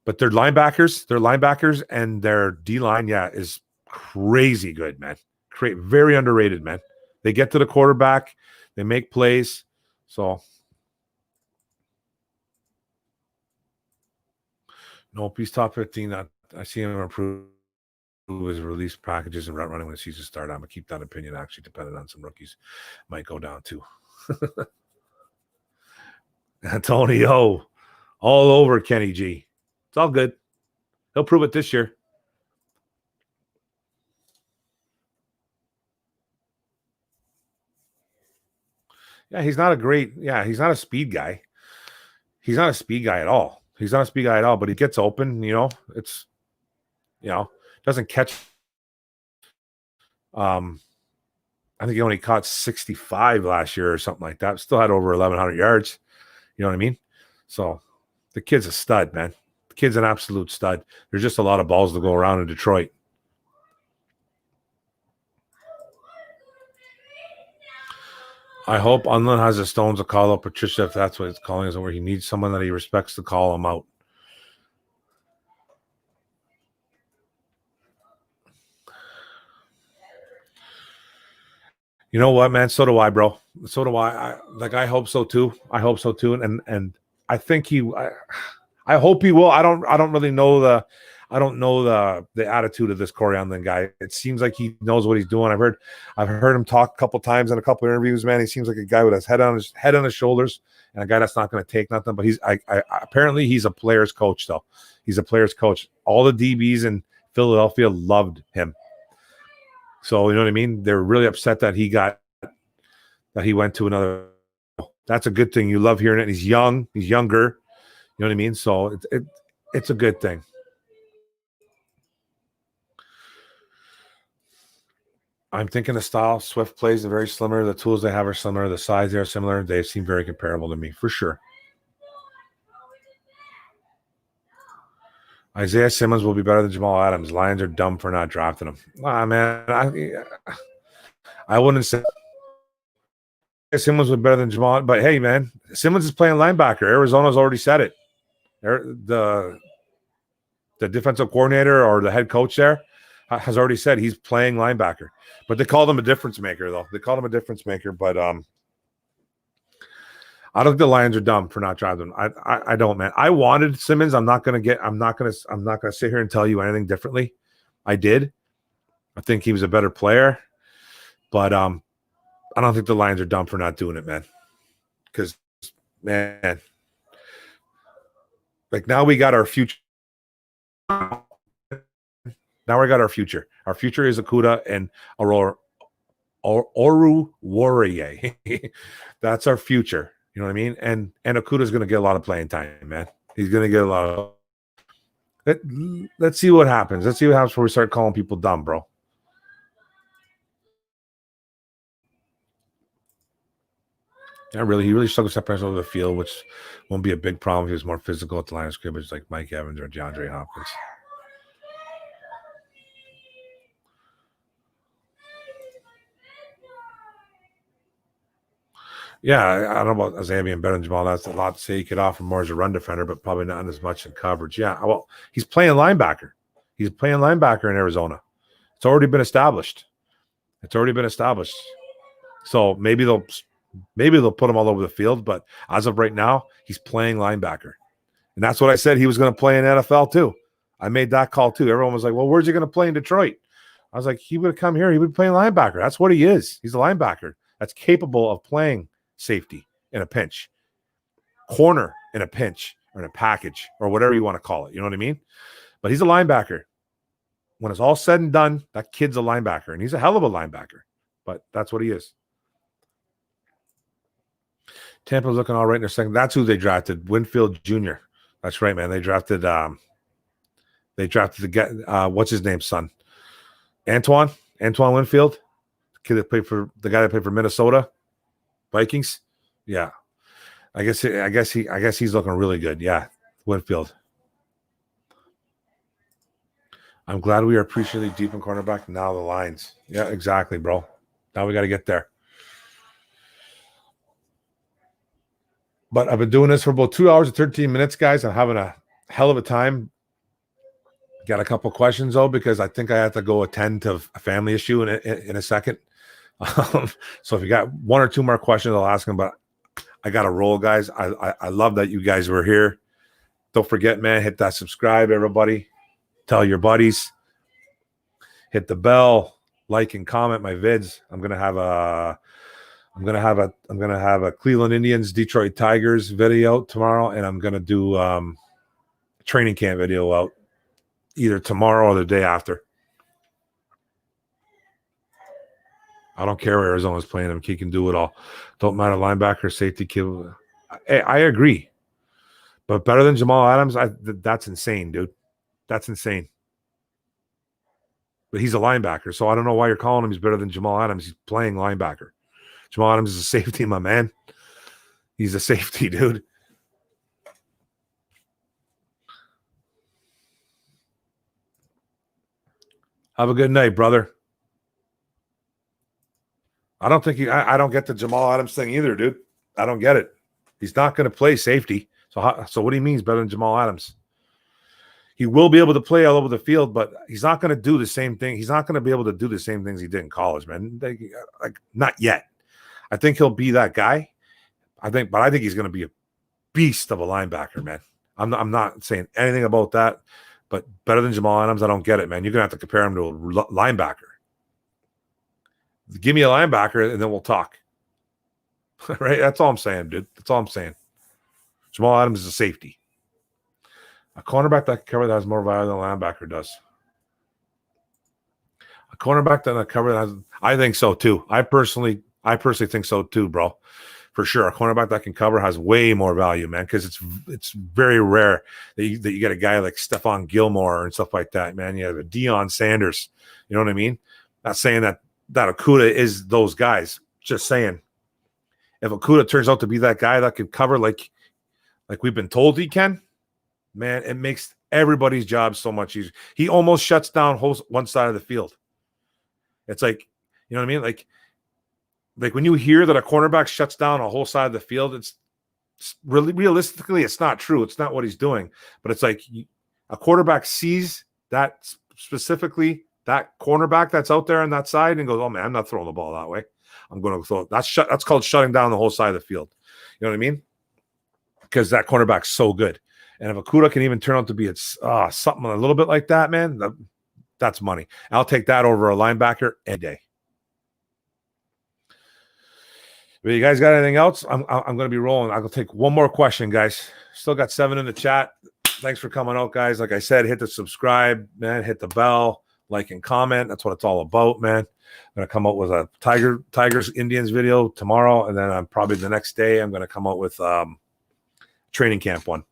But their linebackers and their D-line, is crazy good, man. Very underrated, man. They get to the quarterback. They make plays. So, nope, he's top 15. I see him improve his release packages and route running when the season started. I'm going to keep that opinion, actually, depending on some rookies. Might go down, too. Antonio, all over Kenny G. It's all good. He'll prove it this year. Yeah, he's not a speed guy. He's not a speed guy at all. But he gets open, doesn't catch. I think he only caught 65 last year or something like that. Still had over 1,100 yards. You know what I mean? So the kid's a stud, man. The kid's an absolute stud. There's just a lot of balls to go around in Detroit. I hope Unlin has the stones to call out Patricia, if that's what it's calling is, where he needs someone that he respects to call him out. You know what, man? So do I, bro. So do I. I hope so too. And I think I hope he will. I don't really know I don't know the attitude of this Corey Unlin guy. It seems like he knows what he's doing. I've heard him talk a couple times in a couple of interviews. Man, he seems like a guy with his head on his shoulders, and a guy that's not going to take nothing. But apparently he's a player's coach though. He's a player's coach. All the DBs in Philadelphia loved him. So you know what I mean? They're really upset that he went to another. That's a good thing. You love hearing it. He's young. He's younger. You know what I mean? So it's a good thing. I'm thinking the style Swift plays are very similar. The tools they have are similar. The size they are similar. They seem very comparable to me, for sure. Isaiah Simmons will be better than Jamal Adams. Lions are dumb for not drafting him. Man, I wouldn't say Simmons was better than Jamal, but hey, man, Simmons is playing linebacker. Arizona's already said it. The defensive coordinator or the head coach there has already said he's playing linebacker. But they called him a difference maker, though. They called him a difference maker, but I don't think the Lions are dumb for not drafting him. I don't, man. I wanted Simmons. I'm not gonna sit here and tell you anything differently. I did. I think he was a better player, but I don't think the Lions are dumb for not doing it, man. Because, man, like now we got our future. Now we got our future. Our future is Okudah and Oruwariye. That's our future. You know what I mean? And Okudah's going to get a lot of playing time, man. He's going to get a lot of. Let's see what happens. Let's see what happens before we start calling people dumb, bro. Yeah, really. He really struggles separation over the field, which won't be a big problem if he was more physical at the line of scrimmage like Mike Evans or DeAndre Hopkins. Yeah, I don't know about Isaiah being better than Jamal. That's a lot to say. He could offer more as a run defender, but probably not as much in coverage. Yeah, well, he's playing linebacker. He's playing linebacker in Arizona. It's already been established. So maybe they'll put him all over the field, but as of right now, he's playing linebacker. And that's what I said he was going to play in NFL too. I made that call too. Everyone was like, well, where's he going to play in Detroit? I was like, he would have come here. He would be playing linebacker. That's what he is. He's a linebacker that's capable of playing safety in a pinch, corner in a pinch, or in a package, or whatever you want to call it. You know what I mean? But he's a linebacker. When it's all said and done, that kid's a linebacker, and he's a hell of a linebacker. But that's what he is. Tampa's looking all right in their second. That's who they drafted, Winfield Jr. That's right, man. They drafted the guy, what's his name, son? Antoine Winfield, the guy that played for Minnesota Vikings. Yeah. I guess he's looking really good. Yeah. Winfield. I'm glad we are appreciably deep in cornerback. Now the Lions. Yeah, exactly, bro. Now we got to get there. But I've been doing this for about 2 hours and 13 minutes, guys. I'm having a hell of a time. Got a couple questions, though, because I think I have to go attend to a family issue in a second. So if you got one or two more questions, I'll ask them. But I got to roll, guys. I love that you guys were here. Don't forget, man, hit that subscribe, everybody. Tell your buddies. Hit the bell. Like and comment my vids. I'm gonna have a Cleveland Indians, Detroit Tigers video out tomorrow, and I'm gonna do a training camp video out either tomorrow or the day after. I don't care where Arizona's playing him. He can do it all. Don't matter linebacker, safety, kid. I agree. But better than Jamal Adams, that's insane, dude. That's insane. But he's a linebacker, so I don't know why you're calling him he's better than Jamal Adams. He's playing linebacker. Jamal Adams is a safety, my man. He's a safety, dude. Have a good night, brother. I don't think I don't get the Jamal Adams thing either, dude. I don't get it. He's not going to play safety. So what do you mean he's better than Jamal Adams? He will be able to play all over the field, but he's not going to do the same thing. He's not going to be able to do the same things he did in college, man. Like not yet. I think he'll be that guy. I think he's going to be a beast of a linebacker, man. I'm not saying anything about that, But better than Jamal Adams, I don't get it, man. You're going to have to compare him to a linebacker. Give me a linebacker, and then we'll talk. Right? That's all I'm saying, dude. That's all I'm saying. Jamal Adams is a safety. A cornerback that can cover that has more value than a linebacker does. A cornerback that can cover that has, I think so too. I personally think so too, bro. For sure, a cornerback that can cover has way more value, man, because it's very rare that you get a guy like Stephon Gilmore and stuff like that, man. You have a Deion Sanders. You know what I mean? Not saying that Okudah is those guys. Just saying, if Okudah turns out to be that guy that can cover like we've been told he can, man, it makes everybody's job so much easier. He almost shuts down one side of the field. It's like, you know what I mean? Like when you hear that a cornerback shuts down a whole side of the field, it's really realistically, it's not true. It's not what he's doing. But it's like a quarterback sees that specifically, that cornerback that's out there on that side, and goes, "Oh man, I'm not throwing the ball that way. I'm going to throw." That's called shutting down the whole side of the field. You know what I mean? Because that cornerback's so good. And if Okudah can even turn out to be something a little bit like that, man, that's money. I'll take that over a linebacker any day. But you guys got anything else? I'm going to be rolling. I'll take one more question, guys. Still got 7 in the chat. Thanks for coming out, guys. Like I said, hit the subscribe, man. Hit the bell, like and comment. That's what it's all about, man. I'm going to come out with a Tigers Indians video tomorrow, and then I'm probably the next day I'm going to come out with training camp one.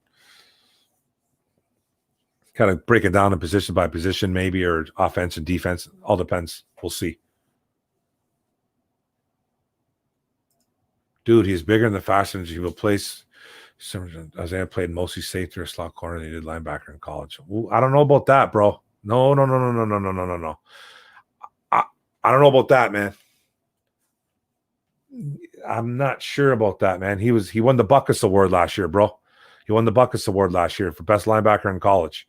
Kind of break it down in position by position, maybe, or offense and defense. All depends. We'll see. Dude, he's bigger and faster than he will place. Isaiah played mostly safety or slot corner. They did linebacker in college. Ooh, I don't know about that, bro. No. I don't know about that, man. I'm not sure about that, man. He won the Buckus Award last year, bro. He won the Buckus Award last year for best linebacker in college.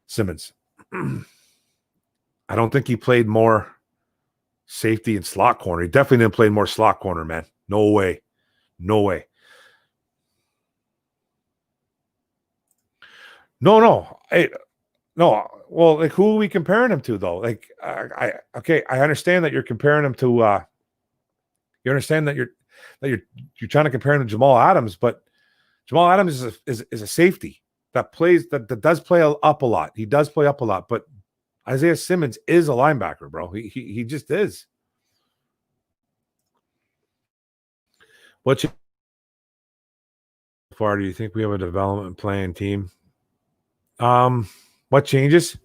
Simmons. I don't think he played more safety and slot corner. He definitely didn't play more slot corner, man. No way. No. Hey, no. Well, like, who are we comparing him to, though? Like, I understand that you're comparing him to. You understand that you're trying to compare him to Jamal Adams, but Jamal Adams is a safety that does play up a lot. He does play up a lot, but Isaiah Simmons is a linebacker, bro. He just is. What's your far do you think we have a development plan team? What changes?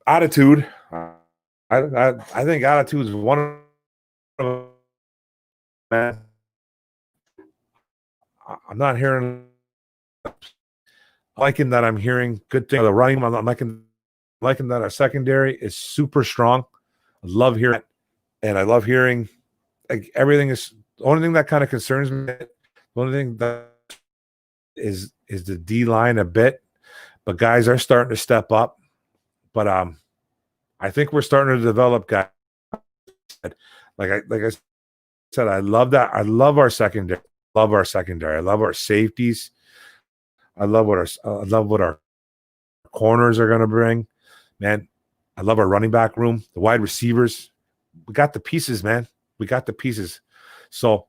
Attitude. I think attitude is one of them. I'm not hearing liking that. I'm hearing good things. The running, I'm liking that our secondary is super strong. I love hearing it, and I love hearing like everything is. The only thing that kind of concerns me, the only thing that is the D line a bit, but guys are starting to step up. But I think we're starting to develop guys. Like I said, I love that. I love our secondary. I love our safeties. I love what our corners are going to bring. Man, I love our running back room, the wide receivers. We got the pieces, man. We got the pieces. So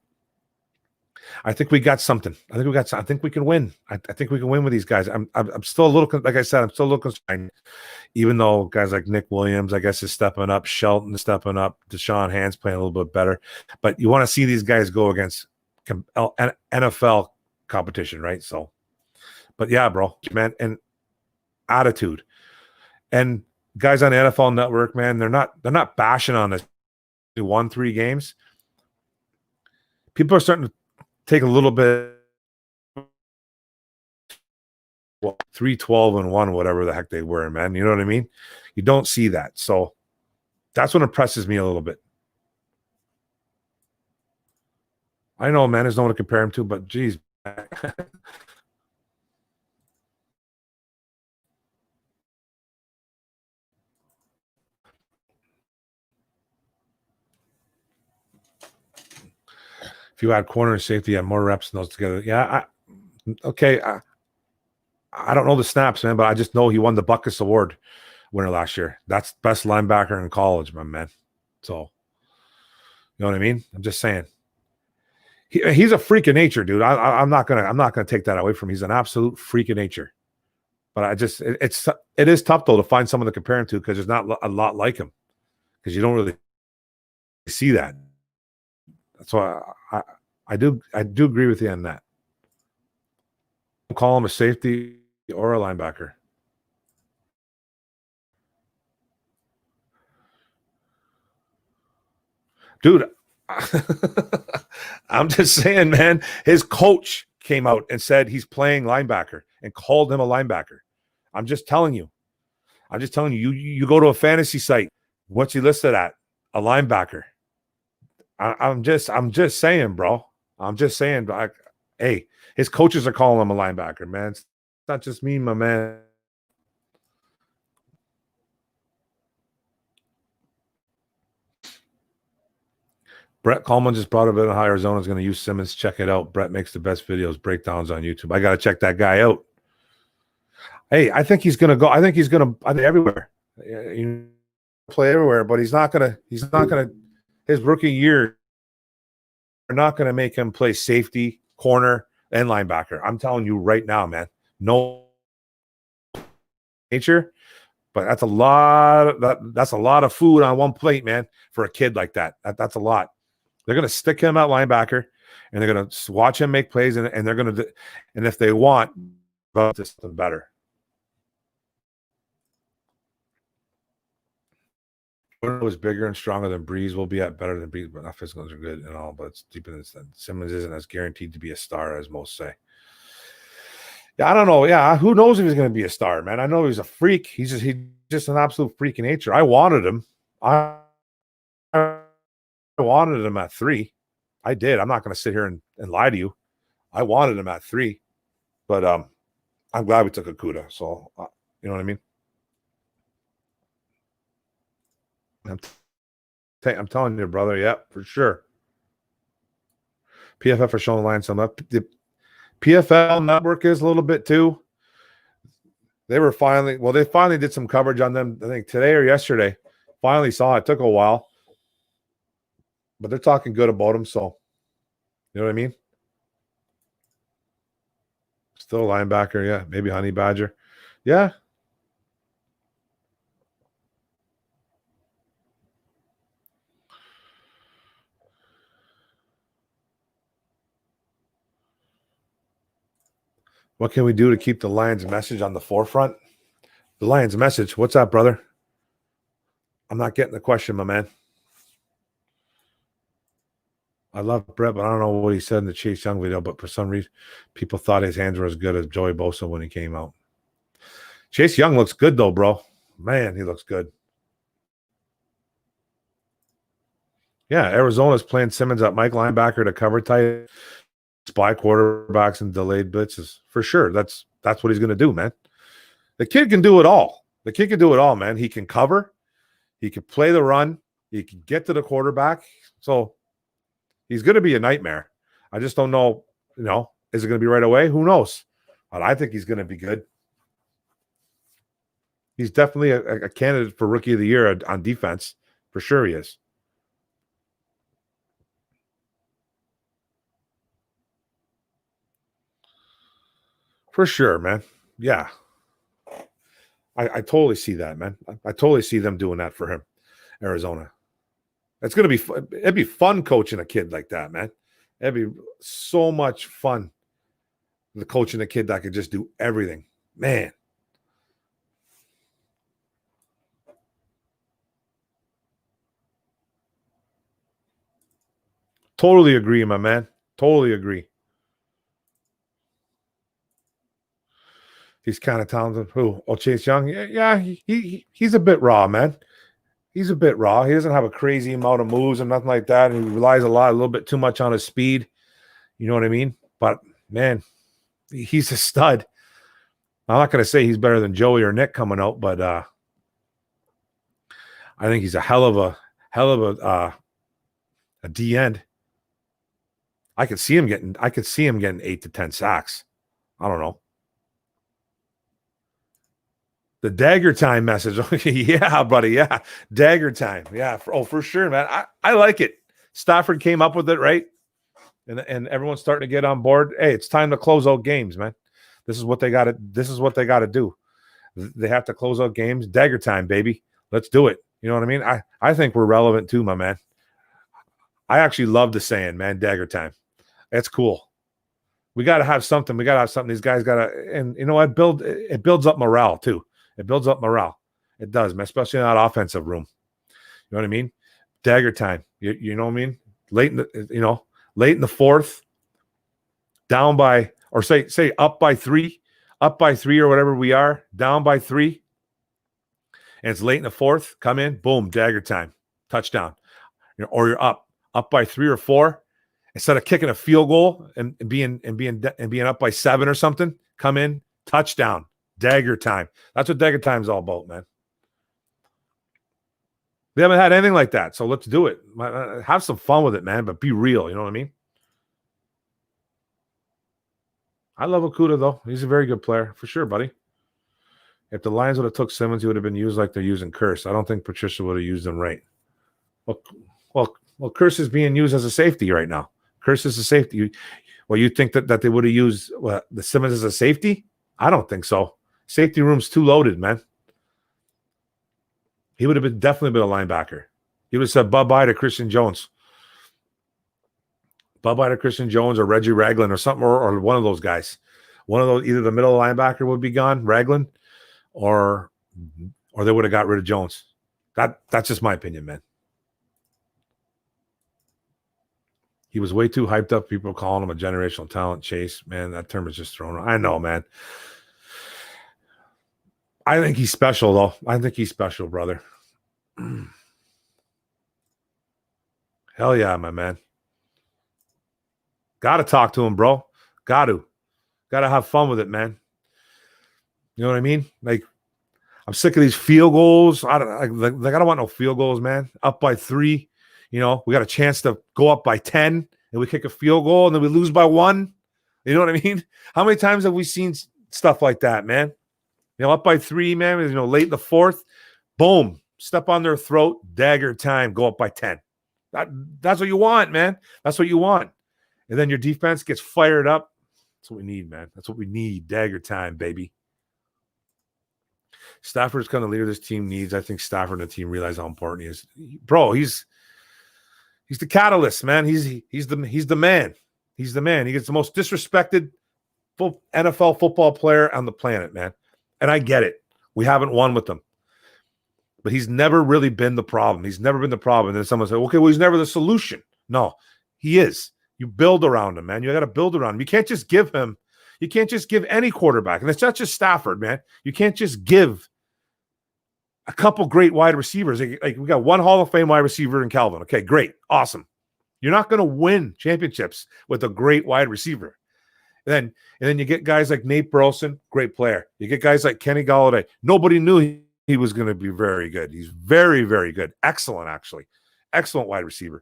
I think we got something. I think we can win. I think we can win with these guys. I'm still a little, like I said, I'm still a little concerned. Even though guys like Nick Williams, I guess, is stepping up, Shelton is stepping up, Deshaun Hand's playing a little bit better. But you want to see these guys go against NFL competition, right? So, but yeah, bro, man, and attitude, and guys on the NFL Network, man, they're not bashing on us. We won 3 games. People are starting to take a little bit. 3-12-1, whatever the heck they were, man. You know what I mean? You don't see that. So that's what impresses me a little bit. I know, man, there's no one to compare him to, but geez. If you add corner and safety, you have more reps and those together. Yeah, okay. I don't know the snaps, man, but I just know he won the Buckus Award winner last year. That's best linebacker in college, my man. So, you know what I mean? I'm just saying. He's a freak of nature, dude. I'm not gonna take that away from him. He's an absolute freak of nature. But it is tough though to find someone to compare him to because there's not a lot like him because you don't really see that. That's why I do agree with you on that. Call him a safety or a linebacker. Dude, I'm just saying, man, his coach came out and said he's playing linebacker and called him a linebacker. I'm just telling you. You go to a fantasy site. What's he listed at? A linebacker. I'm just saying, bro. I'm just saying, hey, his coaches are calling him a linebacker, man. It's not just me, my man. Brett Coleman just brought up in Arizona is going to use Simmons. Check it out. Brett makes the best videos, breakdowns on YouTube. I got to check that guy out. Hey, I think he's going to go. I think everywhere. You play everywhere, but he's not going to, his rookie year, are not going to make him play safety, corner, and linebacker. I'm telling you right now, man. No nature, but that's a lot. That's a lot of food on one plate, man, for a kid like that. That's a lot. They're going to stick him at linebacker, and they're going to watch him make plays, and they're going to, and if they want, something better. Was bigger and stronger than Breeze will be at better than Breeze, but not physicals are good and all, but it's deeper than that. Simmons isn't as guaranteed to be a star as most say. Yeah, I don't know. Yeah, who knows if he's going to be a star, man? I know he's a freak. He's just an absolute freak in nature. I wanted him. I wanted him at 3. I did. I'm not going to sit here and lie to you. I wanted him at 3, but I'm glad we took Okudah. So you know what I mean. I'm telling you, brother. Yeah, for sure. PFF are showing the line some up. The PFL network is a little bit too. They finally did some coverage on them, I think today or yesterday. Finally saw it. It took a while. But they're talking good about him, so you know what I mean? Still a linebacker, yeah. Maybe Honey Badger. Yeah. What can we do to keep the Lions message on the forefront? The Lions message. What's that, brother? I'm not getting the question, my man. I love Brett, but I don't know what he said in the Chase Young video, but for some reason, people thought his hands were as good as Joey Bosa when he came out. Chase Young looks good, though, bro. Man, he looks good. Yeah, Arizona's playing Simmons at Mike linebacker to cover tight, spy quarterbacks and delayed blitzes. For sure. That's what he's going to do, man. The kid can do it all. The kid can do it all, man. He can cover. He can play the run. He can get to the quarterback. So he's going to be a nightmare. I just don't know, is it going to be right away? Who knows? But I think he's going to be good. He's definitely a candidate for Rookie of the Year on defense. For sure he is. For sure, man. Yeah. I totally see that, man. I totally see them doing that for him, Arizona. It's going to be fun. It'd be fun coaching a kid like that, man. It'd be so much fun. The coaching a kid that could just do everything. Man. Totally agree, my man. Totally agree. He's kind of talented. Who? Oh, Chase Young? Yeah, he's a bit raw, man. He's a bit raw. He doesn't have a crazy amount of moves and nothing like that. And he relies a little bit too much on his speed. You know what I mean? But, man, he's a stud. I'm not going to say he's better than Joey or Nick coming out, but I think he's a hell of a D end. I could see him getting 8 to 10 sacks. I don't know. The dagger time message. Yeah, buddy. Yeah. Dagger time. Yeah. For sure, man. I like it. Stafford came up with it, right? And everyone's starting to get on board. Hey, it's time to close out games, man. This is what they got to do. They have to close out games. Dagger time, baby. Let's do it. You know what I mean? I think we're relevant too, my man. I actually love the saying, man, dagger time. That's cool. We got to have something. These guys got to, and you know what? It builds up morale too. It builds up morale. It does, man, especially in that offensive room. You know what I mean? Dagger time. You know what I mean? Late in the fourth, down by, or say up by three or whatever we are, down by 3, and it's late in the fourth. Come in, boom, dagger time, touchdown. Or you're up by 3 or 4. Instead of kicking a field goal and being up by 7 or something, come in, touchdown, dagger time. That's what dagger time is all about, man. We haven't had anything like that, so let's do it. Have some fun with it, man, but be real. You know what I mean? I love Okudah, though. He's a very good player, for sure, buddy. If the Lions would have took Simmons, he would have been used like they're using Curse. I don't think Patricia would have used him right. Well, Curse is being used as a safety right now. Curse is a safety. You think that they would have used the Simmons as a safety? I don't think so. Safety room's too loaded, man. He would have definitely been a linebacker. He would have said bye-bye to Christian Jones. Bye-bye to Christian Jones or Reggie Ragland or something, or one of those guys. One of those, either the middle linebacker would be gone, Ragland, or they would have got rid of Jones. That's just my opinion, man. He was way too hyped up. People calling him a generational talent. Chase, man, that term is just thrown. I know, man. I think he's special, though. I think he's special, brother. Hell yeah, my man. Got to talk to him, bro. Got to have fun with it, man. You know what I mean? Like, I'm sick of these field goals. I don't want no field goals, man. Up by 3. We got a chance to go up by 10 and we kick a field goal and then we lose by 1. You know what I mean? How many times have we seen stuff like that, man? Up by 3, man, late in the fourth, boom, step on their throat, dagger time, go up by 10. That's what you want, man. That's what you want. And then your defense gets fired up. That's what we need, man. That's what we need. Dagger time, baby. Stafford's kind of leader this team needs. I think Stafford and the team realize how important he is. Bro, he's the catalyst, man. He's the man. He's the man. He gets the most disrespected NFL football player on the planet, man. And I get it. We haven't won with him. But he's never really been the problem. He's never been the problem. And then someone said, okay, well, he's never the solution. No, he is. You build around him, man. You got to build around him. You can't just give any quarterback. And it's not just Stafford, man. You can't just give a couple great wide receivers. Like we got one Hall of Fame wide receiver in Calvin. Okay, great. Awesome. You're not going to win championships with a great wide receiver. And then you get guys like Nate Burleson, great player. You get guys like Kenny Golladay. Nobody knew he was going to be very good. He's very, very good. Excellent, actually. Excellent wide receiver.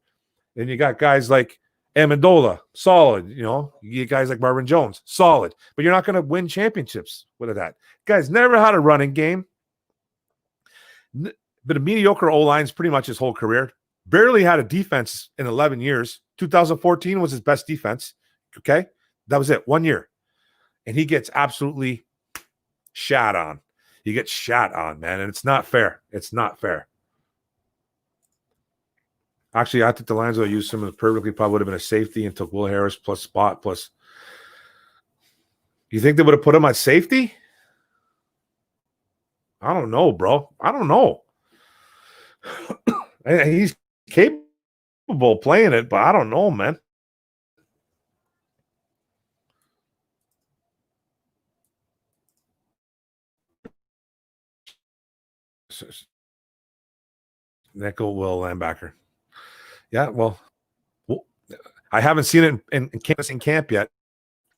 Then you got guys like Amendola, solid. You get guys like Marvin Jones, solid. But you're not going to win championships with that. Guys never had a running game. Been a mediocre O-lines pretty much his whole career. Barely had a defense in 11 years. 2014 was his best defense. Okay? That was it. 1 year. And he gets absolutely shat on. He gets shat on, man. And it's not fair. It's not fair. Actually, I think the Lions would have used him perfectly. Probably would have been a safety and took Will Harris plus spot plus. You think they would have put him at safety? I don't know, bro. I don't know. He's capable of playing it, but I don't know, man. Nickel Will linebacker. Yeah, well, I haven't seen it in camp yet.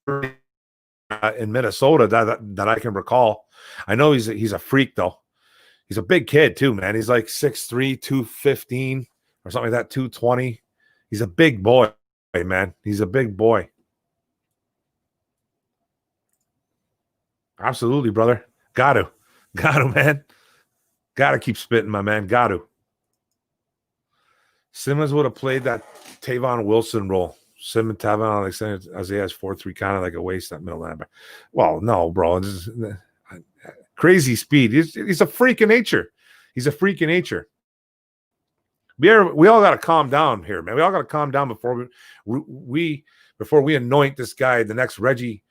In Minnesota that I can recall. I know he's a freak though. He's a big kid too, man. He's like 6'3", 215 or something like that, 220. He's a big boy, man. He's a big boy. Absolutely, brother. Got to. Got to, man. Got to keep spitting, my man. Got to. Simmons would have played that Tavon Wilson role. Simmons, Tavon Alexander, Isaiah's 4-3, kind of like a waste that middle linebacker. Well, no, bro. This is crazy speed. He's a freak of nature. He's a freak of nature. We all got to calm down here, man. We all got to calm down before we anoint this guy the next Ronnie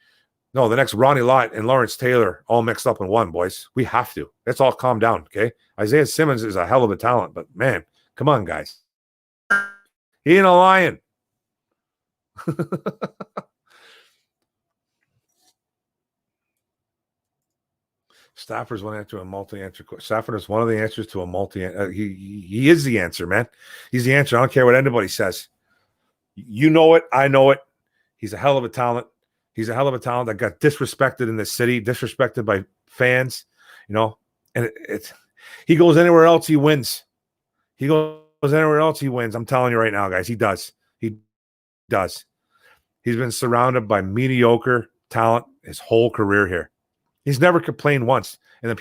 Lott and Lawrence Taylor all mixed up in one, boys. We have to. Let's all calm down, okay? Isaiah Simmons is a hell of a talent, but man, come on, guys. He ain't a lion. Stafford's one answer to a multi-answer question. Stafford is one of the answers to a multi. He is the answer, man. He's the answer. I don't care what anybody says. You know it. I know it. He's a hell of a talent. He's a hell of a talent that got disrespected in this city, disrespected by fans, and he goes anywhere else, he wins. He goes anywhere else, he wins. I'm telling you right now, guys, he does. He does. He's been surrounded by mediocre talent his whole career here. He's never complained once. And then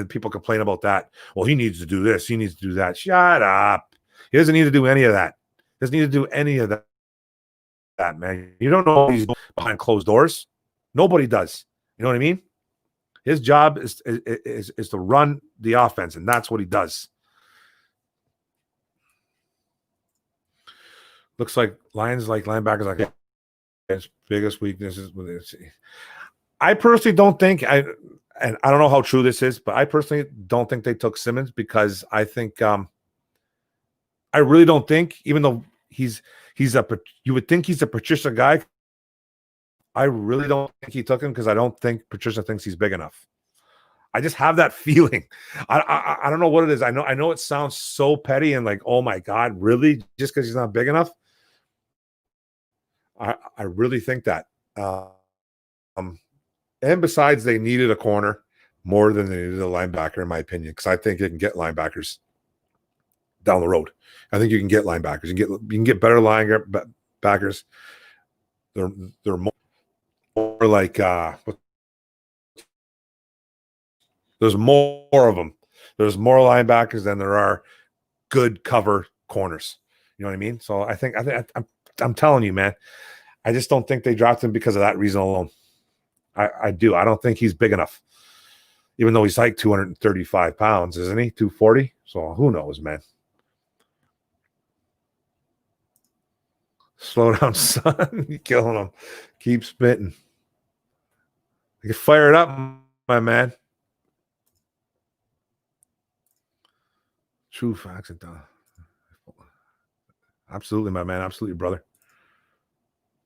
people complain about that. Well, he needs to do this. He needs to do that. Shut up. He doesn't need to do any of that. Doesn't need to do any of that, man. You don't know he's behind closed doors. Nobody does. You know what I mean? His job is to run the offense, and that's what he does. Looks like Lions like linebackers like his biggest weaknesses. I personally don't think and I don't know how true this is, but I personally don't think they took Simmons because I think I really don't think, even though you would think he's a Patricia guy. I really don't think he took him because I don't think Patricia thinks he's big enough. I just have that feeling. I don't know what it is. I know it sounds so petty and like, oh my God, really? Just because he's not big enough? I really think that. And besides, they needed a corner more than they needed a linebacker, in my opinion, because I think you can get linebackers down the road. I think you can get linebackers. You can get better linebackers. They're more like there's more of them. There's more linebackers than there are good cover corners. You know what I mean? So I'm telling you, man. I just don't think they dropped him because of that reason alone. I do. I don't think he's big enough. Even though he's like 235 pounds, isn't he? 240? So who knows, man? Slow down, son. You're killing him. Keep spitting. You fire it up, my man. True facts and absolutely, my man. Absolutely, brother.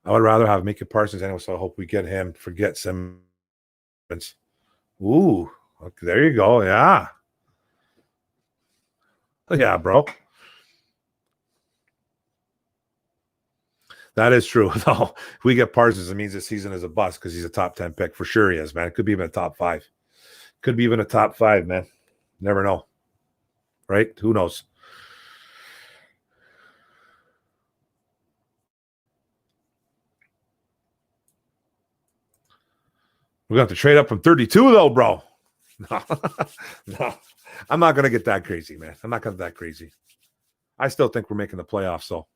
I would rather have Micah Parsons anyway, so I hope we get him. Forget Simmons. Ooh, okay, there you go. Yeah. Yeah, bro. That is true. No, if we get Parsons, it means this season is a bust because he's a top 10 pick. For sure he is, man. It could be even a top 5. Could be even a top 5, man. Never know. Right? Who knows? We're going to have to trade up from 32, though, bro. No. I'm not going to get that crazy, man. I'm not going to get that crazy. I still think we're making the playoffs, so.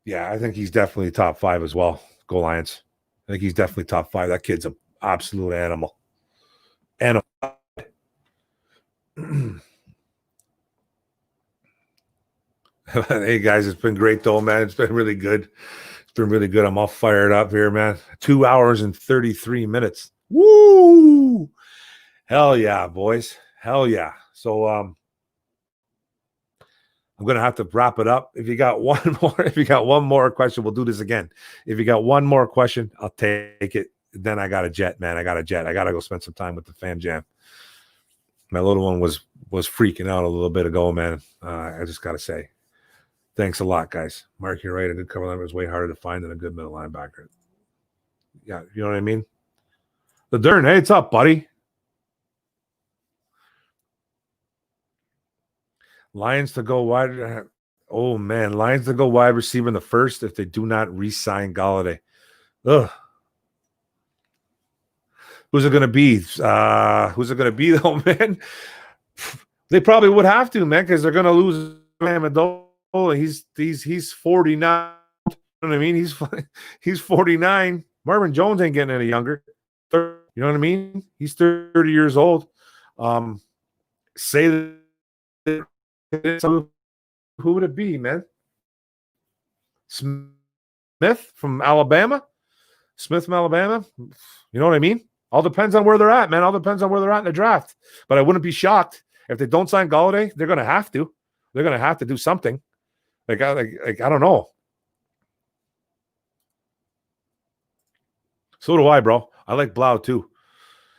Yeah, I think he's definitely top 5 as well. Go Lions. I think he's definitely top 5. That kid's an absolute animal. Animal. Hey, guys, it's been great, though, man. It's been really good. It's been really good. I'm all fired up here, man. 2 hours and 33 minutes. Woo! Hell yeah, boys. Hell yeah. So I'm going to have to wrap it up. If you got one more question, we'll do this again. If you got one more question, I'll take it. Then I got a jet, man. I got to go spend some time with the fan jam. My little one was freaking out a little bit ago, man. I just got to say. Thanks a lot, guys. Mark, you're right. A good cover linebacker is way harder to find than a good middle linebacker. Yeah, you know what I mean? The Dern, hey, what's up, buddy? Lions to go wide. Oh, man. Lions to go wide receiver in the first if they do not re-sign Golladay. Ugh. Who's it going to be? Who's it going to be though, man? They probably would have to, man, because they're going to lose Amendola. He's 49. You know what I mean? He's 49. Marvin Jones ain't getting any younger. You know what I mean? He's 30 years old. Say that. Who would it be, man? Smith from Alabama? Smith from Alabama? You know what I mean? All depends on where they're at, man. All depends on where they're at in the draft. But I wouldn't be shocked if they don't sign Golladay. They're going to have to. They're going to have to do something. Like I don't know. So do I, bro. I like Blau too.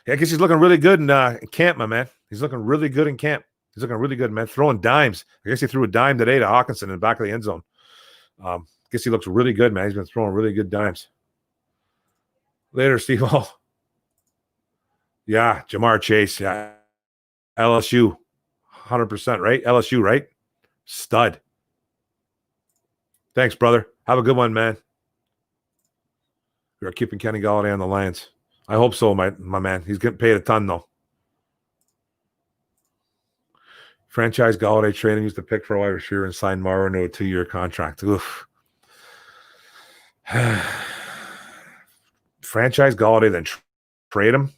Yeah, I guess he's looking really good in camp, my man. He's looking really good in camp. He's looking really good, man. Throwing dimes. I guess he threw a dime today to Hawkinson in the back of the end zone. Guess he looks really good, man. He's been throwing really good dimes. Later, Steve. Oh. Yeah, Jamar Chase. Yeah. LSU. 100%, right? LSU, right? Stud. Thanks, brother. Have a good one, man. You're keeping Kenny Golladay on the Lions. I hope so, my man. He's getting paid a ton, though. Franchise Golladay training used to pick for a wide receiver and sign Morrow to a 2-year contract. Oof. Franchise Golladay, then trade him.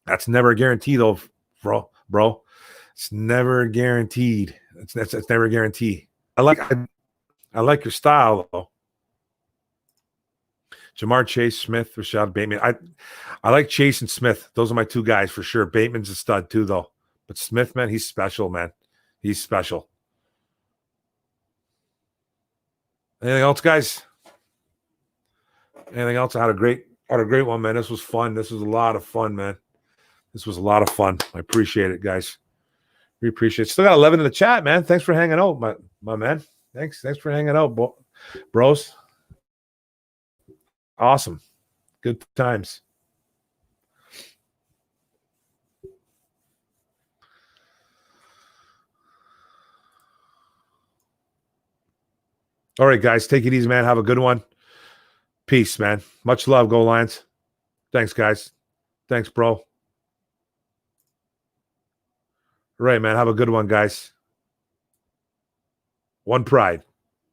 That's never a guarantee, though, bro. It's never guaranteed. It's never a guarantee. I like your style, though. Jamar Chase, Smith, Rashad Bateman. I like Chase and Smith. Those are my two guys for sure. Bateman's a stud too, though. But Smith, man, he's special, man. He's special. Anything else, guys? Anything else? I had a great one, man. This was fun. This was a lot of fun, man. This was a lot of fun. I appreciate it, guys. We appreciate it. Still got 11 in the chat, man. Thanks for hanging out, my man. Thanks for hanging out, bros. Awesome. Good times. All right, guys. Take it easy, man. Have a good one. Peace, man. Much love. Go Lions. Thanks, guys. Thanks, bro. All right, man. Have a good one, guys. One pride.